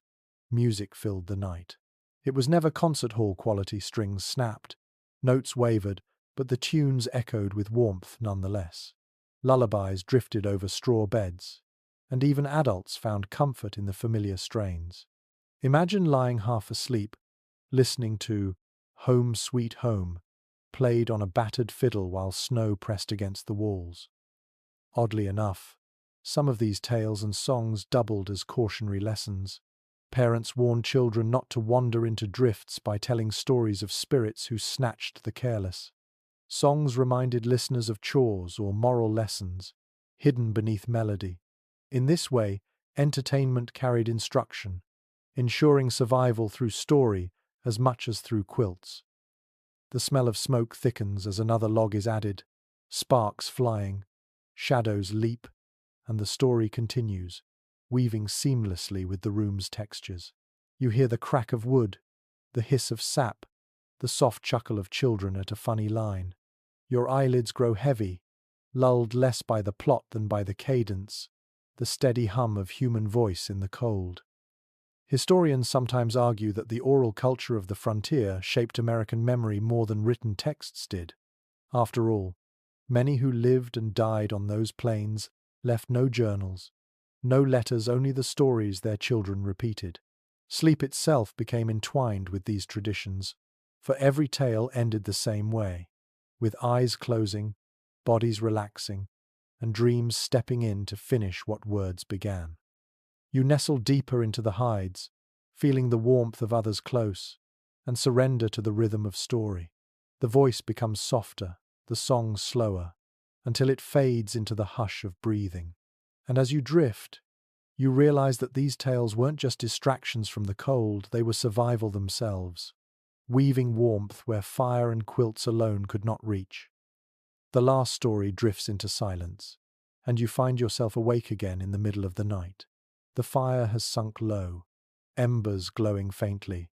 music filled the night. It was never concert hall quality. Strings snapped, notes wavered, but the tunes echoed with warmth nonetheless. Lullabies drifted over straw beds, and even adults found comfort in the familiar strains. Imagine lying half asleep, listening to Home Sweet Home, played on a battered fiddle while snow pressed against the walls. Oddly enough, some of these tales and songs doubled as cautionary lessons. Parents warned children not to wander into drifts by telling stories of spirits who snatched the careless. Songs reminded listeners of chores or moral lessons, hidden beneath melody. In this way, entertainment carried instruction, ensuring survival through story as much as through quilts. The smell of smoke thickens as another log is added, sparks flying, shadows leap, and the story continues, weaving seamlessly with the room's textures. You hear the crack of wood, the hiss of sap, the soft chuckle of children at a funny line. Your eyelids grow heavy, lulled less by the plot than by the cadence, the steady hum of human voice in the cold. Historians sometimes argue that the oral culture of the frontier shaped American memory more than written texts did. After all, many who lived and died on those plains left no journals, no letters, only the stories their children repeated. Sleep itself became entwined with these traditions, for every tale ended the same way, with eyes closing, bodies relaxing, and dreams stepping in to finish what words began. You nestle deeper into the hides, feeling the warmth of others close, and surrender to the rhythm of story. The voice becomes softer, the song slower, until it fades into the hush of breathing. And as you drift, you realize that these tales weren't just distractions from the cold, they were survival themselves, weaving warmth where fire and quilts alone could not reach. The last story drifts into silence, and you find yourself awake again in the middle of the night. The fire has sunk low, embers glowing faintly,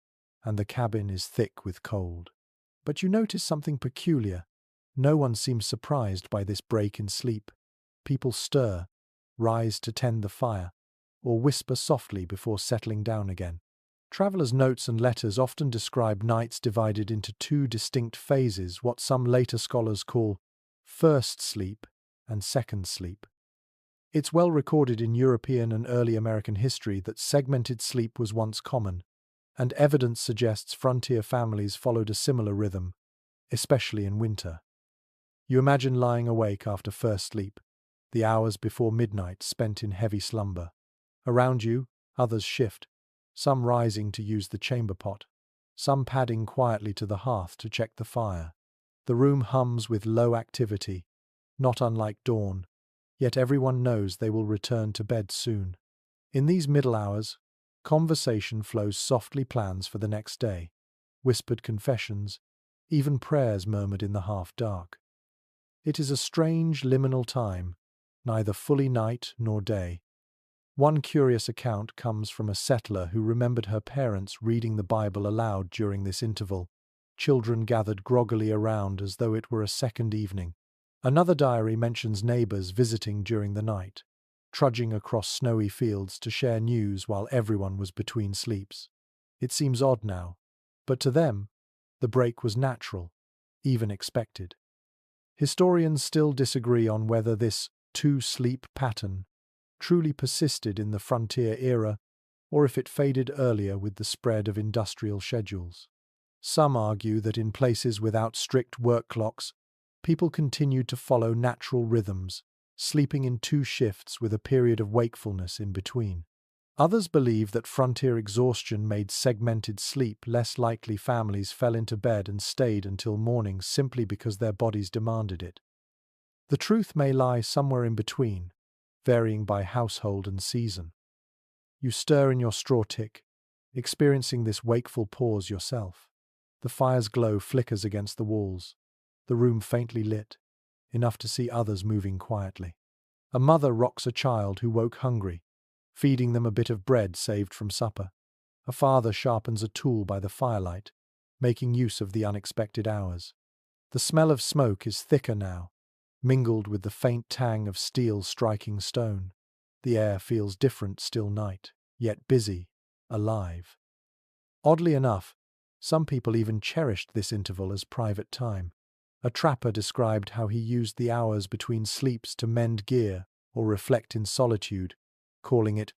and the cabin is thick with cold. But you notice something peculiar. No one seems surprised by this break in sleep. People stir, rise to tend the fire, or whisper softly before settling down again. Travelers' notes and letters often describe nights divided into two distinct phases, what some later scholars call first sleep and second sleep. It's well recorded in European and early American history that segmented sleep was once common, and evidence suggests frontier families followed a similar rhythm, especially in winter. You imagine lying awake after first sleep, the hours before midnight spent in heavy slumber. Around you, others shift, some rising to use the chamber pot, some padding quietly to the hearth to check the fire. The room hums with low activity, not unlike dawn, yet everyone knows they will return to bed soon. In these middle hours, conversation flows softly, plans for the next day, whispered confessions, even prayers murmured in the half-dark. It is a strange liminal time, neither fully night nor day. One curious account comes from a settler who remembered her parents reading the Bible aloud during this interval. Children gathered groggily around as though it were a second evening. Another diary mentions neighbors visiting during the night, trudging across snowy fields to share news while everyone was between sleeps. It seems odd now, but to them, the break was natural, even expected. Historians still disagree on whether this two-sleep pattern truly persisted in the frontier era or if it faded earlier with the spread of industrial schedules. Some argue that in places without strict work clocks, people continued to follow natural rhythms, sleeping in two shifts with a period of wakefulness in between. Others believe that frontier exhaustion made segmented sleep less likely. Families fell into bed and stayed until morning simply because their bodies demanded it. The truth may lie somewhere in between, varying by household and season. You stir in your straw tick, experiencing this wakeful pause yourself. The fire's glow flickers against the walls, the room faintly lit, enough to see others moving quietly. A mother rocks a child who woke hungry, feeding them a bit of bread saved from supper. A father sharpens a tool by the firelight, making use of the unexpected hours. The smell of smoke is thicker now, mingled with the faint tang of steel striking stone. The air feels different, still night, yet busy, alive. Oddly enough, some people even cherished this interval as private time. A trapper described how he used the hours between sleeps to mend gear or reflect in solitude, calling it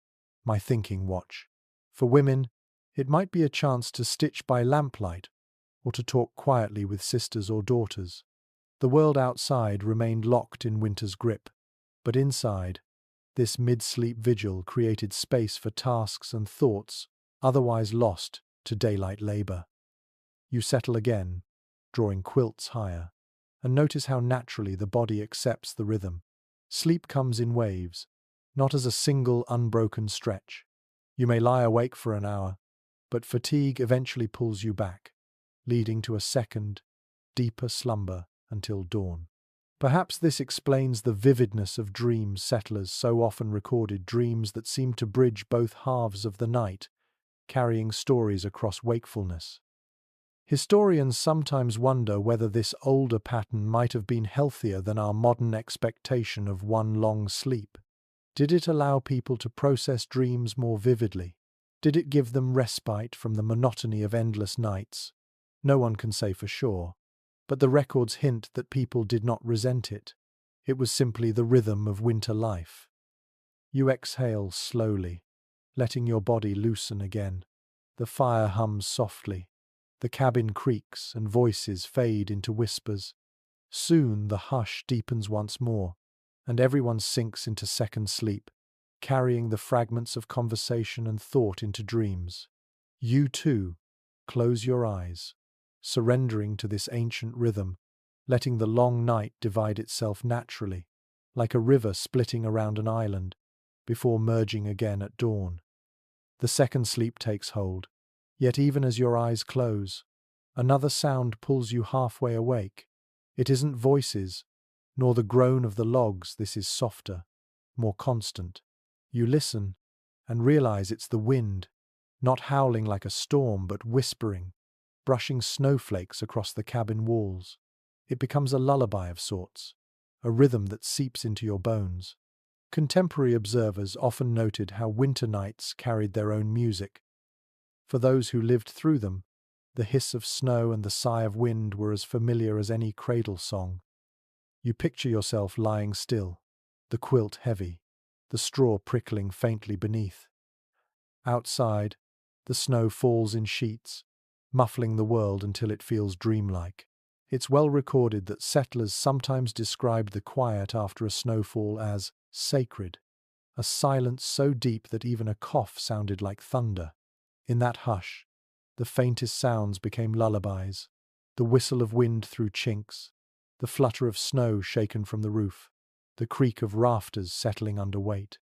my thinking watch. For women, it might be a chance to stitch by lamplight or to talk quietly with sisters or daughters. The world outside remained locked in winter's grip, but inside, this mid-sleep vigil created space for tasks and thoughts otherwise lost to daylight labor. You settle again, drawing quilts higher, and notice how naturally the body accepts the rhythm. Sleep comes in waves, not as a single unbroken stretch. You may lie awake for an hour, but fatigue eventually pulls you back, leading to a second, deeper slumber until dawn. Perhaps this explains the vividness of dreams settlers so often recorded, dreams that seemed to bridge both halves of the night, carrying stories across wakefulness. Historians sometimes wonder whether this older pattern might have been healthier than our modern expectation of one long sleep. Did it allow people to process dreams more vividly? Did it give them respite from the monotony of endless nights? No one can say for sure, but the records hint that people did not resent it. It was simply the rhythm of winter life. You exhale slowly, letting your body loosen again. The fire hums softly. The cabin creaks and voices fade into whispers. Soon the hush deepens once more, and everyone sinks into second sleep, carrying the fragments of conversation and thought into dreams. You, too, close your eyes, surrendering to this ancient rhythm, letting the long night divide itself naturally, like a river splitting around an island. before merging again at dawn. The second sleep takes hold, yet even as your eyes close, another sound pulls you halfway awake. It isn't voices, nor the groan of the logs. This is softer, more constant. You listen and realize it's the wind, not howling like a storm, but whispering, brushing snowflakes across the cabin walls. It becomes a lullaby of sorts, a rhythm that seeps into your bones. Contemporary observers often noted how winter nights carried their own music. For those who lived through them, the hiss of snow and the sigh of wind were as familiar as any cradle song. You picture yourself lying still, the quilt heavy, the straw prickling faintly beneath. Outside, the snow falls in sheets, muffling the world until it feels dreamlike. It's well recorded that settlers sometimes described the quiet after a snowfall as sacred, a silence so deep that even a cough sounded like thunder. In that hush, the faintest sounds became lullabies, the whistle of wind through chinks, the flutter of snow shaken from the roof, the creak of rafters settling under weight.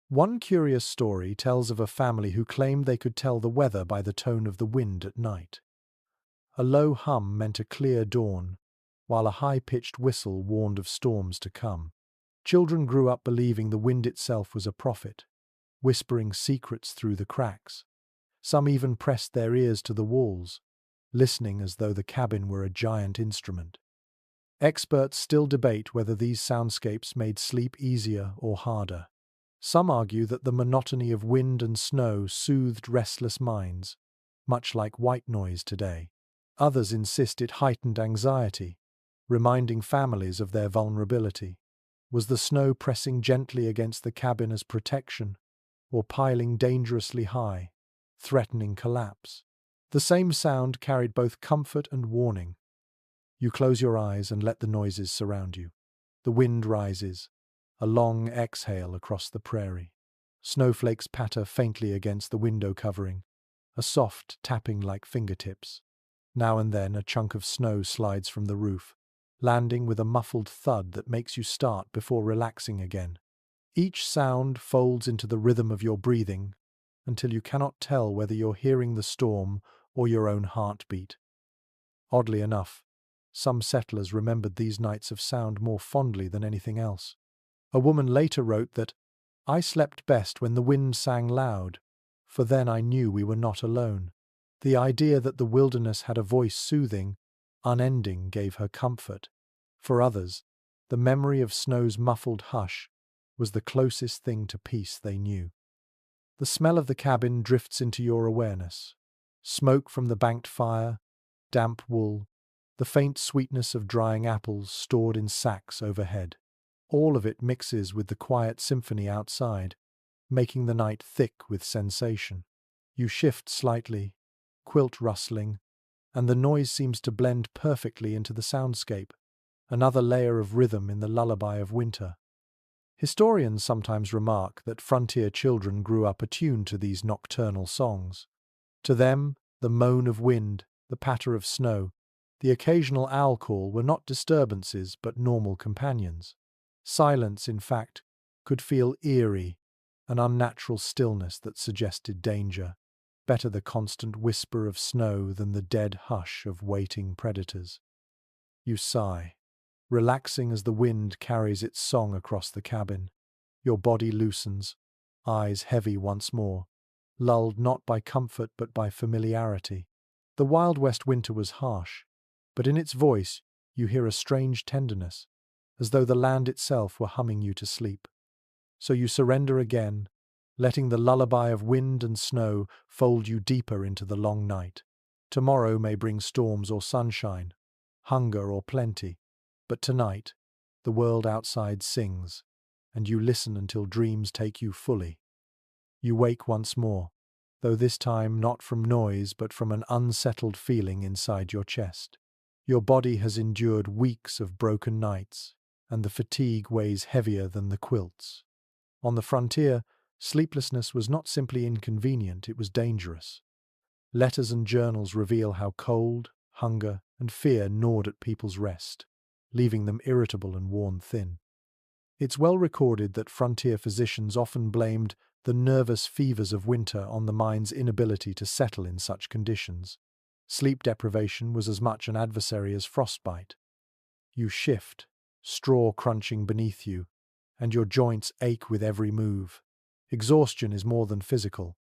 One curious story tells of a family who claimed they could tell the weather by the tone of the wind at night. A low hum meant a clear dawn, while a high-pitched whistle warned of storms to come. Children grew up believing the wind itself was a prophet, whispering secrets through the cracks. Some even pressed their ears to the walls, listening as though the cabin were a giant instrument. Experts still debate whether these soundscapes made sleep easier or harder. Some argue that the monotony of wind and snow soothed restless minds, much like white noise today. Others insist it heightened anxiety, reminding families of their vulnerability. Was the snow pressing gently against the cabin as protection, or piling dangerously high, threatening collapse? The same sound carried both comfort and warning. You close your eyes and let the noises surround you. The wind rises, a long exhale across the prairie. Snowflakes patter faintly against the window covering, a soft tapping like fingertips. Now and then a chunk of snow slides from the roof, landing with a muffled thud that makes you start before relaxing again. Each sound folds into the rhythm of your breathing until you cannot tell whether you're hearing the storm or your own heartbeat. Oddly enough, some settlers remembered these nights of sound more fondly than anything else. A woman later wrote that, "I slept best when the wind sang loud, for then I knew we were not alone." The idea that the wilderness had a voice soothing, unending, gave her comfort. For others, the memory of snow's muffled hush was the closest thing to peace they knew. The smell of the cabin drifts into your awareness. Smoke from the banked fire, damp wool, the faint sweetness of drying apples stored in sacks overhead. All of it mixes with the quiet symphony outside, making the night thick with sensation. You shift slightly, quilt rustling, and the noise seems to blend perfectly into the soundscape, another layer of rhythm in the lullaby of winter. Historians sometimes remark that frontier children grew up attuned to these nocturnal songs. To them, the moan of wind, the patter of snow, the occasional owl call were not disturbances but normal companions. Silence, in fact, could feel eerie, an unnatural stillness that suggested danger. Better the constant whisper of snow than the dead hush of waiting predators. You sigh, relaxing as the wind carries its song across the cabin. Your body loosens, eyes heavy once more, lulled not by comfort but by familiarity. The Wild West winter was harsh, but in its voice you hear a strange tenderness, as though the land itself were humming you to sleep. So you surrender again, letting the lullaby of wind and snow fold you deeper into the long night. Tomorrow may bring storms or sunshine, hunger or plenty, but tonight, the world outside sings, and you listen until dreams take you fully. You wake once more, though this time not from noise but from an unsettled feeling inside your chest. Your body has endured weeks of broken nights, and the fatigue weighs heavier than the quilts. On the frontier, sleeplessness was not simply inconvenient, it was dangerous. Letters and journals reveal how cold, hunger, and fear gnawed at people's rest, leaving them irritable and worn thin. It's well recorded that frontier physicians often blamed the nervous fevers of winter on the mind's inability to settle in such conditions. Sleep deprivation was as much an adversary as frostbite. You shift, straw crunching beneath you, and your joints ache with every move. Exhaustion is more than physical.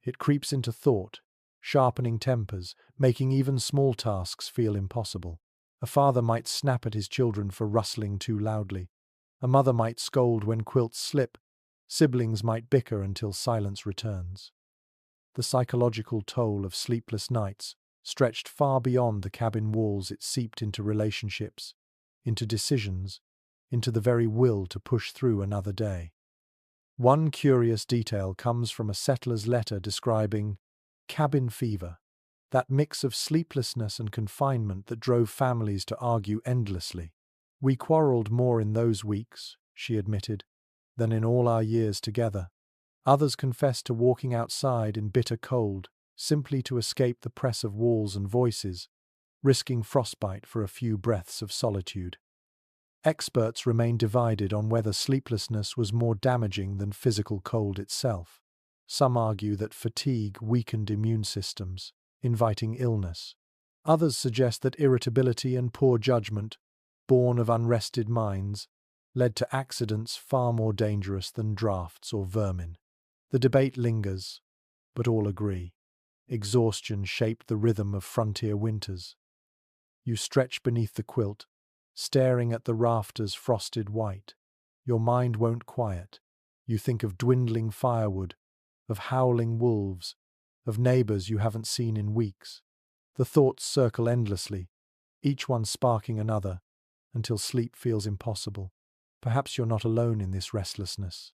It creeps into thought, sharpening tempers, making even small tasks feel impossible. A father might snap at his children for rustling too loudly. A mother might scold when quilts slip. Siblings might bicker until silence returns. The psychological toll of sleepless nights stretched far beyond the cabin walls. It seeped into relationships, into decisions, into the very will to push through another day. One curious detail comes from a settler's letter describing cabin fever, that mix of sleeplessness and confinement that drove families to argue endlessly. "We quarreled more in those weeks," she admitted, "than in all our years together." Others confessed to walking outside in bitter cold, simply to escape the press of walls and voices, risking frostbite for a few breaths of solitude. Experts remain divided on whether sleeplessness was more damaging than physical cold itself. Some argue that fatigue weakened immune systems, inviting illness. Others suggest that irritability and poor judgment, born of unrested minds, led to accidents far more dangerous than drafts or vermin. The debate lingers, but all agree. Exhaustion shaped the rhythm of frontier winters. You stretch beneath the quilt, staring at the rafters frosted white. Your mind won't quiet. You think of dwindling firewood, of howling wolves, of neighbors you haven't seen in weeks. The thoughts circle endlessly, each one sparking another, until sleep feels impossible. Perhaps you're not alone in this restlessness.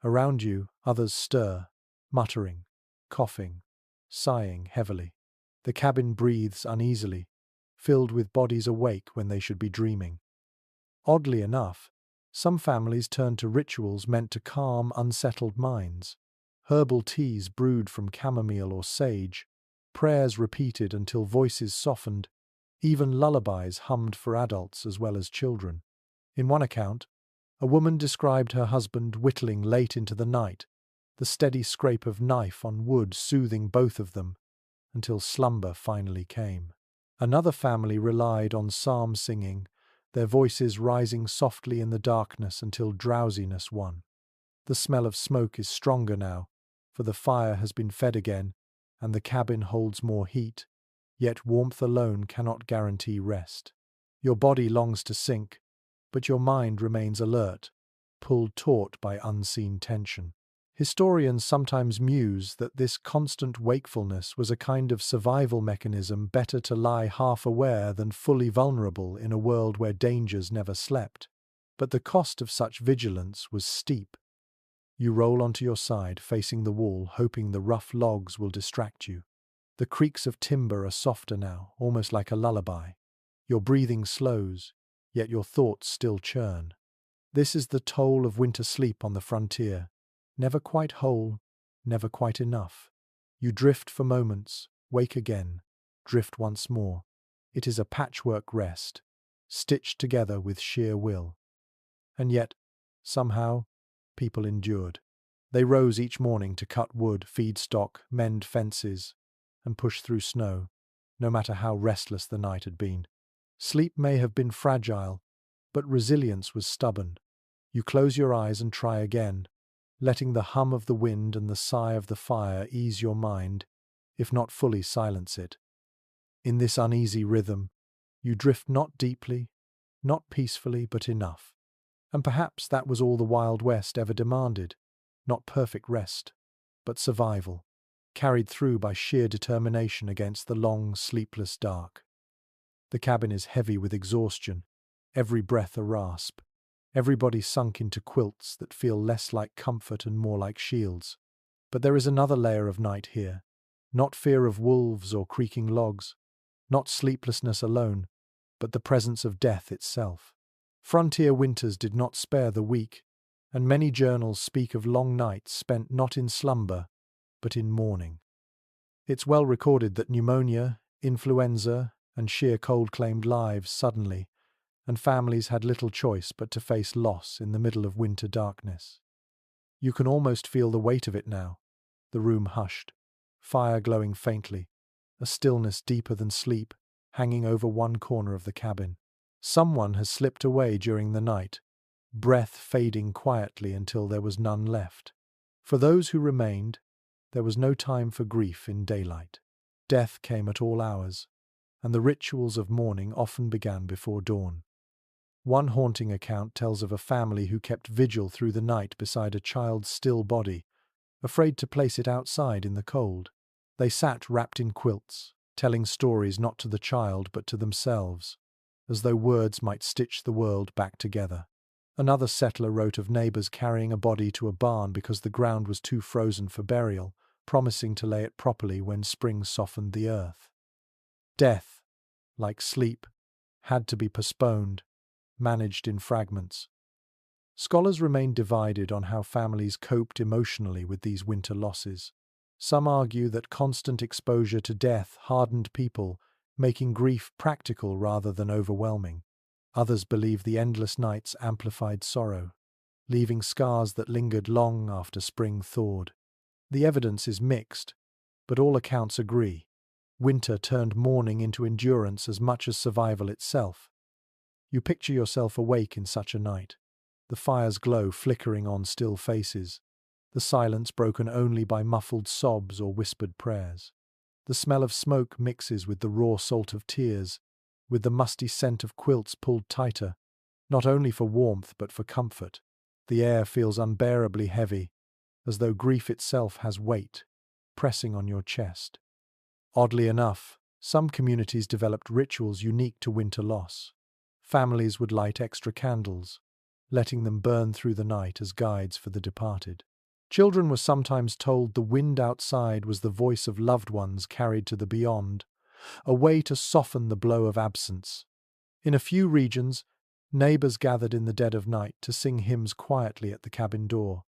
Around you, others stir, muttering, coughing, sighing heavily. The cabin breathes uneasily, filled with bodies awake when they should be dreaming. Oddly enough, some families turn to rituals meant to calm unsettled minds. Herbal teas brewed from chamomile or sage, prayers repeated until voices softened, even lullabies hummed for adults as well as children. In one account, a woman described her husband whittling late into the night, the steady scrape of knife on wood soothing both of them, until slumber finally came. Another family relied on psalm singing, their voices rising softly in the darkness until drowsiness won. The smell of smoke is stronger now, for the fire has been fed again, and the cabin holds more heat, yet warmth alone cannot guarantee rest. Your body longs to sink, but your mind remains alert, pulled taut by unseen tension. Historians sometimes muse that this constant wakefulness was a kind of survival mechanism, better to lie half aware than fully vulnerable in a world where dangers never slept. But the cost of such vigilance was steep. You roll onto your side, facing the wall, hoping the rough logs will distract you. The creaks of timber are softer now, almost like a lullaby. Your breathing slows, yet your thoughts still churn. This is the toll of winter sleep on the frontier. Never quite whole, never quite enough. You drift for moments, wake again, drift once more. It is a patchwork rest, stitched together with sheer will. And yet, somehow, people endured. They rose each morning to cut wood, feed stock, mend fences, and push through snow, no matter how restless the night had been. Sleep may have been fragile, but resilience was stubborn. You close your eyes and try again, letting the hum of the wind and the sigh of the fire ease your mind, if not fully silence it. In this uneasy rhythm, you drift not deeply, not peacefully, but enough. And perhaps that was all the Wild West ever demanded. Not perfect rest, but survival, carried through by sheer determination against the long, sleepless dark. The cabin is heavy with exhaustion, every breath a rasp. Everybody sunk into quilts that feel less like comfort and more like shields. But there is another layer of night here. Not fear of wolves or creaking logs, not sleeplessness alone, but the presence of death itself. Frontier winters did not spare the weak, and many journals speak of long nights spent not in slumber, but in mourning. It's well recorded that pneumonia, influenza, and sheer cold claimed lives suddenly, and families had little choice but to face loss in the middle of winter darkness. You can almost feel the weight of it now. The room hushed, fire glowing faintly, a stillness deeper than sleep, hanging over one corner of the cabin. Someone has slipped away during the night, breath fading quietly until there was none left. For those who remained, there was no time for grief in daylight. Death came at all hours, and the rituals of mourning often began before dawn. One haunting account tells of a family who kept vigil through the night beside a child's still body, afraid to place it outside in the cold. They sat wrapped in quilts, telling stories not to the child but to themselves, as though words might stitch the world back together. Another settler wrote of neighbors carrying a body to a barn because the ground was too frozen for burial, promising to lay it properly when spring softened the earth. Death, like sleep, had to be postponed, managed in fragments. Scholars remain divided on how families coped emotionally with these winter losses. Some argue that constant exposure to death hardened people, making grief practical rather than overwhelming. Others believe the endless nights amplified sorrow, leaving scars that lingered long after spring thawed. The evidence is mixed, but all accounts agree. Winter turned mourning into endurance as much as survival itself. You picture yourself awake in such a night, the fire's glow flickering on still faces, the silence broken only by muffled sobs or whispered prayers. The smell of smoke mixes with the raw salt of tears, with the musty scent of quilts pulled tighter, not only for warmth but for comfort. The air feels unbearably heavy, as though grief itself has weight, pressing on your chest. Oddly enough, some communities developed rituals unique to winter loss. Families would light extra candles, letting them burn through the night as guides for the departed. Children were sometimes told the wind outside was the voice of loved ones carried to the beyond, a way to soften the blow of absence. In a few regions, neighbors gathered in the dead of night to sing hymns quietly at the cabin door,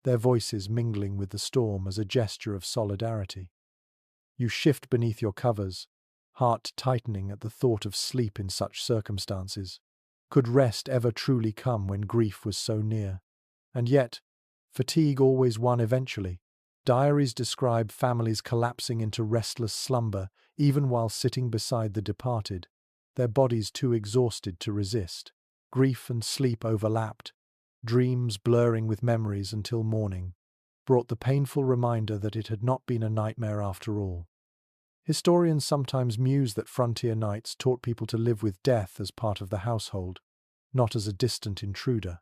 their voices mingling with the storm as a gesture of solidarity. You shift beneath your covers, heart tightening at the thought of sleep in such circumstances. Could rest ever truly come when grief was so near? And yet, fatigue always won eventually. Diaries describe families collapsing into restless slumber even while sitting beside the departed, their bodies too exhausted to resist. Grief and sleep overlapped, dreams blurring with memories until morning brought the painful reminder that it had not been a nightmare after all. Historians sometimes muse that frontier nights taught people to live with death as part of the household, not as a distant intruder.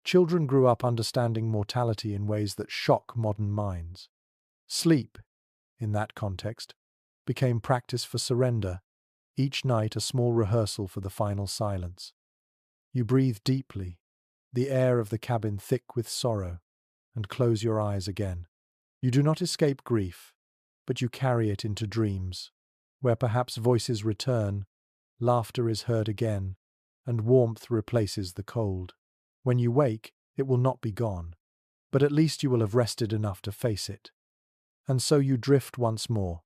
Children grew up understanding mortality in ways that shock modern minds. Sleep, in that context, became practice for surrender, each night a small rehearsal for the final silence. You breathe deeply, the air of the cabin thick with sorrow, and close your eyes again. You do not escape grief, but you carry it into dreams, where perhaps voices return, laughter is heard again, and warmth replaces the cold. When you wake, it will not be gone, but at least you will have rested enough to face it. And so you drift once more,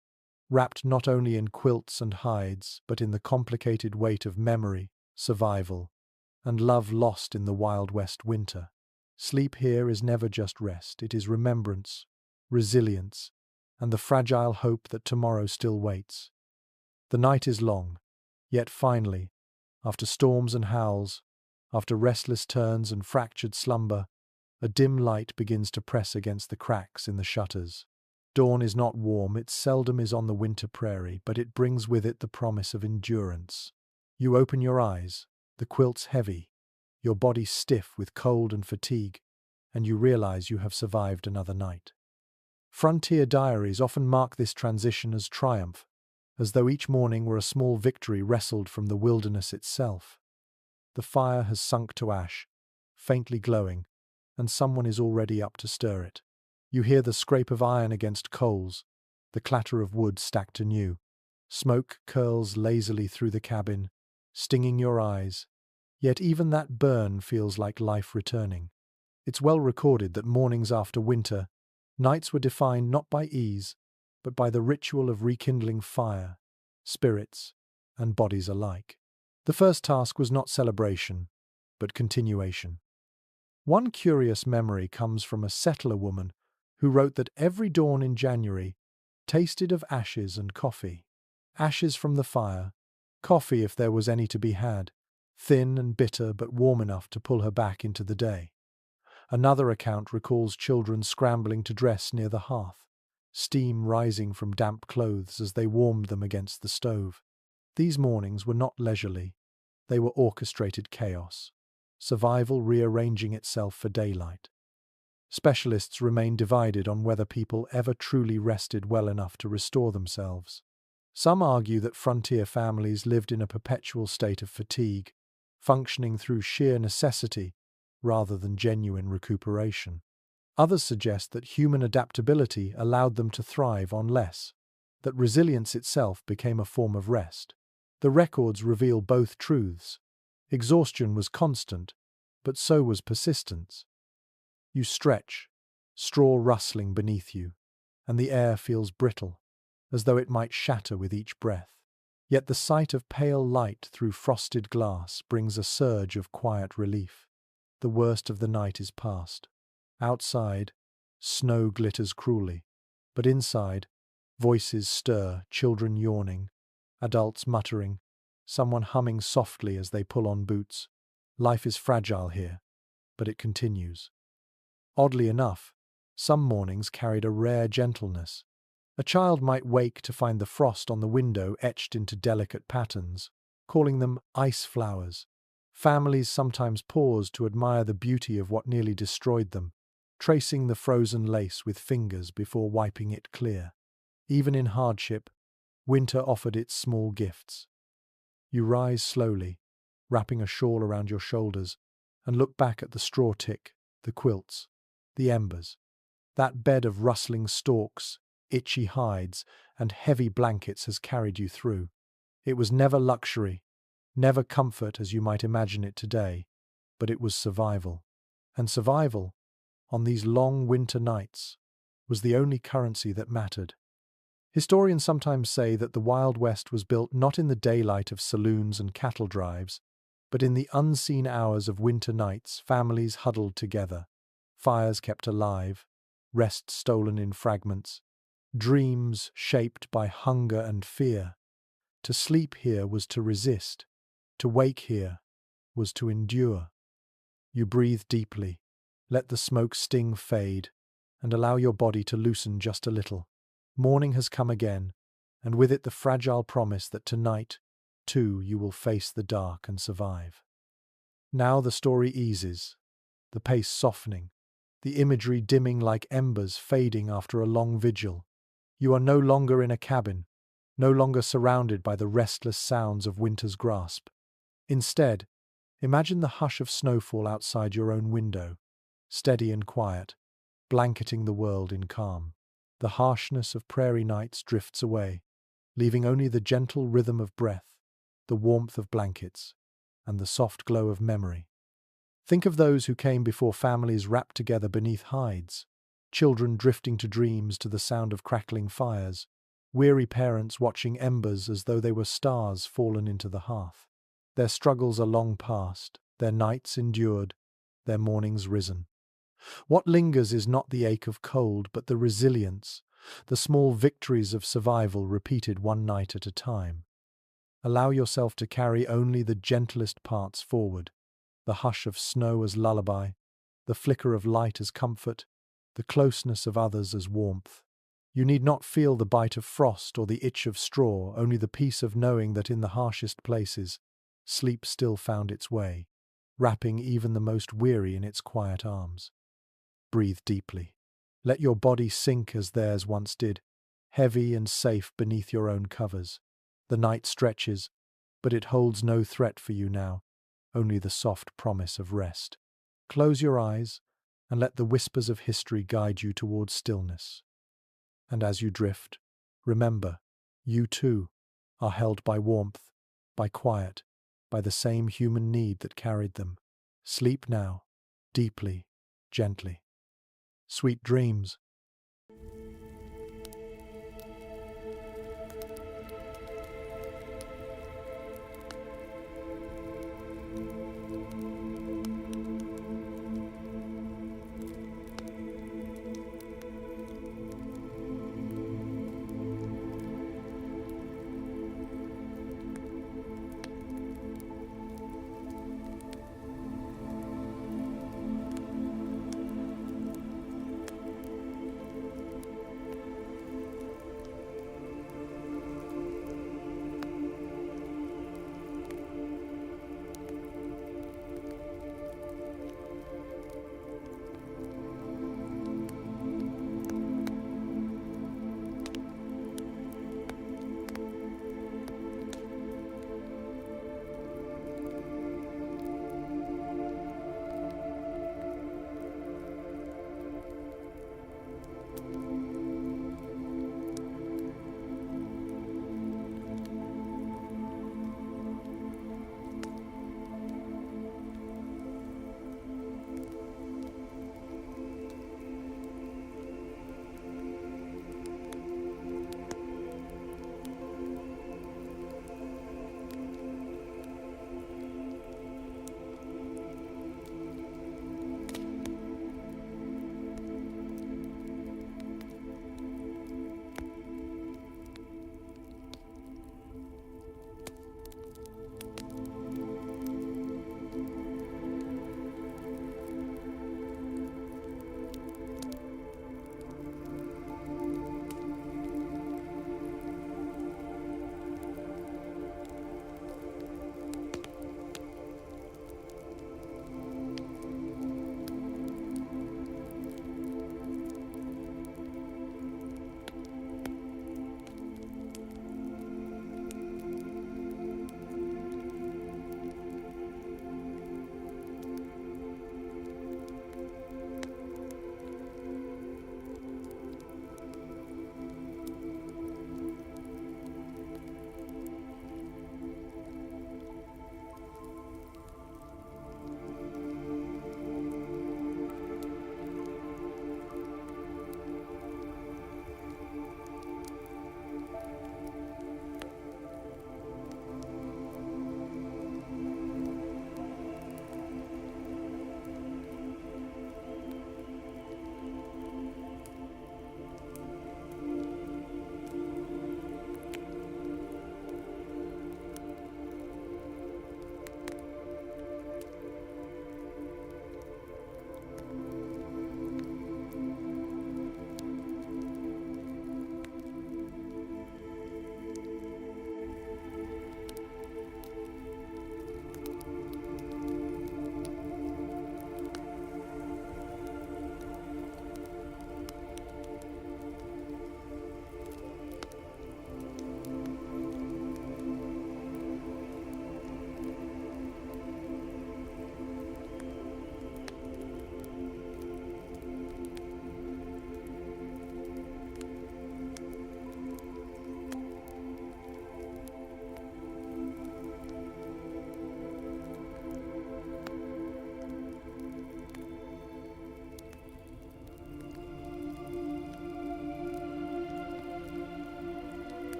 wrapped not only in quilts and hides, but in the complicated weight of memory, survival, and love lost in the Wild West winter. Sleep here is never just rest, it is remembrance, resilience, and the fragile hope that tomorrow still waits. The night is long, yet finally, after storms and howls, after restless turns and fractured slumber, a dim light begins to press against the cracks in the shutters. Dawn is not warm, it seldom is on the winter prairie, but it brings with it the promise of endurance. You open your eyes, the quilts heavy, your body stiff with cold and fatigue, and you realize you have survived another night. Frontier diaries often mark this transition as triumph, as though each morning were a small victory wrestled from the wilderness itself. The fire has sunk to ash, faintly glowing, and someone is already up to stir it. You hear the scrape of iron against coals, the clatter of wood stacked anew. Smoke curls lazily through the cabin, stinging your eyes, yet even that burn feels like life returning. It's well recorded that mornings after winter, nights were defined not by ease, but by the ritual of rekindling fire, spirits, and bodies alike. The first task was not celebration, but continuation. One curious memory comes from a settler woman who wrote that every dawn in January tasted of ashes and coffee. Ashes from the fire, coffee if there was any to be had, thin and bitter but warm enough to pull her back into the day. Another account recalls children scrambling to dress near the hearth, steam rising from damp clothes as they warmed them against the stove. These mornings were not leisurely, they were orchestrated chaos, survival rearranging itself for daylight. Specialists remain divided on whether people ever truly rested well enough to restore themselves. Some argue that frontier families lived in a perpetual state of fatigue, functioning through sheer necessity rather than genuine recuperation. Others suggest that human adaptability allowed them to thrive on less, that resilience itself became a form of rest. The records reveal both truths. Exhaustion was constant, but so was persistence. You stretch, straw rustling beneath you, and the air feels brittle, as though it might shatter with each breath. Yet the sight of pale light through frosted glass brings a surge of quiet relief. The worst of the night is past. Outside, snow glitters cruelly, but inside, voices stir, children yawning, adults muttering, someone humming softly as they pull on boots. Life is fragile here, but it continues. Oddly enough, some mornings carried a rare gentleness. A child might wake to find the frost on the window etched into delicate patterns, calling them ice flowers. Families sometimes paused to admire the beauty of what nearly destroyed them, tracing the frozen lace with fingers before wiping it clear. Even in hardship, winter offered its small gifts. You rise slowly, wrapping a shawl around your shoulders, and look back at the straw tick, the quilts, the embers. That bed of rustling stalks, itchy hides, and heavy blankets has carried you through. It was never luxury, never comfort as you might imagine it today, but it was survival. And survival, on these long winter nights, was the only currency that mattered. Historians sometimes say that the Wild West was built not in the daylight of saloons and cattle drives, but in the unseen hours of winter nights, families huddled together, fires kept alive, rest stolen in fragments, dreams shaped by hunger and fear. To sleep here was to resist, to wake here was to endure. You breathe deeply, let the smoke sting fade, and allow your body to loosen just a little. Morning has come again, and with it the fragile promise that tonight, too, you will face the dark and survive. Now the story eases, the pace softening, the imagery dimming like embers fading after a long vigil. You are no longer in a cabin, no longer surrounded by the restless sounds of winter's grasp. Instead, imagine the hush of snowfall outside your own window, steady and quiet, blanketing the world in calm. The harshness of prairie nights drifts away, leaving only the gentle rhythm of breath, the warmth of blankets, and the soft glow of memory. Think of those who came before families wrapped together beneath hides, children drifting to dreams to the sound of crackling fires, weary parents watching embers as though they were stars fallen into the hearth. Their struggles are long past, their nights endured, their mornings risen. What lingers is not the ache of cold, but the resilience, the small victories of survival repeated one night at a time. Allow yourself to carry only the gentlest parts forward, the hush of snow as lullaby, the flicker of light as comfort, the closeness of others as warmth. You need not feel the bite of frost or the itch of straw, only the peace of knowing that in the harshest places, sleep still found its way, wrapping even the most weary in its quiet arms. Breathe deeply. Let your body sink as theirs once did, heavy and safe beneath your own covers. The night stretches, but it holds no threat for you now, only the soft promise of rest. Close your eyes and let the whispers of history guide you towards stillness. And as you drift, remember, you too are held by warmth, by quiet, by the same human need that carried them. Sleep now, deeply, gently. Sweet dreams.